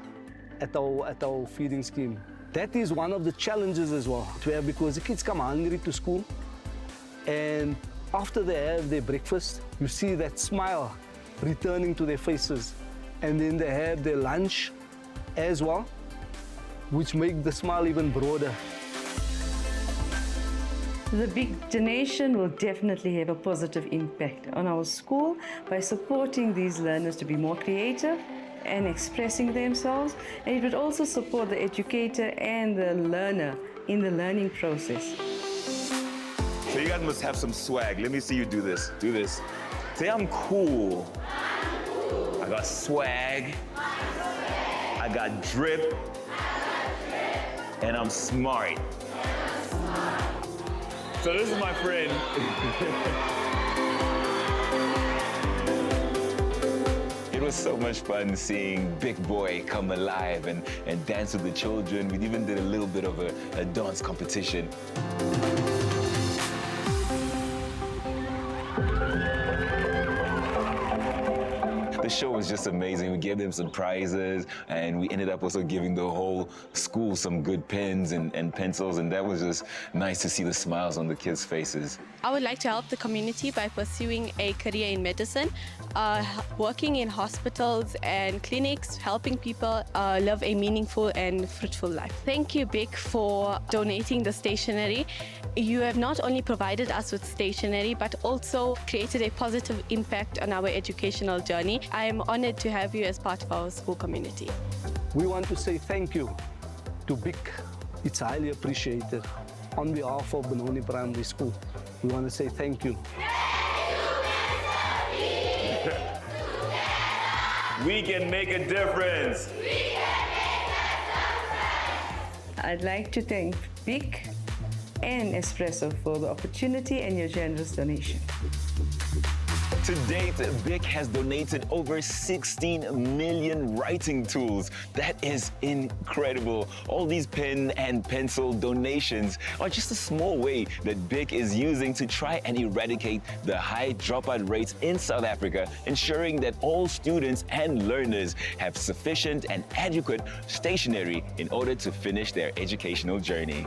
at our feeding scheme. That is one of the challenges as well to have, because the kids come hungry to school, and after they have their breakfast, you see that smile returning to their faces, and then they have their lunch as well. which make the smile even broader. The big donation will definitely have a positive impact on our school by supporting these learners to be more creative and expressing themselves, and it would also support the educator and the learner in the learning process. So you guys must have some swag. Let me see you do this. Do this. Say I'm cool. I got swag. I got drip. And I'm smart. So this is my friend. It was so much fun seeing Big Boy come alive and dance with the children. We even did a little bit of a dance competition. The show was just amazing. We gave them some prizes, and we ended up also giving the whole school some good pens and pencils, and that was just nice to see the smiles on the kids' faces. I would like to help the community by pursuing a career in medicine, working in hospitals and clinics, helping people live a meaningful and fruitful life. Thank you, Big, for donating the stationery. You have not only provided us with stationery, but also created a positive impact on our educational journey. I am honored to have you as part of our school community. We want to say thank you to Big. It's highly appreciated. On behalf of Benoni Primary School, we want to say thank you. We can make a difference. I'd like to thank Big and Expresso for the opportunity and your generous donation. To date, BIC has donated over 16 million writing tools. That is incredible. All these pen and pencil donations are just a small way that BIC is using to try and eradicate the high dropout rates in South Africa, ensuring that all students and learners have sufficient and adequate stationery in order to finish their educational journey.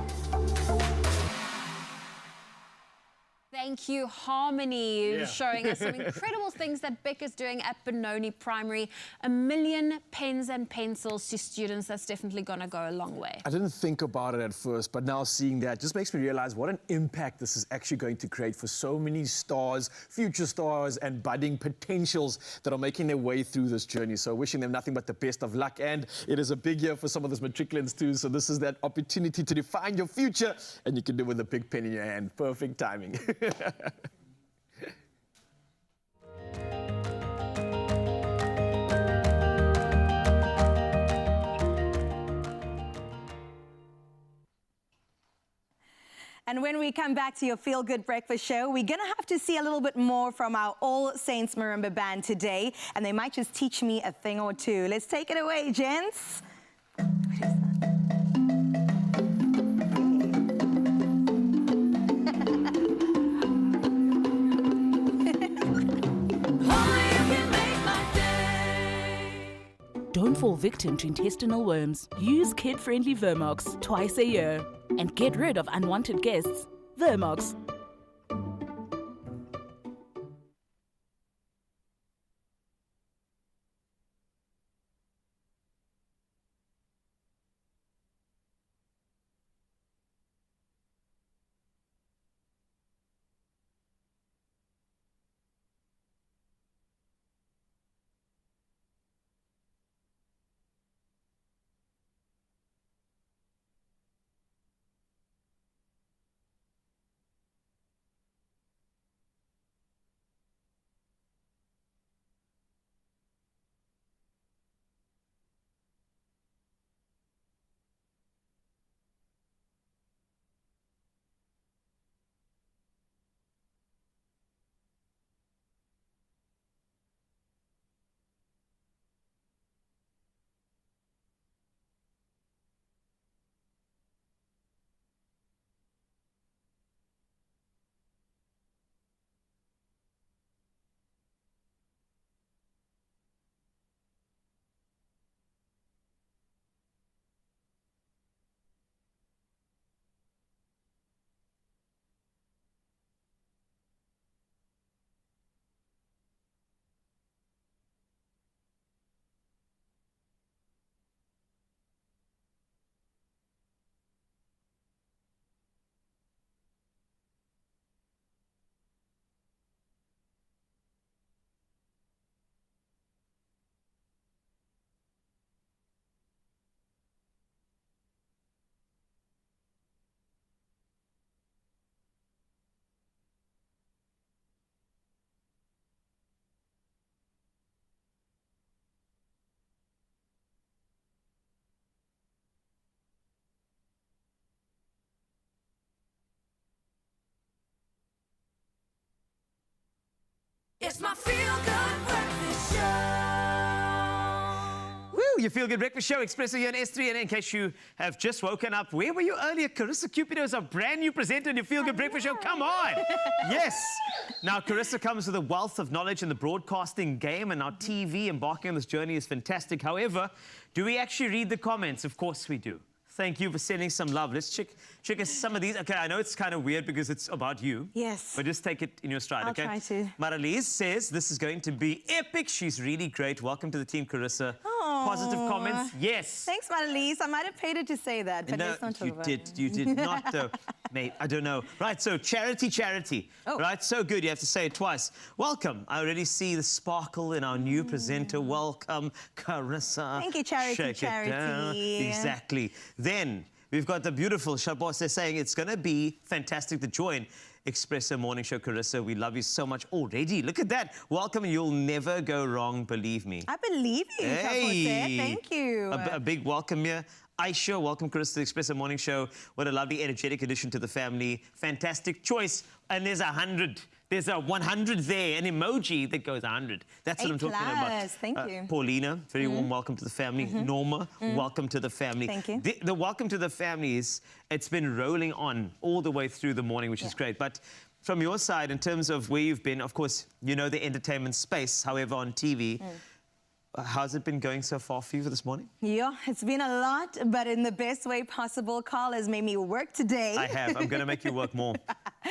Thank you, Harmony, showing us some incredible things that BIC is doing at Benoni Primary. 1 million pens and pencils to students. That's definitely going to go a long way. I didn't think about it at first, but now seeing that just makes me realize what an impact this is actually going to create for so many stars, future stars, and budding potentials that are making their way through this journey. So wishing them nothing but the best of luck. And it is a big year for some of those matriculants too. So this is that opportunity to define your future, and you can do it with a big pen in your hand. Perfect timing. And when we come back to your Feel Good Breakfast show, we're going to have to see a little bit more from our All Saints Marimba band today, and they might just teach me a thing or two. Let's take it away, gents. Don't fall victim to intestinal worms. Use kid-friendly Vermox twice a year and get rid of unwanted guests. Vermox. It's my feel-good breakfast show. Woo, your Feel Good Breakfast Show, Expresso here on S3. And in case you have just woken up, where were you earlier? Carissa Cupido is a brand new presenter in your Feel Good Breakfast Show. Come on. Yes. Now, Carissa comes with a wealth of knowledge in the broadcasting game, and now TV. Embarking on this journey is fantastic. However, do we actually read the comments? Of course we do. Thank you for sending some love. Let's check some of these. Okay, I know it's kind of weird because it's about you. Yes. But just take it in your stride, okay? I'll try to. Maralise says this is going to be epic. She's really great. Welcome to the team, Carissa. Aww. Positive comments? Yes. Thanks, Maralise. I might have paid her to say that, but No, let's not talk you about did. it. You did not, though. Mate, I don't know. Right, so charity. Oh. Right, so good. You have to say it twice. Welcome. I already see the sparkle in our new presenter. Welcome, Carissa. Thank you, Charity. Shake it down. Exactly. Then we've got the beautiful Shabos. They're saying it's going to be fantastic to join Expresso Morning Show, Carissa. We love you so much already. Look at that. Welcome. You'll never go wrong, believe me. I believe you, Hey. Thank you. A big welcome here. Aisha, welcome, Carissa, to the Expresso Morning Show. What a lovely, energetic addition to the family. Fantastic choice. And there's 100. There's a 100 there, an emoji that goes 100. That's what I'm talking about. Thank you. Paulina, very warm welcome to the family. Norma, welcome to the family. Thank you. The welcome to the family is, it's been rolling on all the way through the morning, which is great. But from your side, in terms of where you've been, of course, you know the entertainment space, however, on TV. How's it been going so far for you for this morning? Yeah, it's been a lot, but in the best way possible. Carl has made me work today. I have. I'm going to make you work more.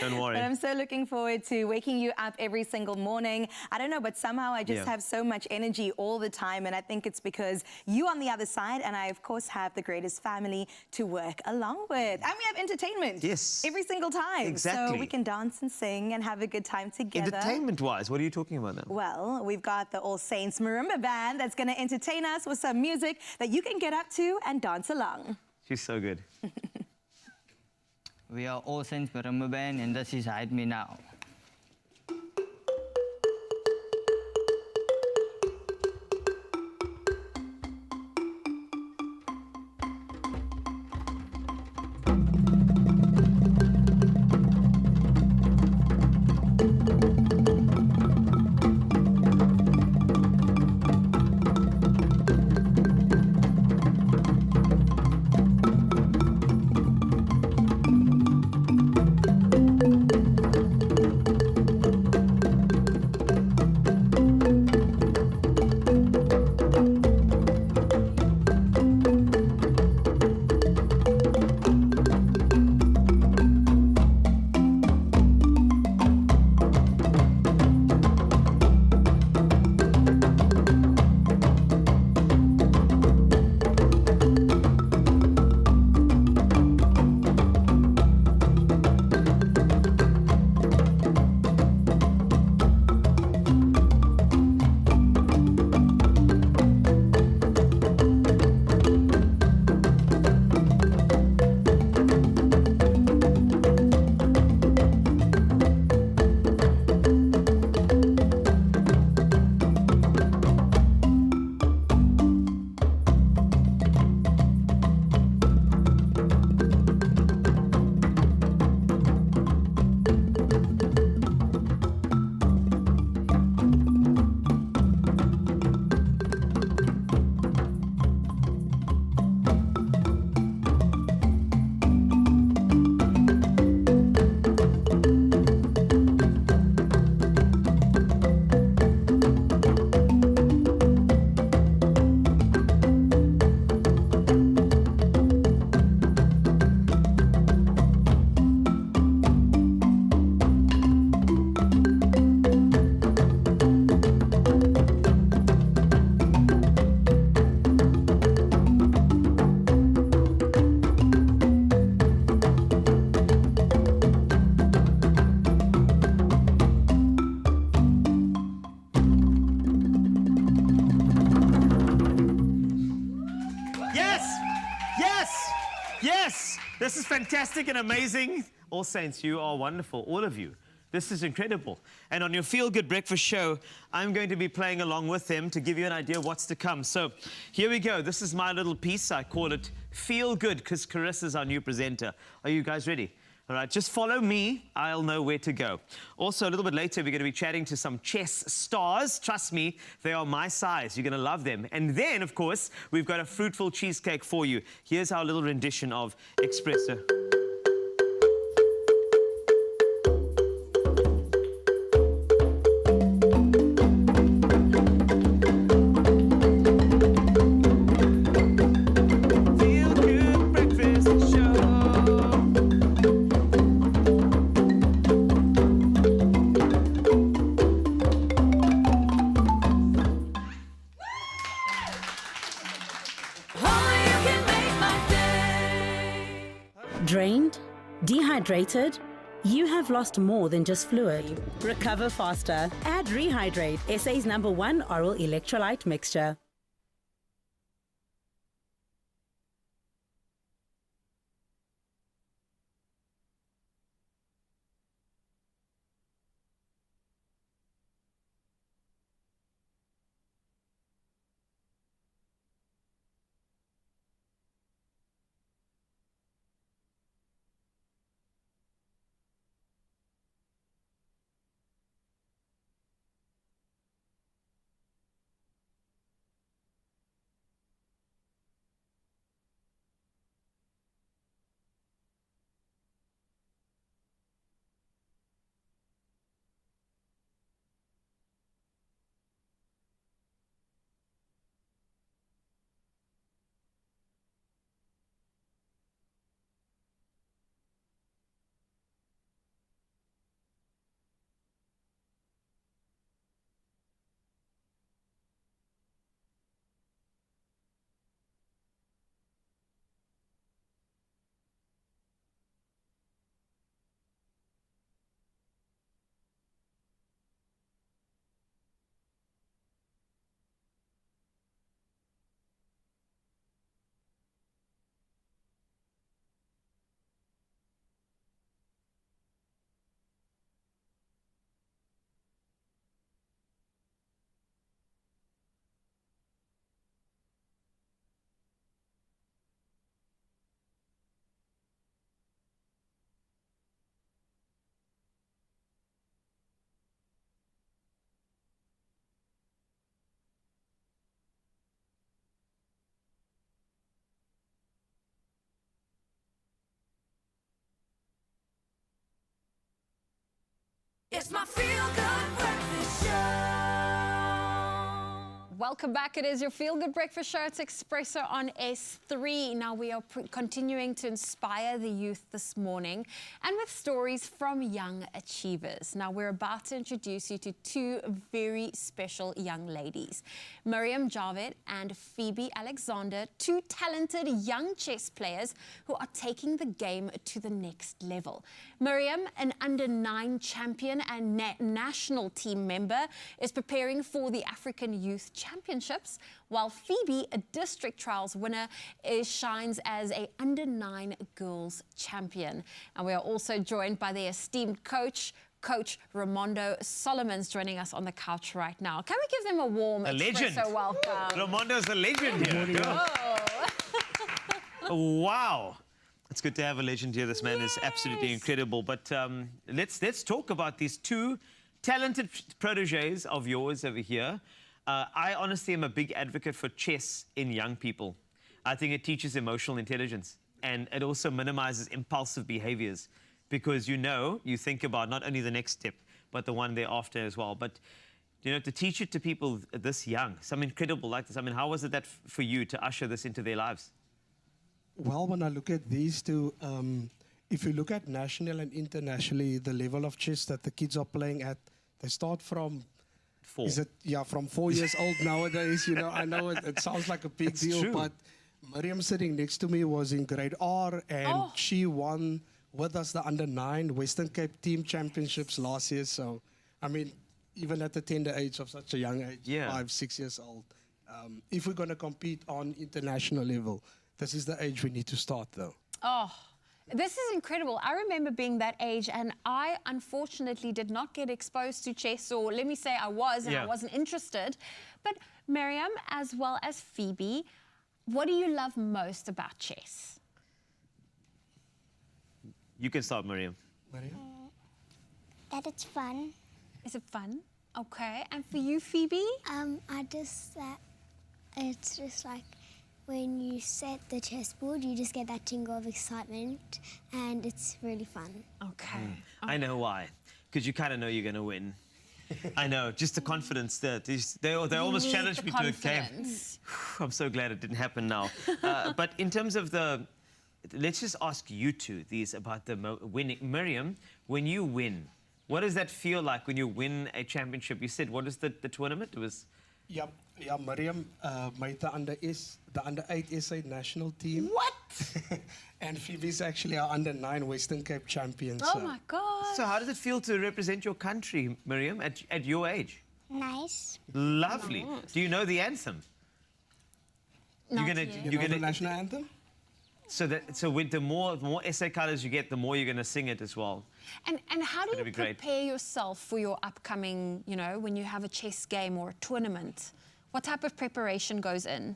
Don't worry. But I'm so looking forward to waking you up every single morning. I don't know, but somehow I just have so much energy all the time, and I think it's because you on the other side, and I, of course, have the greatest family to work along with. And we have entertainment. Yes. Every single time. Exactly. So we can dance and sing and have a good time together. Entertainment-wise, what are you talking about now? Well, we've got the All Saints Marimba Band that's going to entertain us with some music that you can get up to and dance along. She's so good. We are All Saints Marimba Band, and this is Hide Me Now. This is fantastic and amazing. All Saints, you are wonderful, all of you. This is incredible. And on your Feel Good Breakfast Show, I'm going to be playing along with them to give you an idea of what's to come. So here we go. This is my little piece. I call it Feel Good because Carissa's our new presenter. Are you guys ready? All right, just follow me. I'll know where to go. Also, a little bit later, we're going to be chatting to some chess stars. Trust me, they are my size. You're going to love them. And then, of course, we've got a fruitful cheesecake for you. Here's our little rendition of Expresso. Drained? Dehydrated? You have lost more than just fluid. Recover faster. Add Rehydrate, SA's #1 oral electrolyte mixture. It's my feel-good breakfast show. Welcome back. It is your Feel Good Breakfast Show. It's Expresso on S3. Now we are continuing to inspire the youth this morning and with stories from young achievers. Now we're about to introduce you to two very special young ladies. Miriam Javed and Phoebe Alexander, two talented young chess players who are taking the game to the next level. Miriam, an under-9 champion and national team member, is preparing for the African Youth Championships, while Phoebe, a district trials winner, shines as a under-9 girls champion. And we are also joined by their esteemed Coach Ramondo Solomons, joining us on the couch right now. Can we give them a warm Expresso welcome? Ramondo's a legend here. Wow. It's good to have a legend here. This man is absolutely incredible. But let's talk about these two talented proteges of yours over here. I honestly am a big advocate for chess in young people. I think it teaches emotional intelligence, and it also minimizes impulsive behaviors, because you think about not only the next step, but the one thereafter as well. But to teach it to people this young, something incredible like this. I mean, how was it for you to usher this into their lives? Well, when I look at these two, if you look at national and internationally, the level of chess that the kids are playing at, they start from 4. From 4 years old nowadays. I know it sounds like a big deal, true. but Miriam sitting next to me was in grade R, and she won with us the under-9 Western Cape Team Championships last year. So, I mean, even at the tender age of such a young age, 5, 6 years old, if we're going to compete on international level, this is the age we need to start, though. Oh, this is incredible. I remember being that age, and I unfortunately did not get exposed to chess, or let me say I was, and I wasn't interested. But Miriam, as well as Phoebe, what do you love most about chess? You can start, Miriam. That it's fun. Is it fun? Okay. And for you, Phoebe? I just that it's just like when you set the chessboard, you just get that tingle of excitement, and it's really fun. Okay. I know why. Because you kind of know you're going to win. I know, just the confidence there. They almost challenged me to a game. I'm so glad it didn't happen now. But in terms of let's just ask you two these about the winning. Miriam, when you win, what does that feel like when you win a championship? You said, what is the tournament? It was... Yeah, Miriam made the under-8 SA national team. What? And Phoebe's actually our under-9 Western Cape champion. Oh, my God. So how does it feel to represent your country, Miriam, at your age? Nice. Lovely. Do you know the anthem? You're gonna the national anthem? So with the more SA colours you get, the more you're going to sing it as well. And how do you prepare yourself for your upcoming, you know, when you have a chess game or a tournament? What type of preparation goes in?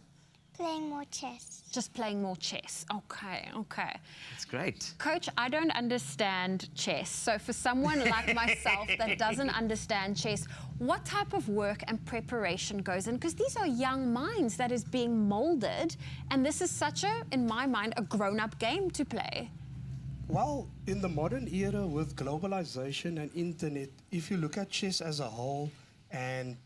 Playing more chess. Just playing more chess. Okay, okay. That's great. Coach, I don't understand chess. So for someone like myself that doesn't understand chess, what type of work and preparation goes in? Because these are young minds that is being molded, and this is such a, in my mind, a grown-up game to play. Well, in the modern era with globalization and internet, if you look at chess as a whole, and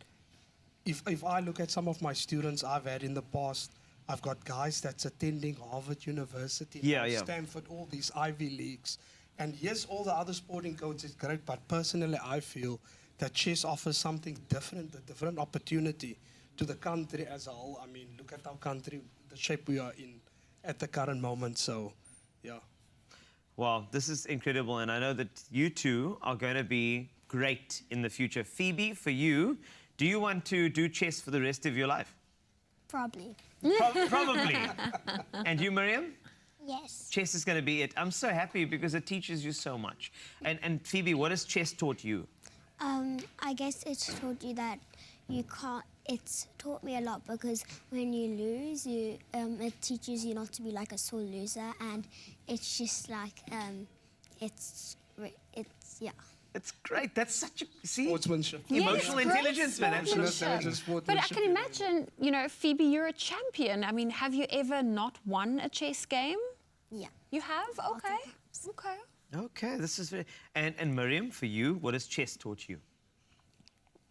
if I look at some of my students I've had in the past, I've got guys that's attending Harvard University, Stanford, all these Ivy Leagues. And yes, all the other sporting codes is great, but personally I feel that chess offers something different, a different opportunity to the country as a whole. I mean, look at our country, the shape we are in at the current moment, so, yeah. Wow, this is incredible, and I know that you two are going to be great in the future. Phoebe, for you, do you want to do chess for the rest of your life? Probably. Probably. And you, Miriam? Yes. Chess is going to be it. I'm so happy because it teaches you so much. And Phoebe, what has chess taught you? I guess it's taught you that you can't. It's taught me a lot because when you lose, it teaches you not to be like a sore loser, and it's just like it's It's great. That's such a sportsmanship. Emotional intelligence, man. But I can imagine, you know, Phoebe, you're a champion. I mean, have you ever not won a chess game? Yeah. You have? Okay. Okay. Okay, this is very... And Miriam, for you, what has chess taught you?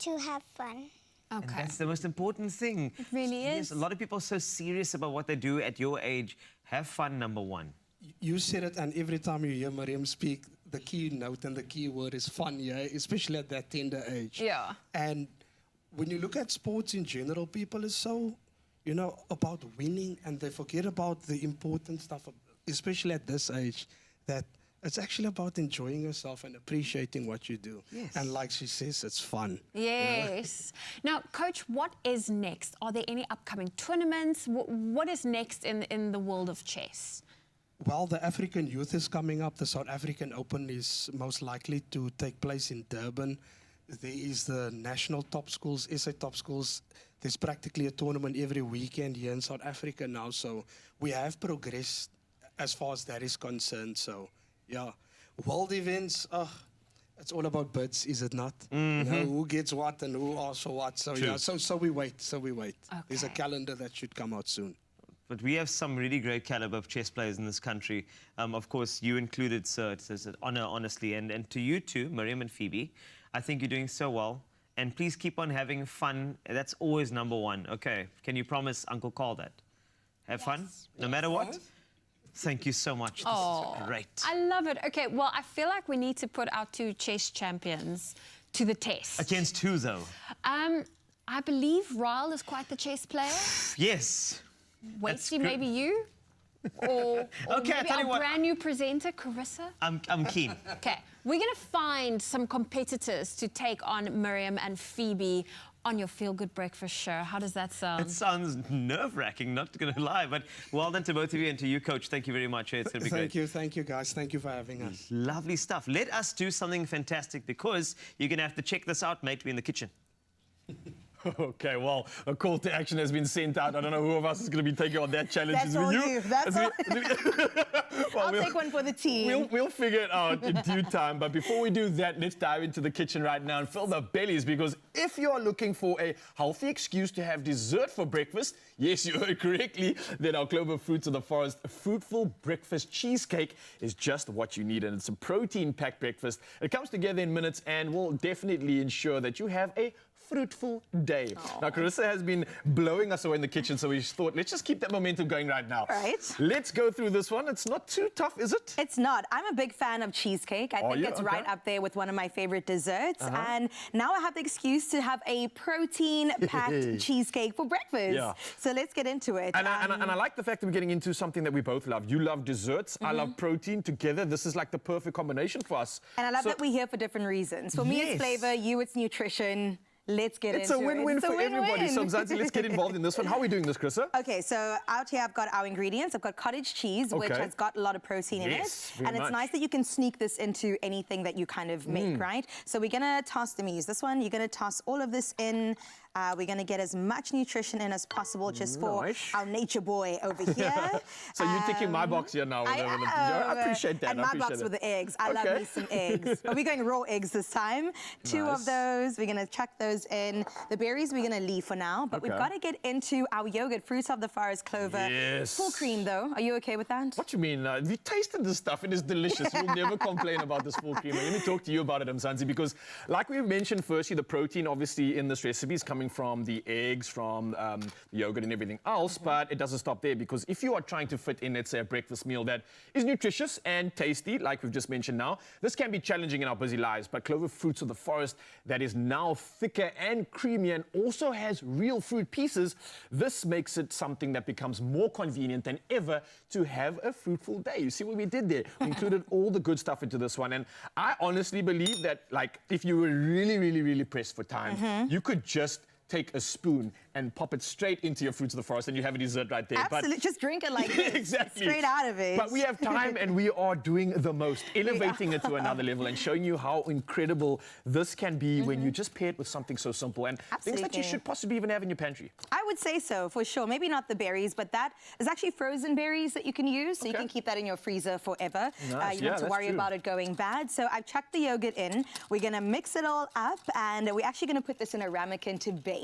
To have fun. Okay. And that's the most important thing. It really is. Yes, a lot of people are so serious about what they do at your age. Have fun, number one. You said it, and every time you hear Miriam speak, the key note and the key word is fun, yeah, especially at that tender age. Yeah. And when you look at sports in general, people are so, you know, about winning, and they forget about the important stuff, especially at this age, that it's actually about enjoying yourself and appreciating what you do. Yes. And like she says, it's fun. Yes. Now, Coach, what is next? Are there any upcoming tournaments? What is next in the world of chess? Well, the African Youth is coming up. The South African Open is most likely to take place in Durban. There is the national top schools, SA top schools. There's practically a tournament every weekend here in South Africa now. So we have progressed as far as that is concerned. So, yeah. World events, it's all about bids, is it not? You know, who gets what and who asks for what. So, yeah, so we wait. Okay. There's a calendar that should come out soon. But we have some really great caliber of chess players in this country. Of course, you included, sir. It's an honor, honestly. And to you too, Miriam and Phoebe, I think you're doing so well. And please keep on having fun. That's always number one. Okay, can you promise Uncle Carl that? Have fun, no matter what? Thank you so much. This is great. I love it. Okay, well, I feel like we need to put our two chess champions to the test. Against who, though? I believe Ryle is quite the chess player. Yes. Wasty, maybe you? Or okay, maybe our brand new presenter, Carissa? I'm keen. Okay, we're going to find some competitors to take on Miriam and Phoebe on your Feel Good Breakfast show. How does that sound? It sounds nerve-wracking, not going to lie, but well done to both of you, and to you, Coach. Thank you very much. It's going to be great. Thank you, guys. Thank you for having us. Lovely stuff. Let us do something fantastic, because you're going to have to check this out, mate. We're in the kitchen. Okay, well, a call to action has been sent out. I don't know who of us is going to be taking on that challenge. That's all you. That's all. Well, I'll take one for the team. We'll figure it out in due time. But before we do that, let's dive into the kitchen right now and fill the bellies, because if you're looking for a healthy excuse to have dessert for breakfast, yes, you heard correctly, then our Clover Fruits of the Forest Fruitful Breakfast Cheesecake is just what you need. And it's a protein-packed breakfast. It comes together in minutes and will definitely ensure that you have a fruitful day. Aww. Now, Carissa has been blowing us away in the kitchen, so we thought, let's just keep that momentum going right now. Right. Let's go through this one. It's not too tough, is it? It's not. I'm a big fan of cheesecake. I think it's right up there with one of my favorite desserts. And now I have the excuse to have a protein-packed cheesecake for breakfast. Yeah. So let's get into it. And I like the fact that we're getting into something that we both love. You love desserts. I love protein. Together, this is like the perfect combination for us. And I love that we're here for different reasons. For me, it's flavor. You, it's nutrition. Let's get into it. It's a win-win for everybody. So, Mzansi, let's get involved in this one. How are we doing this, Carissa? Okay, so out here I've got our ingredients. I've got cottage cheese, which has got a lot of protein in it. And it's nice that you can sneak this into anything that you kind of make, right? So we're going to toss, let me use this one. You're going to toss all of this in. We're going to get as much nutrition in as possible just for our nature boy over here. So you're ticking my box here now. I appreciate that. And my box with the eggs. I love me some eggs. But we're going raw eggs this time. Two of those. We're going to chuck those in. The berries we're going to leave for now. But we've got to get into our yogurt, Fruits of the Forest Clover. Yes. Full cream, though. Are you okay with that? What you mean? We tasted this stuff. It is delicious. We'll never complain about this full cream. Let me talk to you about it, Mzansi, because like we mentioned firstly, the protein obviously in this recipe is coming from the eggs, from the yogurt and everything else, but it doesn't stop there, because if you are trying to fit in, let's say, a breakfast meal that is nutritious and tasty, like we've just mentioned now, this can be challenging in our busy lives, but Clover Fruits of the Forest that is now thicker and creamy and also has real fruit pieces, this makes it something that becomes more convenient than ever to have a fruitful day. You see what we did there? We included all the good stuff into this one, and I honestly believe that, like, if you were really, really, really pressed for time, you could just take a spoon and pop it straight into your Fruits of the Forest and you have a dessert right there. Absolutely, just drink it like this. Exactly. Straight out of it. But we have time and we are doing the most, elevating it to another level and showing you how incredible this can be when you just pair it with something so simple and things that you should possibly even have in your pantry. I would say so, for sure. Maybe not the berries, but that is actually frozen berries that you can use, so you can keep that in your freezer forever. Nice. You don't have to worry about it going bad. So I've chucked the yogurt in. We're going to mix it all up, and we're actually going to put this in a ramekin to bake.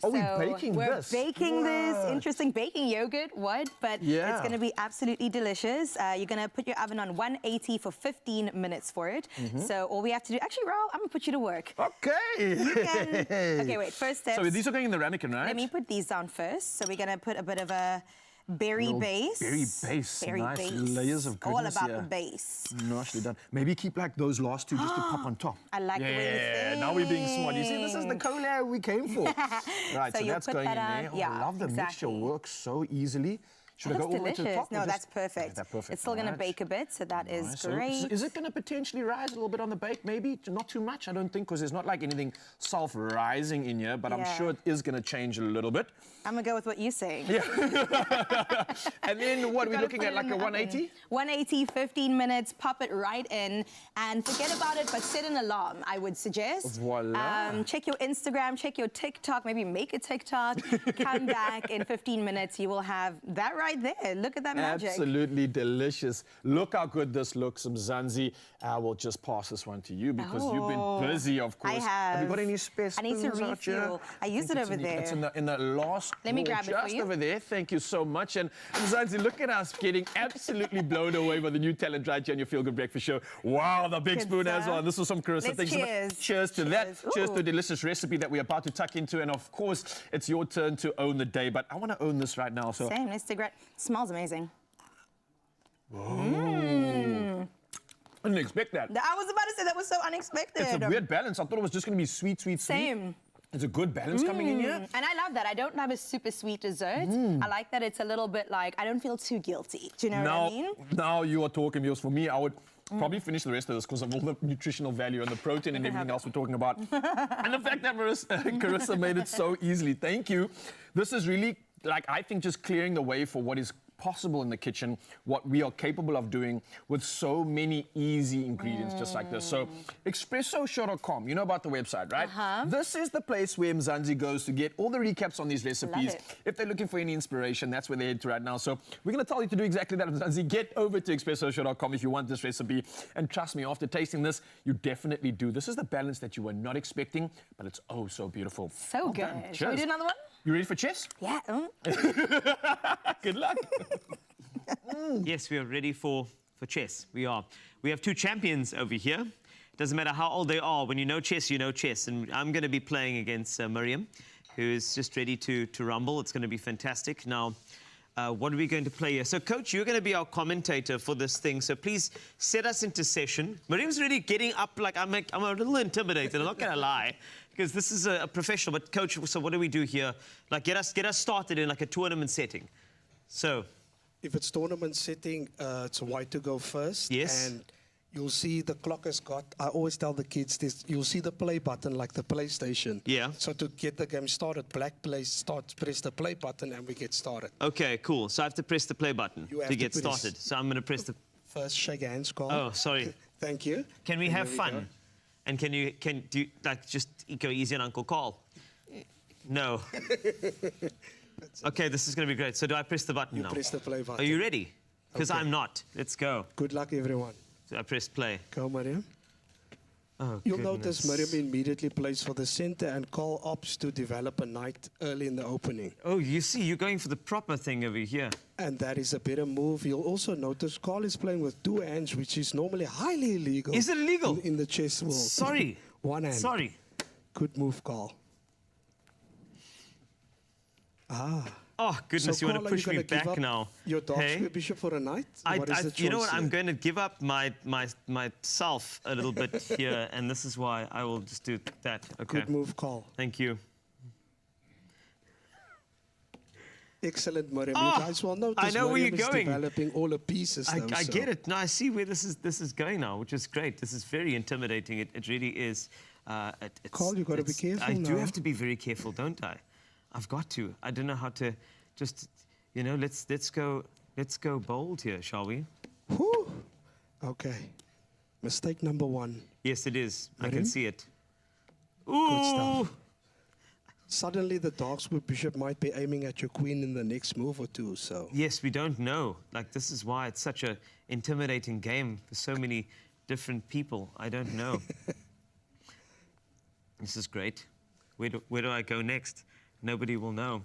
Oh, we're baking this? We're baking this. Interesting. Baking yogurt, what? But it's going to be absolutely delicious. You're going to put your oven on 180 for 15 minutes for it. So all we have to do... Actually, Raul, I'm going to put you to work. Okay. You can... Okay, wait. First step. So these are going in the ramekin, right? Let me put these down first. So we're going to put a bit of a berry base. Berry base. Nice layers of goodness. All about the base. Nicely done. Maybe keep like those last two just to pop on top. I like the way you think. Now we're being smart. You see, this is the collab we came for. Right, so that's going in there. Oh, I love the mixture. Works so easily. Should I go all the way to the top? No, that's perfect. It's still going to bake a bit, so that is great. So is it going to potentially rise a little bit on the bake? Maybe not too much, I don't think, because there's not like anything self-rising in here, but I'm sure it is going to change a little bit. I'm going to go with what you say. Yeah. And then what are we looking at, like a 180? 180, 15 minutes, pop it right in, and forget about it, but set an alarm, I would suggest. Voila. Check your Instagram, check your TikTok, maybe make a TikTok, come back in 15 minutes, you will have that right there. Look at that magic. Absolutely delicious. Look how good this looks, Mzansi. I will just pass this one to you because you've been busy, of course. I have. Have you got any spare spoons? I need to refuel. I used it over there. It's in the last Let me grab it for you. Just over there. Thank you so much. And Mzansi, look at us getting absolutely blown away by the new talent right here on your Feel Good Breakfast Show. Wow, the big spoon as well. This was some Carissa. Thank you so much. Cheers to that. Cheers to the delicious recipe that we're about to tuck into. And of course, it's your turn to own the day. But I want to own this right now. So. Same. Let's take it. Smells amazing. I didn't expect that. I was about to say that was so unexpected. It's a weird balance. I thought it was just going to be sweet, sweet, sweet. Same. There's a good balance coming in here. And I love that. I don't have a super sweet dessert. I like that it's a little bit like, I don't feel too guilty. Do you know what I mean? Now you are talking, because for me, I would probably finish the rest of this because of all the nutritional value and the protein and everything else we're talking about. And the fact that Carissa made it so easily. Thank you. This is really, like, I think just clearing the way for what is possible in the kitchen, what we are capable of doing with so many easy ingredients just like this. So, expressoshow.com, you know about the website, right? This is the place where Mzansi goes to get all the recaps on these recipes. If they're looking for any inspiration, that's where they head to right now. So, we're going to tell you to do exactly that, Mzansi. Get over to expressoshow.com if you want this recipe. And trust me, after tasting this, you definitely do. This is the balance that you were not expecting, but it's oh so beautiful. So good. Cheers. Shall we do another one? You ready for chess? Yeah. Good luck. Yes, we are ready for chess. We are. We have two champions over here. Doesn't matter how old they are. When you know chess, you know chess. And I'm going to be playing against Miriam, who is just ready to rumble. It's going to be fantastic. Now, what are we going to play here? So, Coach, you're going to be our commentator for this thing. So please set us into session. Miriam's really getting up like I'm a little intimidated. I'm not going to lie, because this is a professional. But Coach, so what do we do here? Like get us started in like a tournament setting. So, if it's tournament setting, it's white to go first. Yes. And you'll see the clock has got, I always tell the kids this, you'll see the play button like the PlayStation. Yeah. So to get the game started, black press the play button and we get started. Okay, cool. So I have to press the play button to get started. So I'm going to press the... First, shake hands, Carl. Oh, sorry. Thank you. Can we have fun? And can you like just go easy on Uncle Carl? No. Okay, this is going to be great. So do I press the button now? You press the play button. Are you ready? Because I'm not. Let's go. Good luck, everyone. So I press play. Go, Miriam. Oh, You'll notice Miriam immediately plays for the center and Carl opts to develop a knight early in the opening. Oh, you see, you're going for the proper thing over here. And that is a better move. You'll also notice Carl is playing with two hands, which is normally highly illegal. Is it illegal? In the chess world. Sorry. One hand. Sorry. Good move, Carl. Ah. Oh, goodness, So, you want Carl, to push are you me gonna give back up now. Your dark Hey? square bishop for a knight? What is the choice you know what? I'm here? going to give up myself a little bit here, and this is why I will just do that. Okay. Good move, Carl. Thank you. Excellent, Miriam. Oh, You guys will notice I know where Miriam you're is going. developing all the pieces. I though, so- get it. No, I see where this is going now, which is great. This is very intimidating. It really is. Carl, you got to be careful I now. do have to be very careful, don't I? I've got to. I don't know how to just, you know, let's go bold here, shall we? Whew. Okay. Mistake number one. Yes, it is. I Miriam? can see it. Good Ooh. stuff. Suddenly, the dark square bishop might be aiming at your queen in the next move or two, so... Yes, we don't know. Like, this is why it's such a intimidating game for so many different people. I don't know. This is great. Where do I go next? Nobody will know.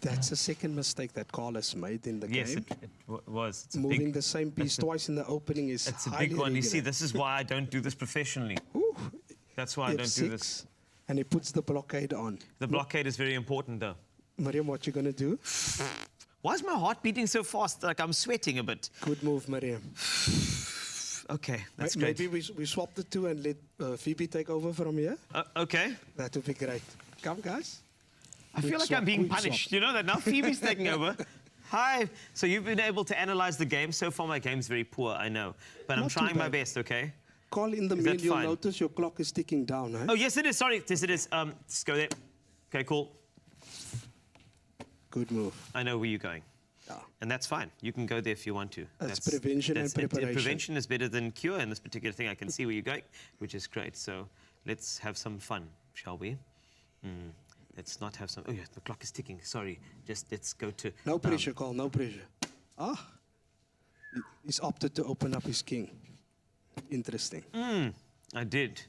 That's the second mistake that Carl has made in the Yes, game. it was. It's a Moving big, the same piece twice in the opening is It's a highly big one. You see, irregular. this is why I don't do this professionally. That's why I don't do this. And he puts the blockade on. The blockade is very important, though. Miriam, what you going to do? Why is my heart beating so fast? Like I'm sweating a bit. Good move, Miriam. Okay, that's great. Maybe we swap the two and let Phoebe take over from here? Okay. That would be great. Come, guys. I feel like I'm being punished. You know that now Phoebe's taking over. Hi. So you've been able to analyze the game. So far, my game's very poor, I know. But I'm Not too trying my bad. best, okay? Carl, in the Is that middle, you'll fine? notice your clock is ticking down, eh? Oh, yes, it is. Sorry. Yes, it is. Let's go there. Okay, cool. Good move. I know where you're going. And that's fine. You can go there if you want to. That's prevention and preparation. Prevention is better than cure in this particular thing. I can see where you're going, which is great. So let's have some fun, shall we? Let's not have some... Oh, yeah, the clock is ticking. Sorry. Just let's go to... No pressure, Carl, no pressure. Ah. He's opted to open up his king. Interesting. I did.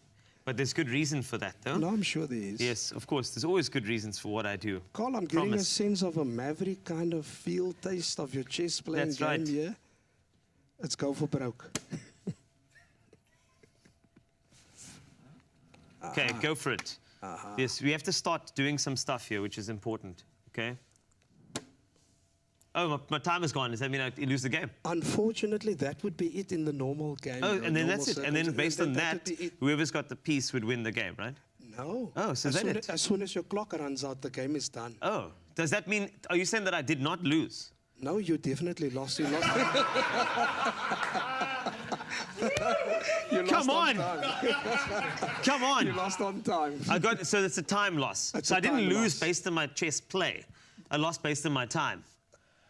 But there's good reason for that, though. No, I'm sure there is. Yes, of course. There's always good reasons for what I do. Carl, I'm getting a Promise. sense of a maverick kind of feel taste of your chess playing That's game right. here. Let's go for broke. Okay, go for it. Yes, we have to start doing some stuff here, which is important, okay? Oh, my time is gone. Does that mean I lose the game? Unfortunately, that would be it in the normal game. Oh, and then normal that's it. And then circumstances. based on That that, would be it. whoever's got the piece would win the game, right? No. Oh, so is that it? As soon as your clock runs out, the game is done. Oh, does that mean, are you saying that I did not lose? No, you definitely lost. You lost. You lost Come on! time. Come on! You lost on time. So it's a time loss. It's So a I didn't time lose loss. based on my chess play. a loss based on my time.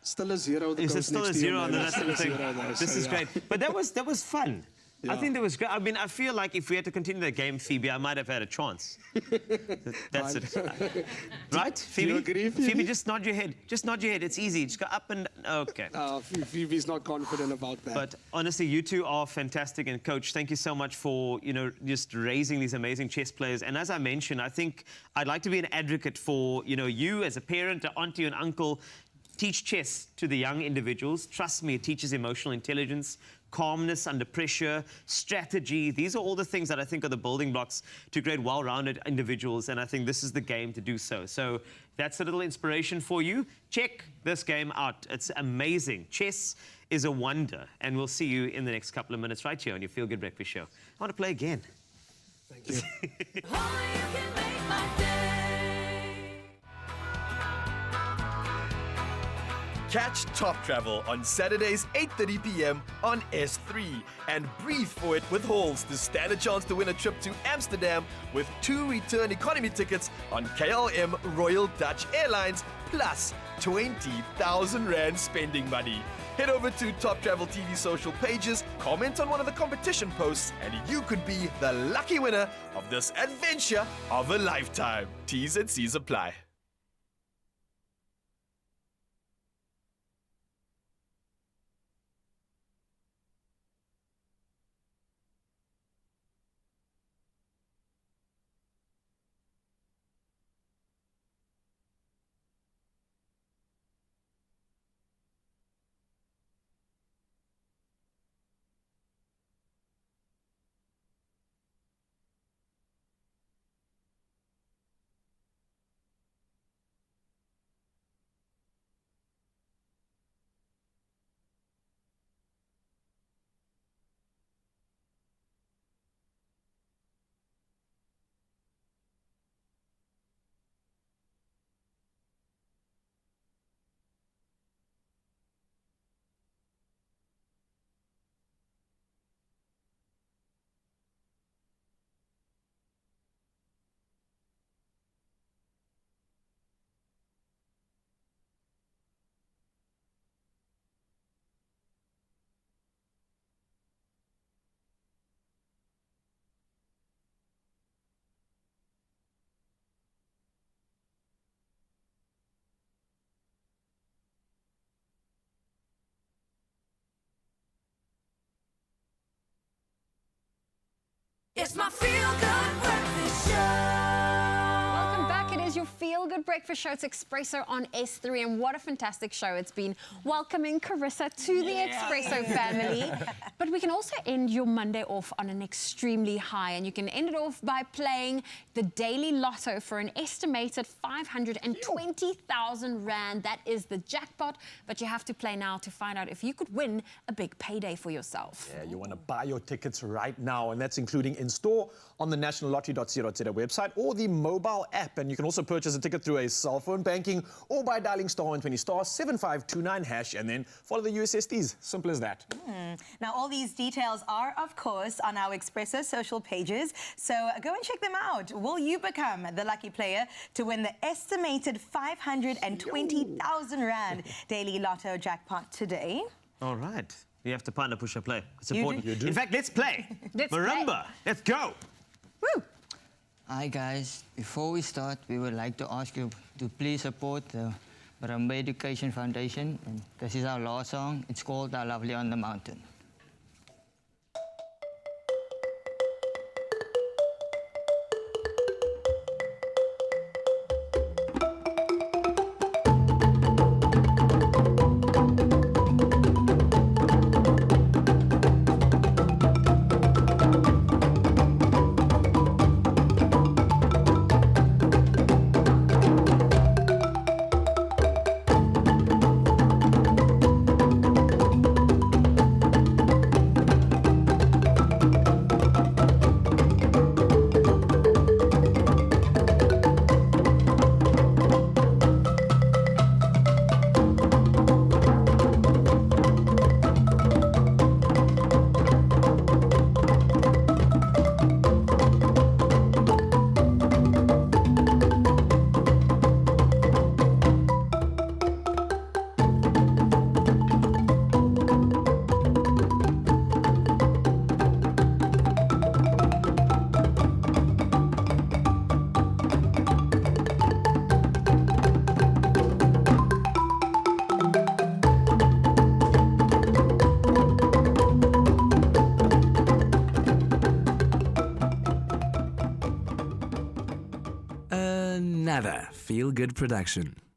Still a zero. Is it still a zero on the rest of the thing? This is great. But that was fun. I think that was great. I mean, I feel like if we had to continue the game, Phoebe, I might have had a chance. That's it. Right, Phoebe? Do you agree, Phoebe? Phoebe, just nod your head. Just nod your head. It's easy. Just go up and... Okay. Phoebe's not confident about that. But honestly, you two are fantastic. And Coach, thank you so much for, you know, just raising these amazing chess players. And as I mentioned, I think I'd like to be an advocate for, you know, you as a parent, an auntie and uncle, teach chess to the young individuals. Trust me, it teaches emotional intelligence, calmness under pressure, strategy. These are all the things that I think are the building blocks to create well-rounded individuals, and I think this is the game to do so. So that's a little inspiration for you. Check this game out. It's amazing. Chess is a wonder, and we'll see you in the next couple of minutes right here on your Feel Good Breakfast Show. I want to play again. Thank you. Catch Top Travel on Saturdays 8:30 p.m. on S3 and breathe for it with Halls to stand a chance to win a trip to Amsterdam with 2 return economy tickets on KLM Royal Dutch Airlines plus 20,000 Rand spending money. Head over to Top Travel TV social pages, comment on one of the competition posts, and you could be the lucky winner of this adventure of a lifetime. T's and C's apply. It's my Feel Good Breakfast Show. Welcome back. It is your Feel Good Breakfast Show. It's Expresso on S3, and what a fantastic show it's been welcoming Carissa to the Expresso family. But we can also end your Monday off on an extremely high, and you can end it off by playing the daily lotto for an estimated 520,000 Rand. That is the jackpot, but you have to play now to find out if you could win a big payday for yourself. Yeah, you want to buy your tickets right now, and that's including in-store on the nationallottery.co.za website or the mobile app. And you can also purchase a ticket through a cell phone banking or by dialing *120 *7529# and then follow the USSDs. Simple as that. Now, all these details are, of course, on our Expresso social pages, so go and check them out. Will you become the lucky player to win the estimated 520,000 Rand daily lotto jackpot today? All right. You have to panda push or play. It's You important. do. You do. In fact, let's play. Let's Marimba, let's go. Woo! Hi guys, before we start, we would like to ask you to please support the Marimba Education Foundation. And this is our last song. It's called Our Lovely on the Mountain. Feel Good production.